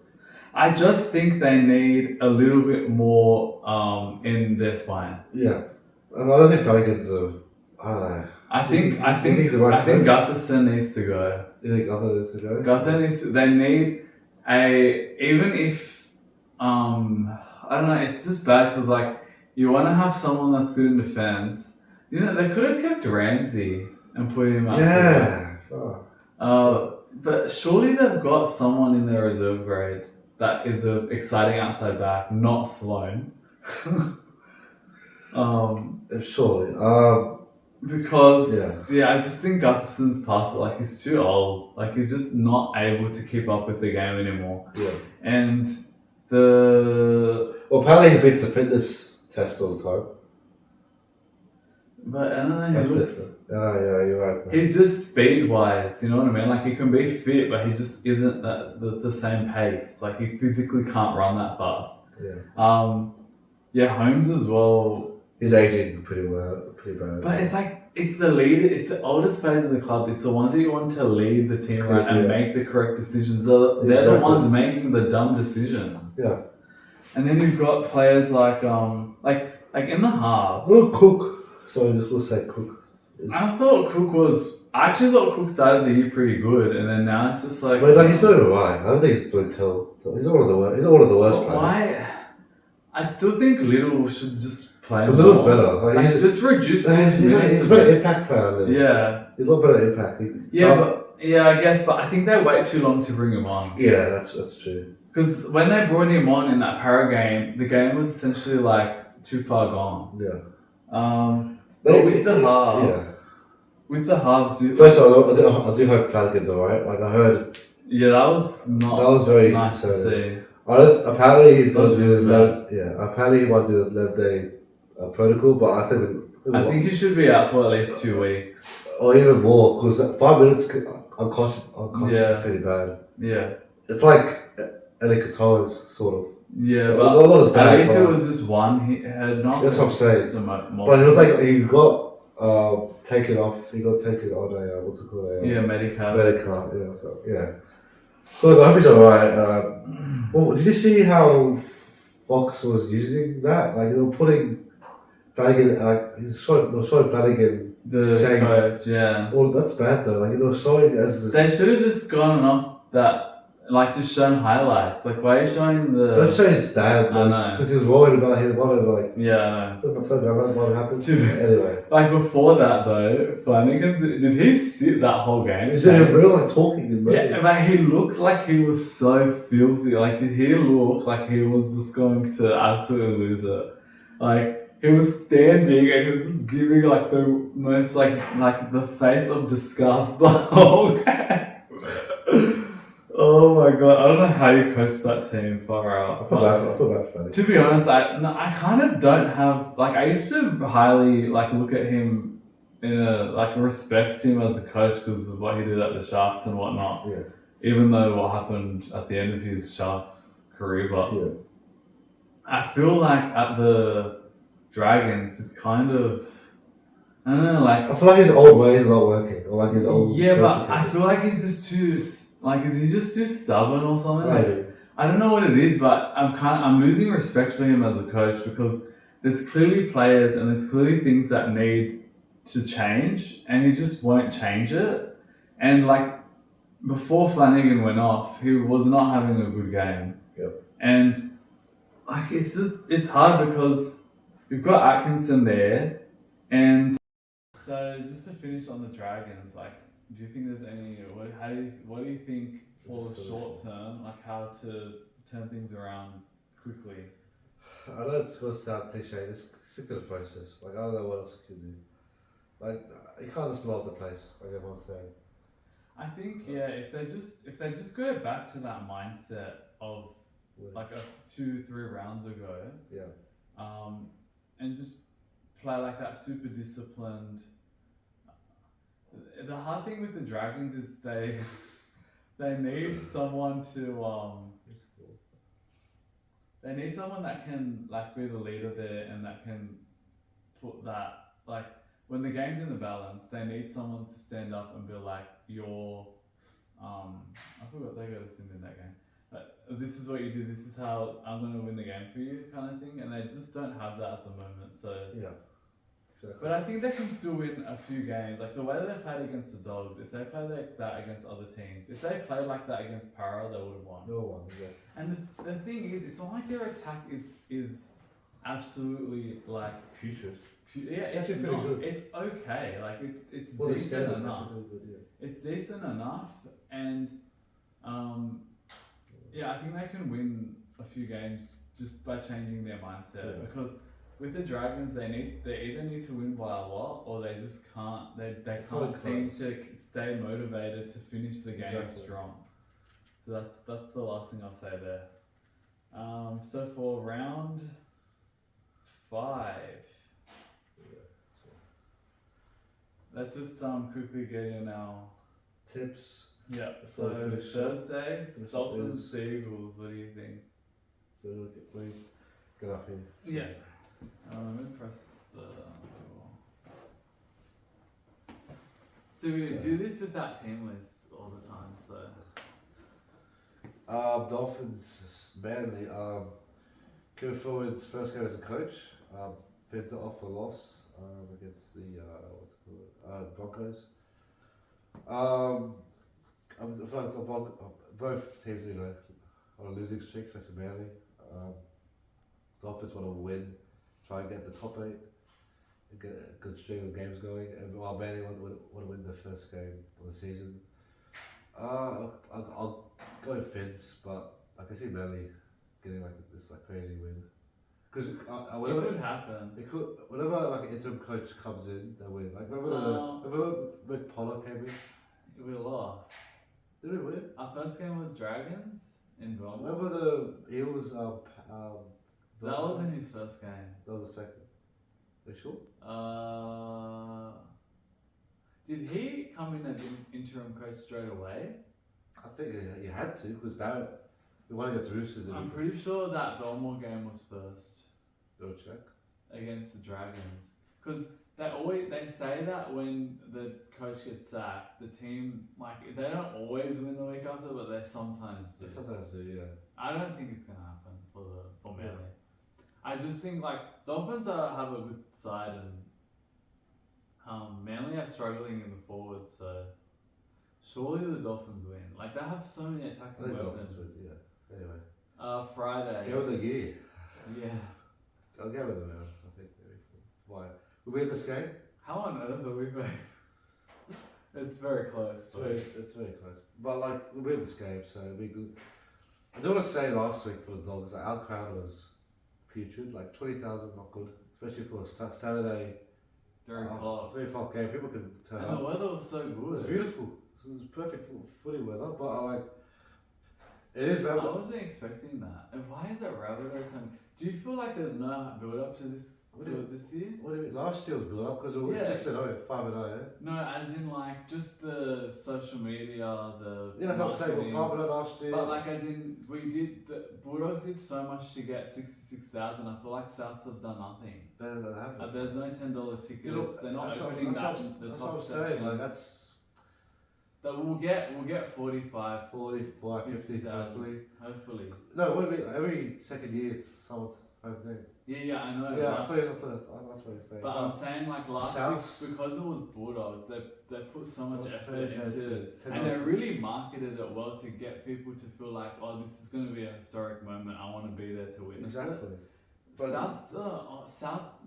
I just think they need a little bit more in their spine. Yeah, I don't think Flanagan's I don't know. I think Gutherson needs to go. You think Gutherson needs to go? Gutherson needs to. They need even if I don't know. It's just bad because, like, you want to have someone that's good in defense. You know, they could have kept Ramsey and put him up. Yeah. Sure. But surely they've got someone in their reserve grade that is an exciting outside back, not Sloan. Surely. Because I just think Gutherson's past it. Like, he's too old. Like, he's just not able to keep up with the game anymore. Yeah. And apparently he beats the fitness test all the time. But I don't know, you're right. Man. He's just speed-wise, you know what I mean? Like, he can be fit, but he just isn't the same pace. Like, he physically can't run that fast. Yeah. Holmes as well. He's aging pretty bad. But it's like, it's the leader, it's the oldest players in the club. It's the ones that you want to lead the team around and make the correct decisions. They're the ones making the dumb decisions. Yeah. And then you've got players like in the halves. Well, Cook. So we'll say Cook. I actually thought Cook started the year pretty good, and then now it's just like. But like, he's doing alright. I don't think he's doing tell. He's one of the worst. He's one of the worst players. Why? I still think Little should just play. But Little's better. Like, he's just reduce. He's a better impact player. Yeah. He's a lot better impact. I guess, but I think they wait too long to bring him on. Yeah, that's true. Because when they brought him on in that Para game, the game was essentially like too far gone. Yeah. But with the halves, first of all, I do hope Flanagan's alright. Like, I heard. Yeah, that was very nice to see. Apparently he's going to do apparently he wants to do the 11-day protocol, but I think I think he should be out for at least 2 weeks. or even more because 5 minutes unconscious is Yeah, pretty bad. yeah, It's like Eli Katoa's sort of. yeah. Not as But bad. at least it but was just one. He had not. That's what I'm saying. So But it was like he got taken off. He got taken on a what's it called? Yeah, medical. Medical. Yeah. So yeah. So I hope he's alright. Well, did you see how Fox was using that? Like they were putting Flanagan. They were showing Flanagan The saying, coach, yeah. "Well, that's bad though." Like they were showing as They this. should have just gone off that, like, just shown highlights. Like, why are you showing the? Don't show his dad. I Like, know. because he was worried about him. Whatever. Like, Yeah, I know. so bad what happened. Anyway. Like before that though, Flanagan, did he sit that whole game? Is it real like talking? Yeah, but he looked like he was so filthy. Like he looked like he was just going to absolutely lose it. Like he was standing and he was just giving like the most like the face of disgust the whole game. Oh my god, I don't know how you coach that team far out. I feel bad for Flanagan. To be honest, I kind of don't have like I used to highly like look at him in a like respect him as a coach because of what he did at the Sharks and whatnot. Yeah. Even though what happened at the end of his Sharks career, but Yeah. I feel like at the Dragons it's kind of I don't know like I feel like his old ways are not working, or like his old. yeah, but I feel like he's just too like is he just too stubborn or something? Maybe. Like, I don't know what it is, but I'm losing respect for him as a coach because there's clearly players and there's clearly things that need to change, and he just won't change it. And like before Flanagan went off, he was not having a good game. Yep. And like it's hard because we've got Atkinson there, and so just to finish on the Dragons, like, do you think there's any what do you think for the short term, like how to turn things around quickly? I know it's going to sound cliche. Just stick to the process. Like I don't know what else you can do. Like you can't just blow up the place, like everyone's saying. I think yeah, if they just go back to that mindset of like 2-3 rounds ago, yeah, and just play like that super disciplined. The hard thing with the Dragons is they need someone to they need someone that can like be the leader there and that can put that like when the game's in the balance, they need someone to stand up and be like, you're I forgot they got us in that game. But this is what you do, this is how I'm gonna win the game for you kind of thing, and they just don't have that at the moment. So yeah. Exactly. but I think they can still win a few games. Like the way they played against the Dogs, if they played like that against other teams, if they played like that against Para, they would have won. No one, yeah. And the thing is, it's not like their attack is absolutely like Putrid. yeah, it's actually not. pretty good. It's okay. Like it's Well, decent enough. Really good, yeah. It's decent enough, and yeah, I think they can win a few games just by changing their mindset. Yeah. Because with the Dragons, they either need to win by a lot or they just can't. They can't seem to stay motivated to finish the game strong. So that's the last thing I'll say there. So for round 5, let's just quickly get in our tips. Yeah. So Thursday, Dolphins, Seagulls. What do you think? Please get up here. Yeah. Let me press the. So we do this with that team list all the time. So. Dolphins, Manly. Kevin Forward's first game as a coach. Fed off a loss against the Broncos. I feel like both teams, on a losing streak, especially Manly. Dolphins want to win, try and get the top 8, and get a good string of games going. And while Manly want to win the first game of the season. I'll go with Fins, but I can see Manly getting this crazy win. Because it could happen. It could. Whenever an interim coach comes in, they win. Remember Rick Pollard came in? We lost. Did we win? Our first game was Dragons in Belmont. Remember the Eels? That wasn't his first game. That was the second. Are you sure? Did he come in as interim coach straight away? I think he had to because Barrett. We want to get to Roosters. I'm pretty sure that Belmore game was first. Go check. Against the Dragons, because they say that when the coach gets sacked, the team they don't always win the week after, but they sometimes do. They sometimes do, yeah. I don't think it's gonna happen for Manly. Yeah. I just think Dolphins have a good side and Manly are struggling in the forwards, so surely the Dolphins win. They have so many attacking weapons. Dolphins win, yeah. Anyway. Friday. Go with the gear. Yeah. I'll go with them now, I think. Why? We win this game? How on earth are we going? It's very close. It's very close. But we win this game, so it'll be good. I don't want to say last week for the Dogs, our crowd was putrid. 20,000 is not good, especially for a Saturday. 3 o'clock. 3 o'clock game, people can turn up. And the weather was so good. It was beautiful. It was perfect footy weather, but it is. I wasn't expecting that. And why is it Rabbitohs? Do you feel like there's no build up to this year? What do you mean? Last year was build up because we were 6-0, 5-0. No, as in just the social media, the that's what I'm saying. We're 5-0 last year. But as in the Bulldogs did so much to get 66,000. I feel like Souths have done nothing. They haven't. There's no $10 tickets. They're not opening that. That's what I'm saying. That we'll get 45, 50, hopefully. No, what do you mean? Every second year it's someone's home game. Yeah, I know. Yeah, I thought that's what you're saying. But I'm saying last week, because it was Bulldogs, they put so much effort into it. And they really marketed it well to get people to feel this is going to be a historic moment. I want to be there to witness it. But South's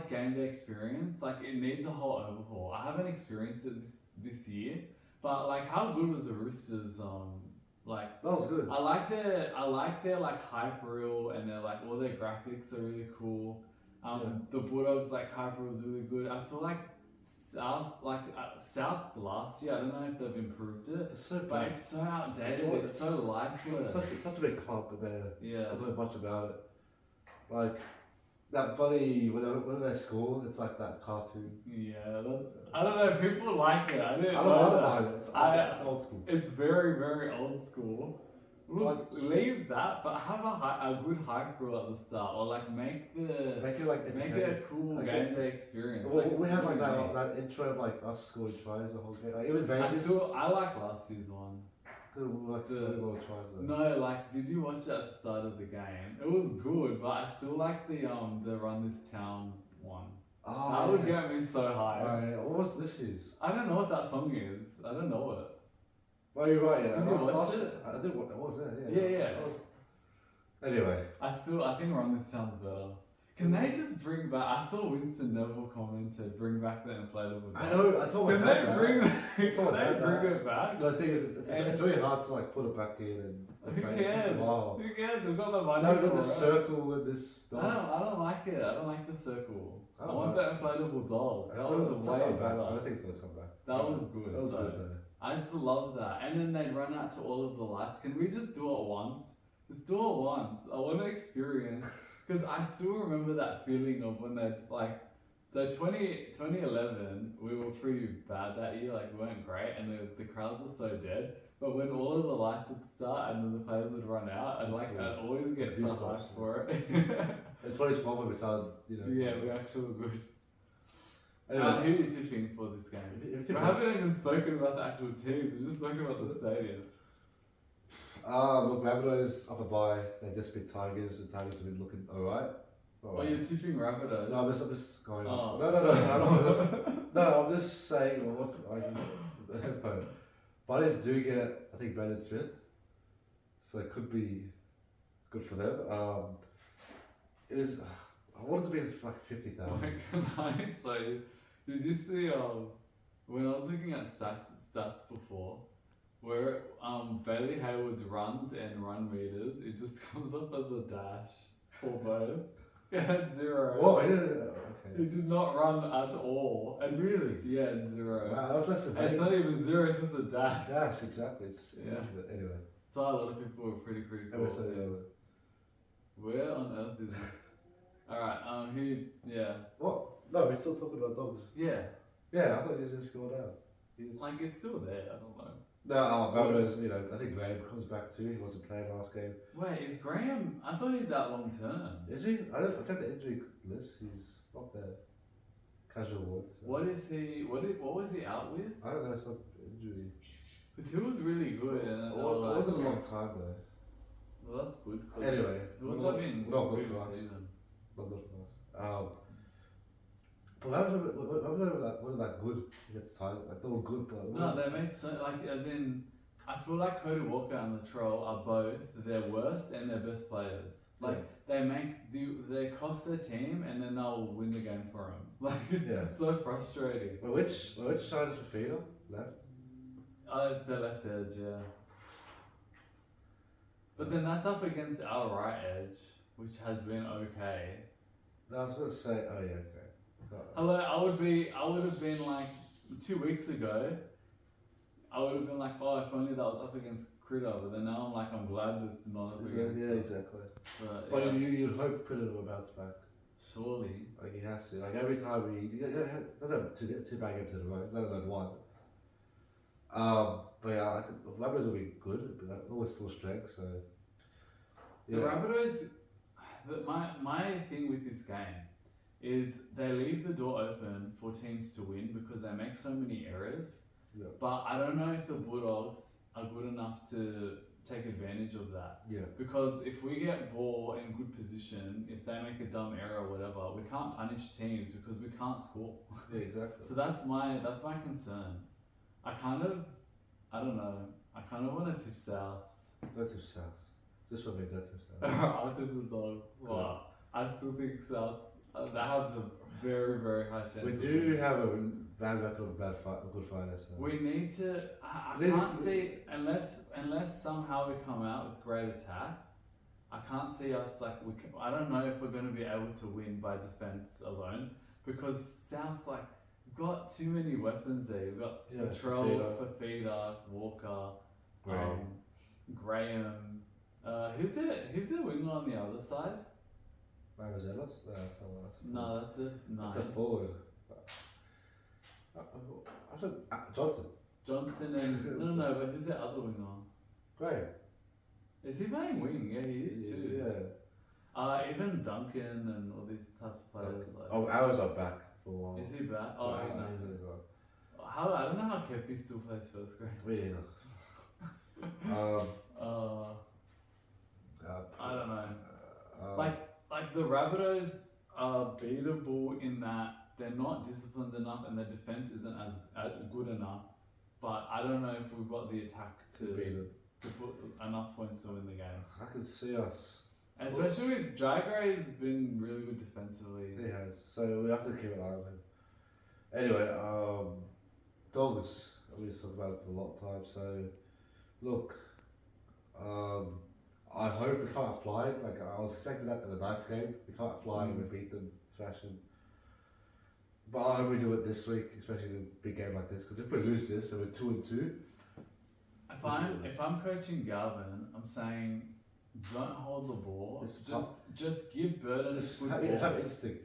game day experience, it needs a whole overhaul. I haven't experienced it this year, but how good was the Roosters? That was good. I like their hype reel and their all their graphics are really cool. The Bulldogs hype reel is really good. I feel South's last year. I don't know if they've improved it, it's so outdated. It's so lifeless. It's such a big club, but they don't know much about it. That buddy when they score, it's that cartoon. Yeah, I don't know. People like it. I don't know. It's old school. It's very, very old school. Look, leave that, but have a good hype reel at the start, or make it a cool game day experience. Well, we had that intro of us scoring tries the whole game. Even Vegas. I like last year's one. Scoring a lot of tries though. No, did you watch it at the start of the game? It was good, but I still like the Run This Town one. Oh, that would get me so high. What was this is? I don't know what that song is. I don't know it. Well, you're right, yeah. Did you watch it? I did. I was there, yeah. Yeah. Anyway. I think Run This Town's better. Can they just bring back? I saw Winston Neville commented, bring back the inflatable. I know. I told my dad that. Can they bring it back? The thing is, it's really hard to put it back in and. Who cares? Who cares? We've got the money. No, we've got this circle and this. Dog. I don't like it. I don't like the circle. I want the inflatable dog. That was way better. I don't think it's gonna come back. That was good. That was good. I used to love that. And then they'd run out to all of the lights. Can we just do it once? Just do it once. I want to experience. Because I still remember that feeling of when they'd so 2011, we were pretty bad that year. We weren't great. And the crowds were so dead. But when all of the lights would start and then the players would run out, I'd always get so hyped for it. In 2012 when we started, Yeah, we actually were good. Anyway, who are you tipping for this game? We haven't even spoken about the actual teams. We're just talking about the stadium. Look, Rabbitohs off a bye. They just beat Tigers, and Tigers have been looking alright. Oh, you're tipping Rabbitohs? No, I'm just going off. No. No, I'm just saying, what's the headphone? Buddies do get, I think, Brandon Smith. So it could be good for them. It is, I want it to be 50,000. Can I show you? Did you see, when I was looking at stats before, where Bailey Hayward's runs and run meters, it just comes up as a dash for both. It had 0. Oh, yeah, okay. He did not run at all. And really? Yeah, 0. Wow, that was less than It's not even 0, it's just a dash. Dash, exactly. It's anyway. So a lot of people were pretty critical. Where on earth is this? All right. Yeah. What? No, we're still talking about dogs. Yeah. Yeah, I thought he was going to score down. Like it's still there. I don't know. No, Rabbitohs, I think Graham comes back too. He wasn't playing last game. Wait, is Graham? I thought he's out long term. Is he? I checked the injury list. He's not there. Casual ward. So. What is he? What was he out with? I don't know. It's not injury. Because he was really good. And it wasn't a long time though. Well, that's good. Anyway, it was not good for us. Not good for us. But Rabbitohs wasn't that good against time. Like they were good, but no, they made so as in. I feel like Cody Walker and Latrell are both their worst and their best players. Like they cost their team and then they'll win the game for them. Like it's so frustrating. Well, which side is Fafita? Left? The left edge, yeah. But then that's up against our right edge, which has been okay. No, I was gonna say, oh yeah, okay. Hello, I would have been like 2 weeks ago. I would have been like, oh, if only that was up against Critter, but then now I'm like, I'm glad that it's not up against. Yeah, exactly. But you'd hope Critter will bounce back. Surely. Like he has to. Like every time he doesn't have two bad games in a row, let alone one. But yeah, the Rabbitohs will be good, but they're always full strength. So yeah. The Rabbitohs, my thing with this game is they leave the door open for teams to win because they make so many errors. Yeah. But I don't know if the Bulldogs are good enough to take advantage of that. Yeah. Because if we get ball in good position, if they make a dumb error or whatever, we can't punish teams because we can't score. Yeah, exactly. So that's my concern. I don't know. I kind of want to tip South. Don't tip South. Just for me, don't tip South. I'll tip the Dogs. Wow. I still think South. They have a very, very high chance. We do have a bad record of a good fighter. So. We need to. I can't see unless somehow we come out with great attack. I can't see us I don't know if we're going to be able to win by defense alone because South's we've got too many weapons there. We've got Latrell, Fafita, Walker, Graham. Who's their winger on the other side? Marzelos? No, that's not. That's a forward. No, that's a nine. That's a forward. I said Johnson. Johnston and no, but who's that other winger? Graham. Is he playing wing? Yeah, he is too. Yeah. Even Duncan and all these types of players. Ours are back for a while. Is he back? Oh, no. He's I don't know how Kepi still plays first grade. Me either. I don't know. Like the Rabbitohs are beatable in that they're not disciplined enough and their defense isn't as good enough. But I don't know if we've got the attack to beat them. To put enough points to win the game. I can see us. And especially with Dragray has been really good defensively. He has. So we have to keep an eye on him. Anyway, Dogs. We just talked about it for a lot of time. So, look, I hope we come out flying. Like I was expecting that in the Knights game. We come out flying and we beat them, smash them. But I hope we do it this week, especially in a big game like this. Because if we lose this, so we're 2-2. If I'm coaching Galvin, I'm saying don't hold the ball. Just give Burden good ball. Have instinct.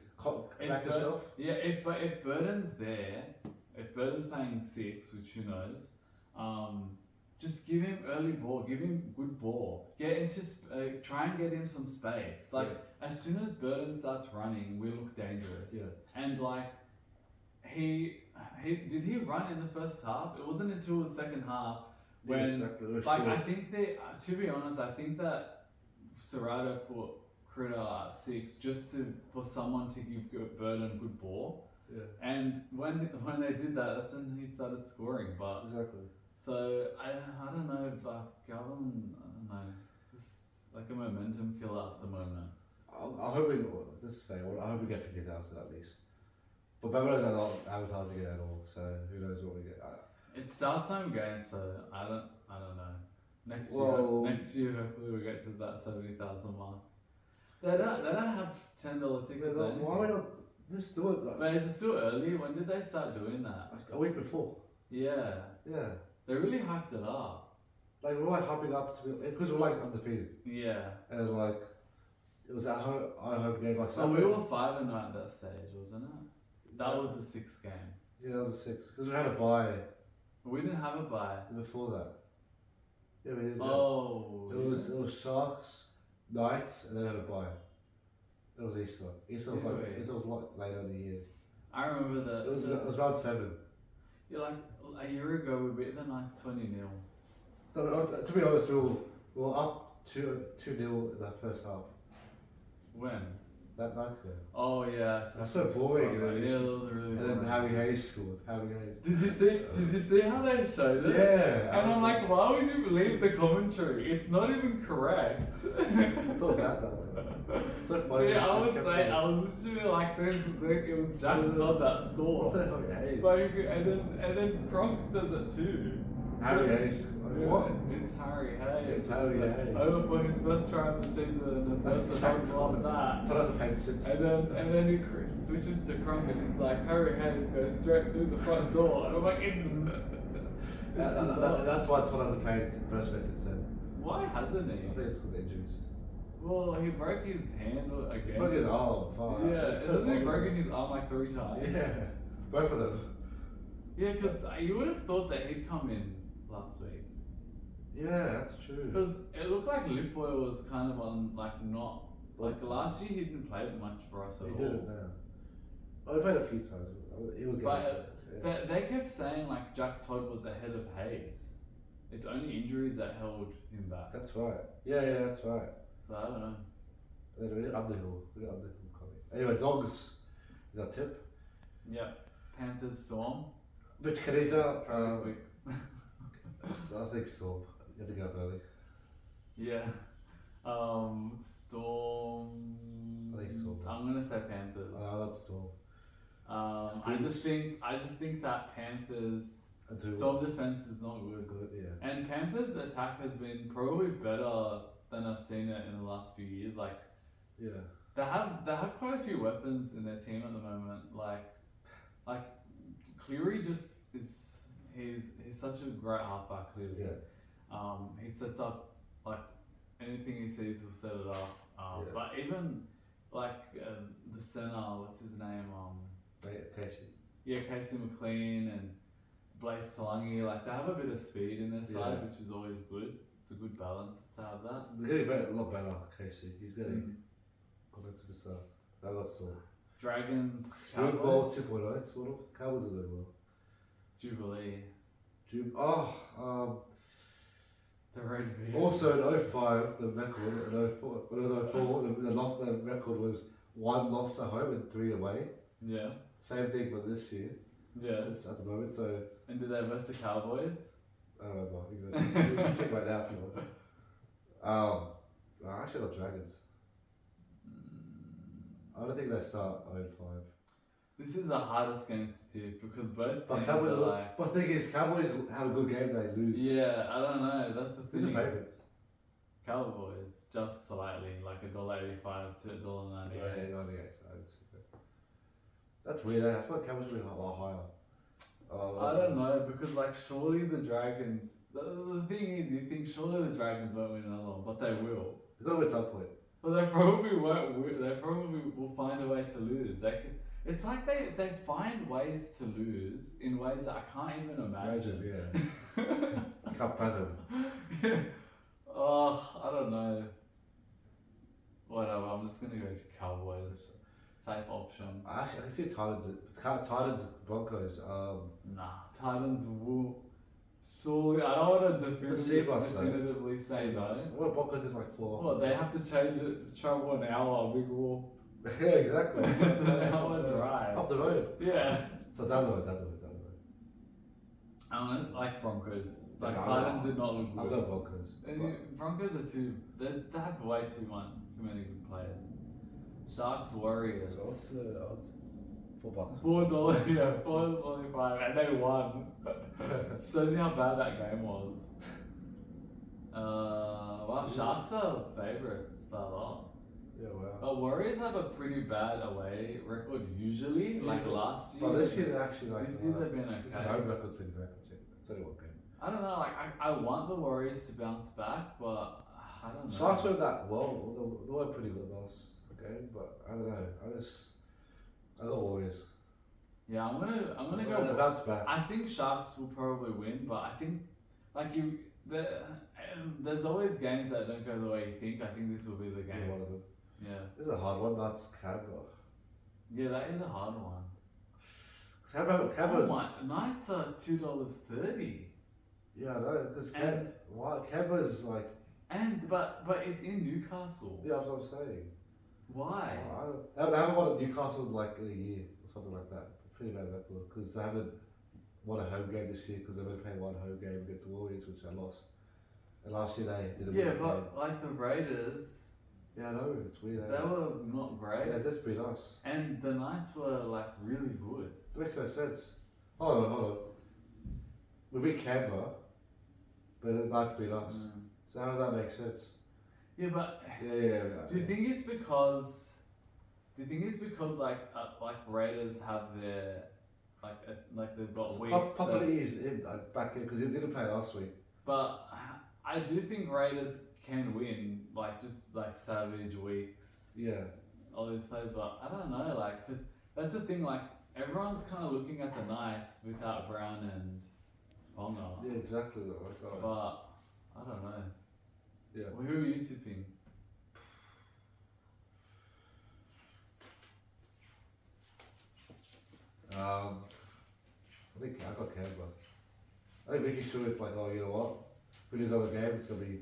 Back yourself. Yeah, but if Burden's there, if Burden's playing 6, which who knows, just give him early ball. Give him good ball. Get into try and get him some space. As soon as Burden starts running, we look dangerous. Yeah. And he did he run in the first half? It wasn't until the second half. When, exactly. I think to be honest, I think that Serrato put Critter at 6 just for someone to give Burden good ball. Yeah. And when they did that, that's when he started scoring. But exactly. So I don't know if Galvin, I don't know. It's just like a momentum killer at the moment. I hope I hope we get 50,000 at least. But Rabbitohs are not advertising it at all, so who knows what we get. It's South's home game, so I don't know. Next year, hopefully we get to that 70,000 mark. They don't have $10 tickets. Why are we not just do it? But is it still early? When did they start doing that? Like a week before. Yeah. Yeah. They really hyped it up. Like we're hyping up to because we're undefeated. Yeah. And It was at home game. Like, we were 5-0 at that stage, wasn't it? That was the 6th game. Yeah, that was a 6 because we had a bye. We didn't have a bye Before that. Yeah, we did. Oh. It was Sharks, Knights, and then we had a bye. It was Easter. Easter was like later in the year. I remember that. It was round 7. Yeah, like a year ago we beat the Knights 20-0. To be honest, we were up 2-0 in that first half. When? That Knights game. Oh yeah. That's so boring. Yeah, that was really boring. And then Harry Hayes scored. Harry Hayes. Did you see how they showed it? Yeah. And I'm like, why would you believe the commentary? It's not even correct. I thought that. So funny. Yeah, I was literally like, it was Jack Todd that scored. What's that Harry Hayes? Like, and then Kronk says it too. Harry Hayes. What? It's Harry Hayes. It's Harry Hayes. Over for his first try of the season, and that's on that. And then he switches to Kronk, and he's like, Harry Hayes goes straight through the front door, and I'm like, that's why Todd hasn't played first match instead. Why hasn't he? I think it's because of injuries. Well, he broke his hand again. He broke his arm. Yeah, hasn't he broken his arm like 3 times? Yeah, both of them. Yeah, because you would have thought that he'd come in last week. Yeah, that's true. Because it looked like Lupoy was kind of on, like, not... Like, last year he didn't play much for us at all. He didn't, no. Well, he played a few times. He was good. But they kept saying, like, Jack Todd was ahead of Hayes. It's only injuries that held him back. That's right. Yeah, that's right. So, I don't know. And then we did Underhill. Coming. Anyway, Dogs. Is that tip? Yep. Panthers Storm. Which Kaniza, I think Storm. You have to get up early. Yeah. Storm. I think Storm. I'm gonna say Panthers. That's Storm. I just think that Panthers Storm defense is not good. Yeah. And Panthers attack has been probably better than I've seen it in the last few years. Like, yeah, they have quite a few weapons in their team at the moment. Like Cleary just is he's such a great halfback. Clearly, yeah. He sets up like anything he sees, he'll set it up. But even like the center, what's his name? Casey. Yeah, Casey McLean and Blaise Talangi. Like, they have a bit of speed in their side, which is always good. It's a good balance to have that. They're getting a lot better, Casey. He's getting good superstars. That was so. Dragons, Cowboys 2.0, sort of. Cowboys are doing well. Jubilee. The Red Veil. Also in 05, the record, in 04, when it was 04, the record was 1 loss at home and 3 away. Yeah. Same thing for this year. Yeah. It's at the moment, so. And did they verse the Cowboys? I don't know, you can check right now if you want. I actually got Dragons. I don't think they start 05. This is the hardest game to tip because both teams Cowboys are like... But the thing is, Cowboys have a good game, they lose. Yeah, I don't know, that's the thing. Who's the favourites? Cowboys, just slightly, like $1.85 to $1.98. Yeah, 98. That's weird. I feel like Cowboys are a lot higher. I don't know, because like surely the Dragons... The thing is, you think surely the Dragons won't win another one, but they will. They're going to win some point. But they probably won't. They probably will find a way to lose. It's like they find ways to lose in ways that I can't even imagine. Yeah. Can't fathom. Yeah. Oh, I don't know. Whatever. I'm just gonna go to Cowboys. Safe option. Actually, I can see Titans, Broncos. Nah, Titans will. Surely, I don't want to definitively say no. What Broncos is like 4. Well, they have to change it, travel an hour, big wall. Yeah, exactly. It's an hour drive. Up the road. Yeah. So down the road. I don't like Broncos. Like, Titans did not look good. I'll go Broncos. Broncos are they have way too many good players. Sharks, Warriors. So what's the odds? $4. $4, yeah, $4.25, and they won. Shows you how bad that game was. Well, Sharks are favourites by a lot. Yeah, wow. But Warriors have a pretty bad away record usually, like last year. But this year, actually, like. This year they've been okay. This home record's been very good. It's only one game. I don't know, like, I want the Warriors to bounce back, but I don't know. Sharks weren't that well. They were pretty good last game, but I don't know. I got Warriors. Yeah, I'm gonna Well, go. bounce back. I think Sharks will probably win, but I think there's always games that don't go the way you think. I think this will be the Yeah, game. one of them. Yeah. This is a hard one. That's Canberra. Yeah, that is a hard one. Canberra. Oh my, Knights are $2.30. Yeah, I know, because And- Canberra's like. But it's in Newcastle. Yeah, that's what I'm saying. Why? They haven't won at Newcastle like in a year or something like that. Pretty bad record because they haven't won a home game this year because they've only played one home game against the Warriors, which I lost. And last year they didn't win. Yeah, but like the Raiders, Yeah, I know, it's weird. they were not great. Yeah, just beat us. And the Knights were like really good. It makes no sense. Hold on. We beat Canberra, but the Knights beat us. So how does that make sense? Yeah, but Yeah. do you think it's because like Raiders have their like they've got weeks? Probably is in back in because he didn't play last week. But I do think Raiders can win, like just like Savage weeks. Yeah. All these players, but I don't know, like, 'cause that's the thing, like, everyone's kind of looking at the Knights without Brown and Ponga. Yeah, exactly. Like, But I don't know. yeah. Well, who are you tipping? I think I got Canberra. I think making sure it's like, oh, you know what? If we lose another game, it's gonna be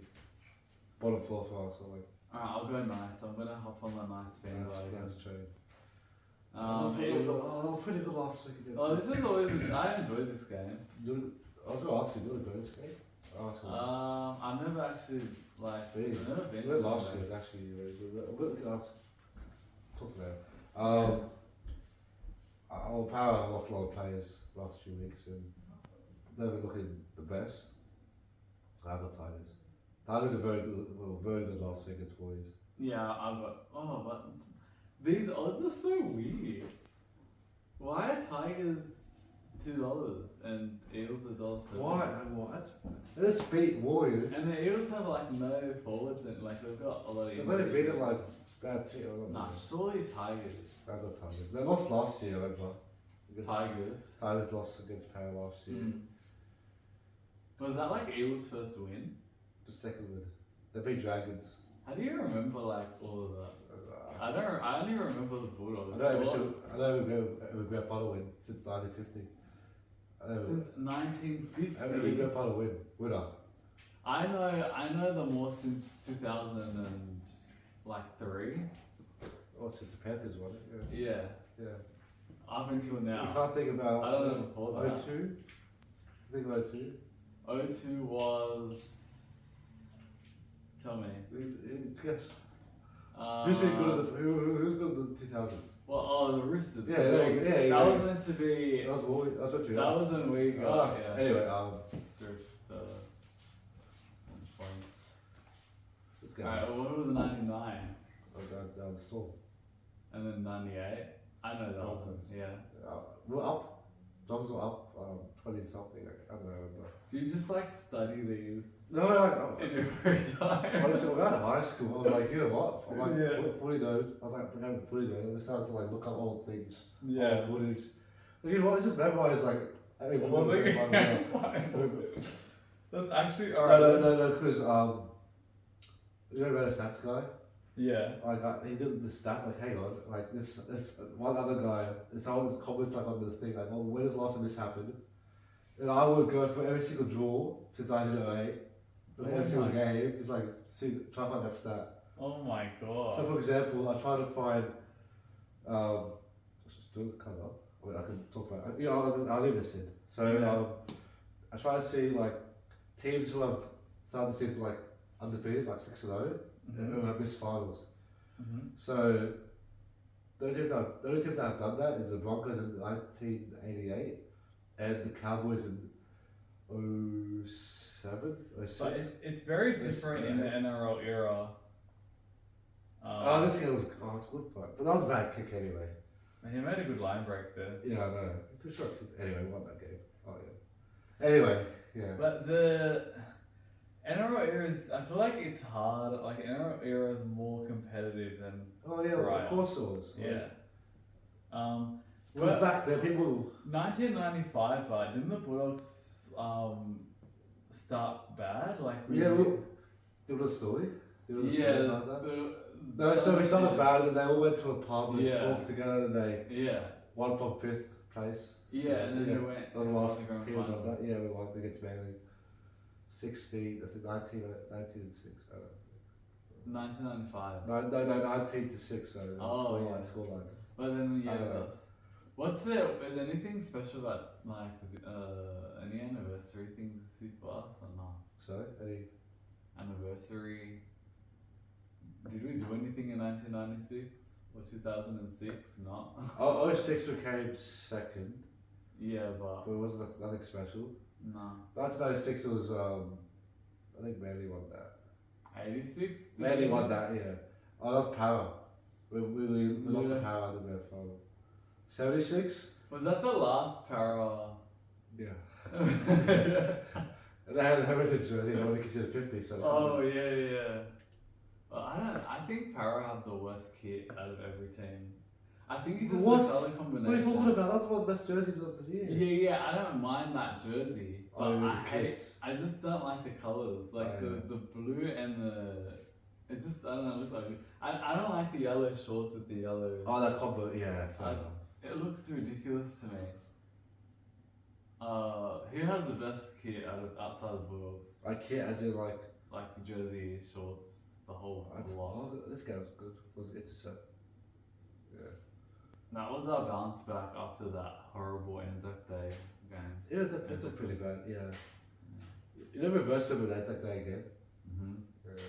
bottom four for us. So like, Alright, I'll go Knights. I'm gonna hop on the Knights bandwagon. that's true. It was- pretty good last week against. Oh, this is always. I enjoyed this game. I was gonna ask you, do you enjoy this game? I've never actually like. Really? I've never been. The to last one. year was actually really good. We can ask. Talk about it. Our power lost a lot of players last few weeks and they were looking the best. I got Tigers. Tigers are very good last week against Warriors. Yeah, I've got. Oh, but these odds are so weird. Why are Tigers $2 and Eels $1.70? Why? What? Let's beat Warriors. And the Eels have like no forwards and like they've got a lot of. They've only beaten like bad team. Nah, surely Tigers. I got Tigers. They lost last year, remember? Tigers. Tigers lost against Power last year. Was that like Eels' first win? Just second win. They beat Dragons. How do you remember like all of that? I only remember the Bulldogs. I know we've got a final win since 1950. Since 1950. We've got a final winner. I know them more since 2003. Oh, since the Panthers won it. Yeah. Yeah. Up until now. You can't think about. I don't know before that. 02? Think of 02? 02 was. Tell me. Yes. Who's good at the 2000s? Well, the Roosters. Yeah, that was meant to be. That was meant to be That us. was when we got. Us. Yeah. Anyway, The points. this guy. Alright, well, who was 99? Down the Storm. And then 98? I know that one. Dolphins. Yeah. We're up. Dogs were up 20 something. I don't know. Do you just like study these No, in your free time? honestly, when I was in high school, I was like, you know what? I'm like, Yeah. footy node. I was like, I'm footy node. I just started to like look up old things. Yeah. Old footage. Like, you know what? It's just memorize like. I mean, Well, one like, thing. that's actually alright. No, because you know about the stats guy? Yeah. Like he did the stats. Like, hang on, like this one other guy. And someone's comments like on the thing, like, well, when was the last time this happened? And I would go for every single draw since 1908, every single game, just like try to find that stat. Oh my god. So, for example, I try to find. Let's just do the cover. I mean, I can talk about. You know, I'll leave this in. So, I try to see like teams who have started the season like undefeated, like 6-0, and who have missed finals. So, the only teams that have done that is the Broncos in 1988 and the Cowboys in 07, 06. But it's very different in the NRL era. This game was it's good fun, but that was a bad kick anyway. He made a good line break there. Yeah, I know. Sure. Anyway, we won that game. Oh yeah. Anyway, yeah. But NRL era is. I feel like it's hard. Like NRL era is more competitive than. Oh yeah, prior. of course it was. Yeah. Because back then people. 1995, but didn't the Bulldogs start bad? Like Yeah, well, do you want a story? Do you want a yeah, story about that? No, so we started bad and they all went to a pub and talked together and they won from 5th place. Yeah, so, and then they went. That was the last the team grand done final. that. Yeah, we won against Manly. 16, I think 19 and 6. I don't know. 1995. No, 19 to 6. So scoreline. But then what's there? Is anything special about like any anniversary things to see for us or not? So any Anniversary. Did we do anything in 1996 or 2006? Not. 06 we came second. Yeah, But it wasn't nothing special. no. 1996 was I think Manly won that. 86. Manly won that, yeah. Oh, that was Power. We lost the Power in the grand final. 76? Was that the last para? Yeah. And they had the heritage jersey. They only considered 50. So Oh yeah. Well, I think Para have the worst kit out of every team. I think it's just the colour combination. What are you talking about? That's one of the best jerseys of the year. Yeah. I don't mind that jersey, but I just don't like the colours. Like the blue and the. It's just I don't know. It looks like I don't like the yellow shorts with the yellow. Oh, that combo. Yeah, fair enough. It looks ridiculous to me. Who has the best kit outside of Bulldogs? Like kit as in like jersey, shorts, the whole lot. This guy was good. Was it Intercept? Yeah. That was our bounce back after that horrible Anzac Day game. Yeah, that's pretty bad. Yeah. You never reverse them with Anzac Day again. Yeah.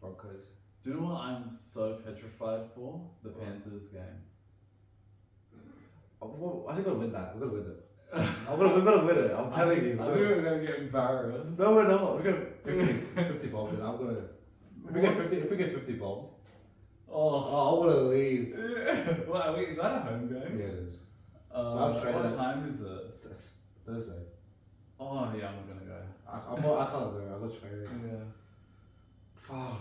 Broncos. Do you know what I'm so petrified for? The Panthers game. I think I'll win that. We're gonna win it. We're gonna win it. I'm telling you. I think we're gonna get embarrassed. No, we're not. We're gonna 50 bombed. I'm gonna. If we get 50 bombed. I want to leave. Wow, wait, is that a home game? Yeah, it is. What time is it? It's Thursday. Oh yeah, I'm not gonna go. I can't go. I've got training. Yeah. Fuck.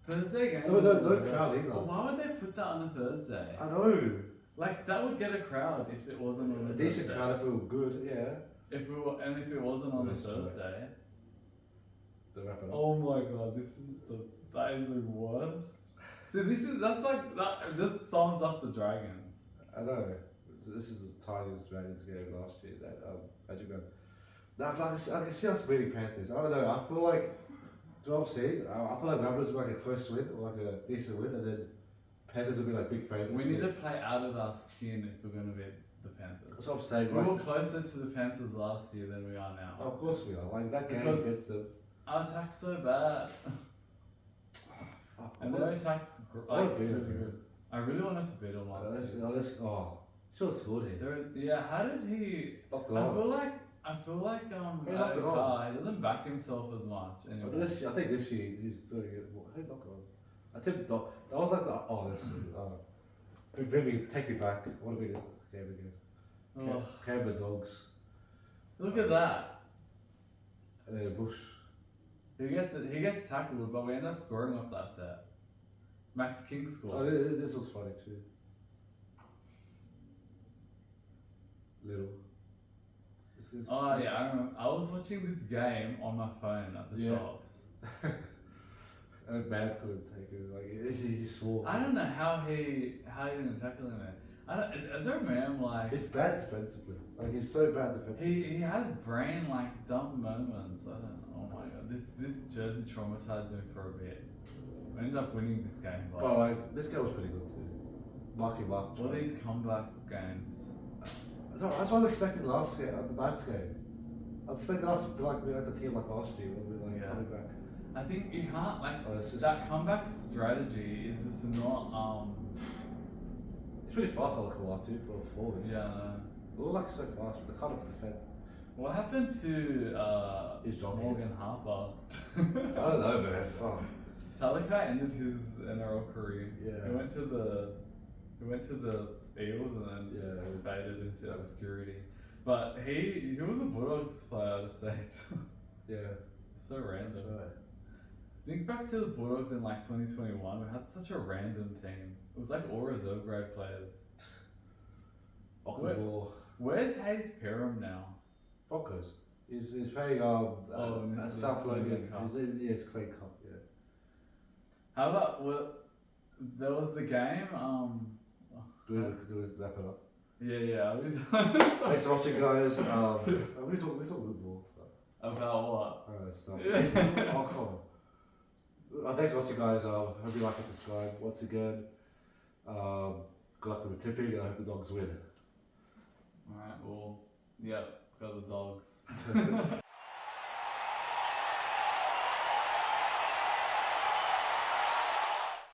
Thursday game. No crowd either. Well, why would they put that on a Thursday? I know. Like that would get a crowd if it wasn't on a decent Thursday. crowd if it were good, yeah. If it wasn't on a Thursday. The wrap it up. Oh my god, that is the worst. So that just sums up the Dragons. I know. This is the tiniest Dragons game last year. That how'd you go? Nah, but I can see us beating Panthers. I don't know. I feel like, do you know what I'm saying? I feel like Ramblers will be like a close win or like a decent win, and then Panthers will be like big favourites. We need to play out of our skin if we're going to beat the Panthers. That's what I'm saying. We were closer to the Panthers last year than we are now. Of course we are. Like that game against them. Our attack's so bad. Fuck. And their attack's I really wanted to beat them last year. Should have scored here. How did he? I feel like he doesn't back himself as much anymore. I think this year he's doing it more. Who knocked it on? I think that was like Vivi, take me back. I want to be this game again. Canberra Dogs. Look at that. And then Bush. He gets tackled, but we end up scoring off that set. Max King scores. Oh, this was funny too. Little. I remember. I was watching this game on my phone at the shops. And Bab couldn't take it. Like he saw. I don't know how he didn't tackle him there. Is there a man like? He's bad defensively. Like he's so bad defensively. He has brain like dumb moments. I don't know. Oh my god, this jersey traumatized me for a bit. We ended up winning this game, but like this guy was pretty good too. Marky Mark. All these comeback games. That's what I was expecting last game, the Knights game. I was expecting us to be like the team like last year when we were like coming back. I think you can't that comeback strategy is just not It's pretty fast, I look a lot too for a forward. Yeah, I know. They're all like so fast, but they can't defend. What happened to Morgan Harper? I don't know, man. Fuck. Talakai ended his NRL career. Yeah. He went to the Eagles and then faded into obscurity. But he was a Bulldogs player at a stage. Yeah. So random. That's right. Think back to the Bulldogs in like 2021. We had such a random team. It was like all reserve grade players. Where's Hayes Perham now? Broncos. He's playing at South London. It's Clay Cup. Yeah. How about there was the game. Do we wrap it up? Yeah. Thanks for watching, guys. We talk football. About what? Stuff. Oh, come on. Thanks for watching, guys. Hope you like and subscribe. Once again, good luck with the tipping, and I hope the Dogs win. Alright, well, yeah, go the Dogs.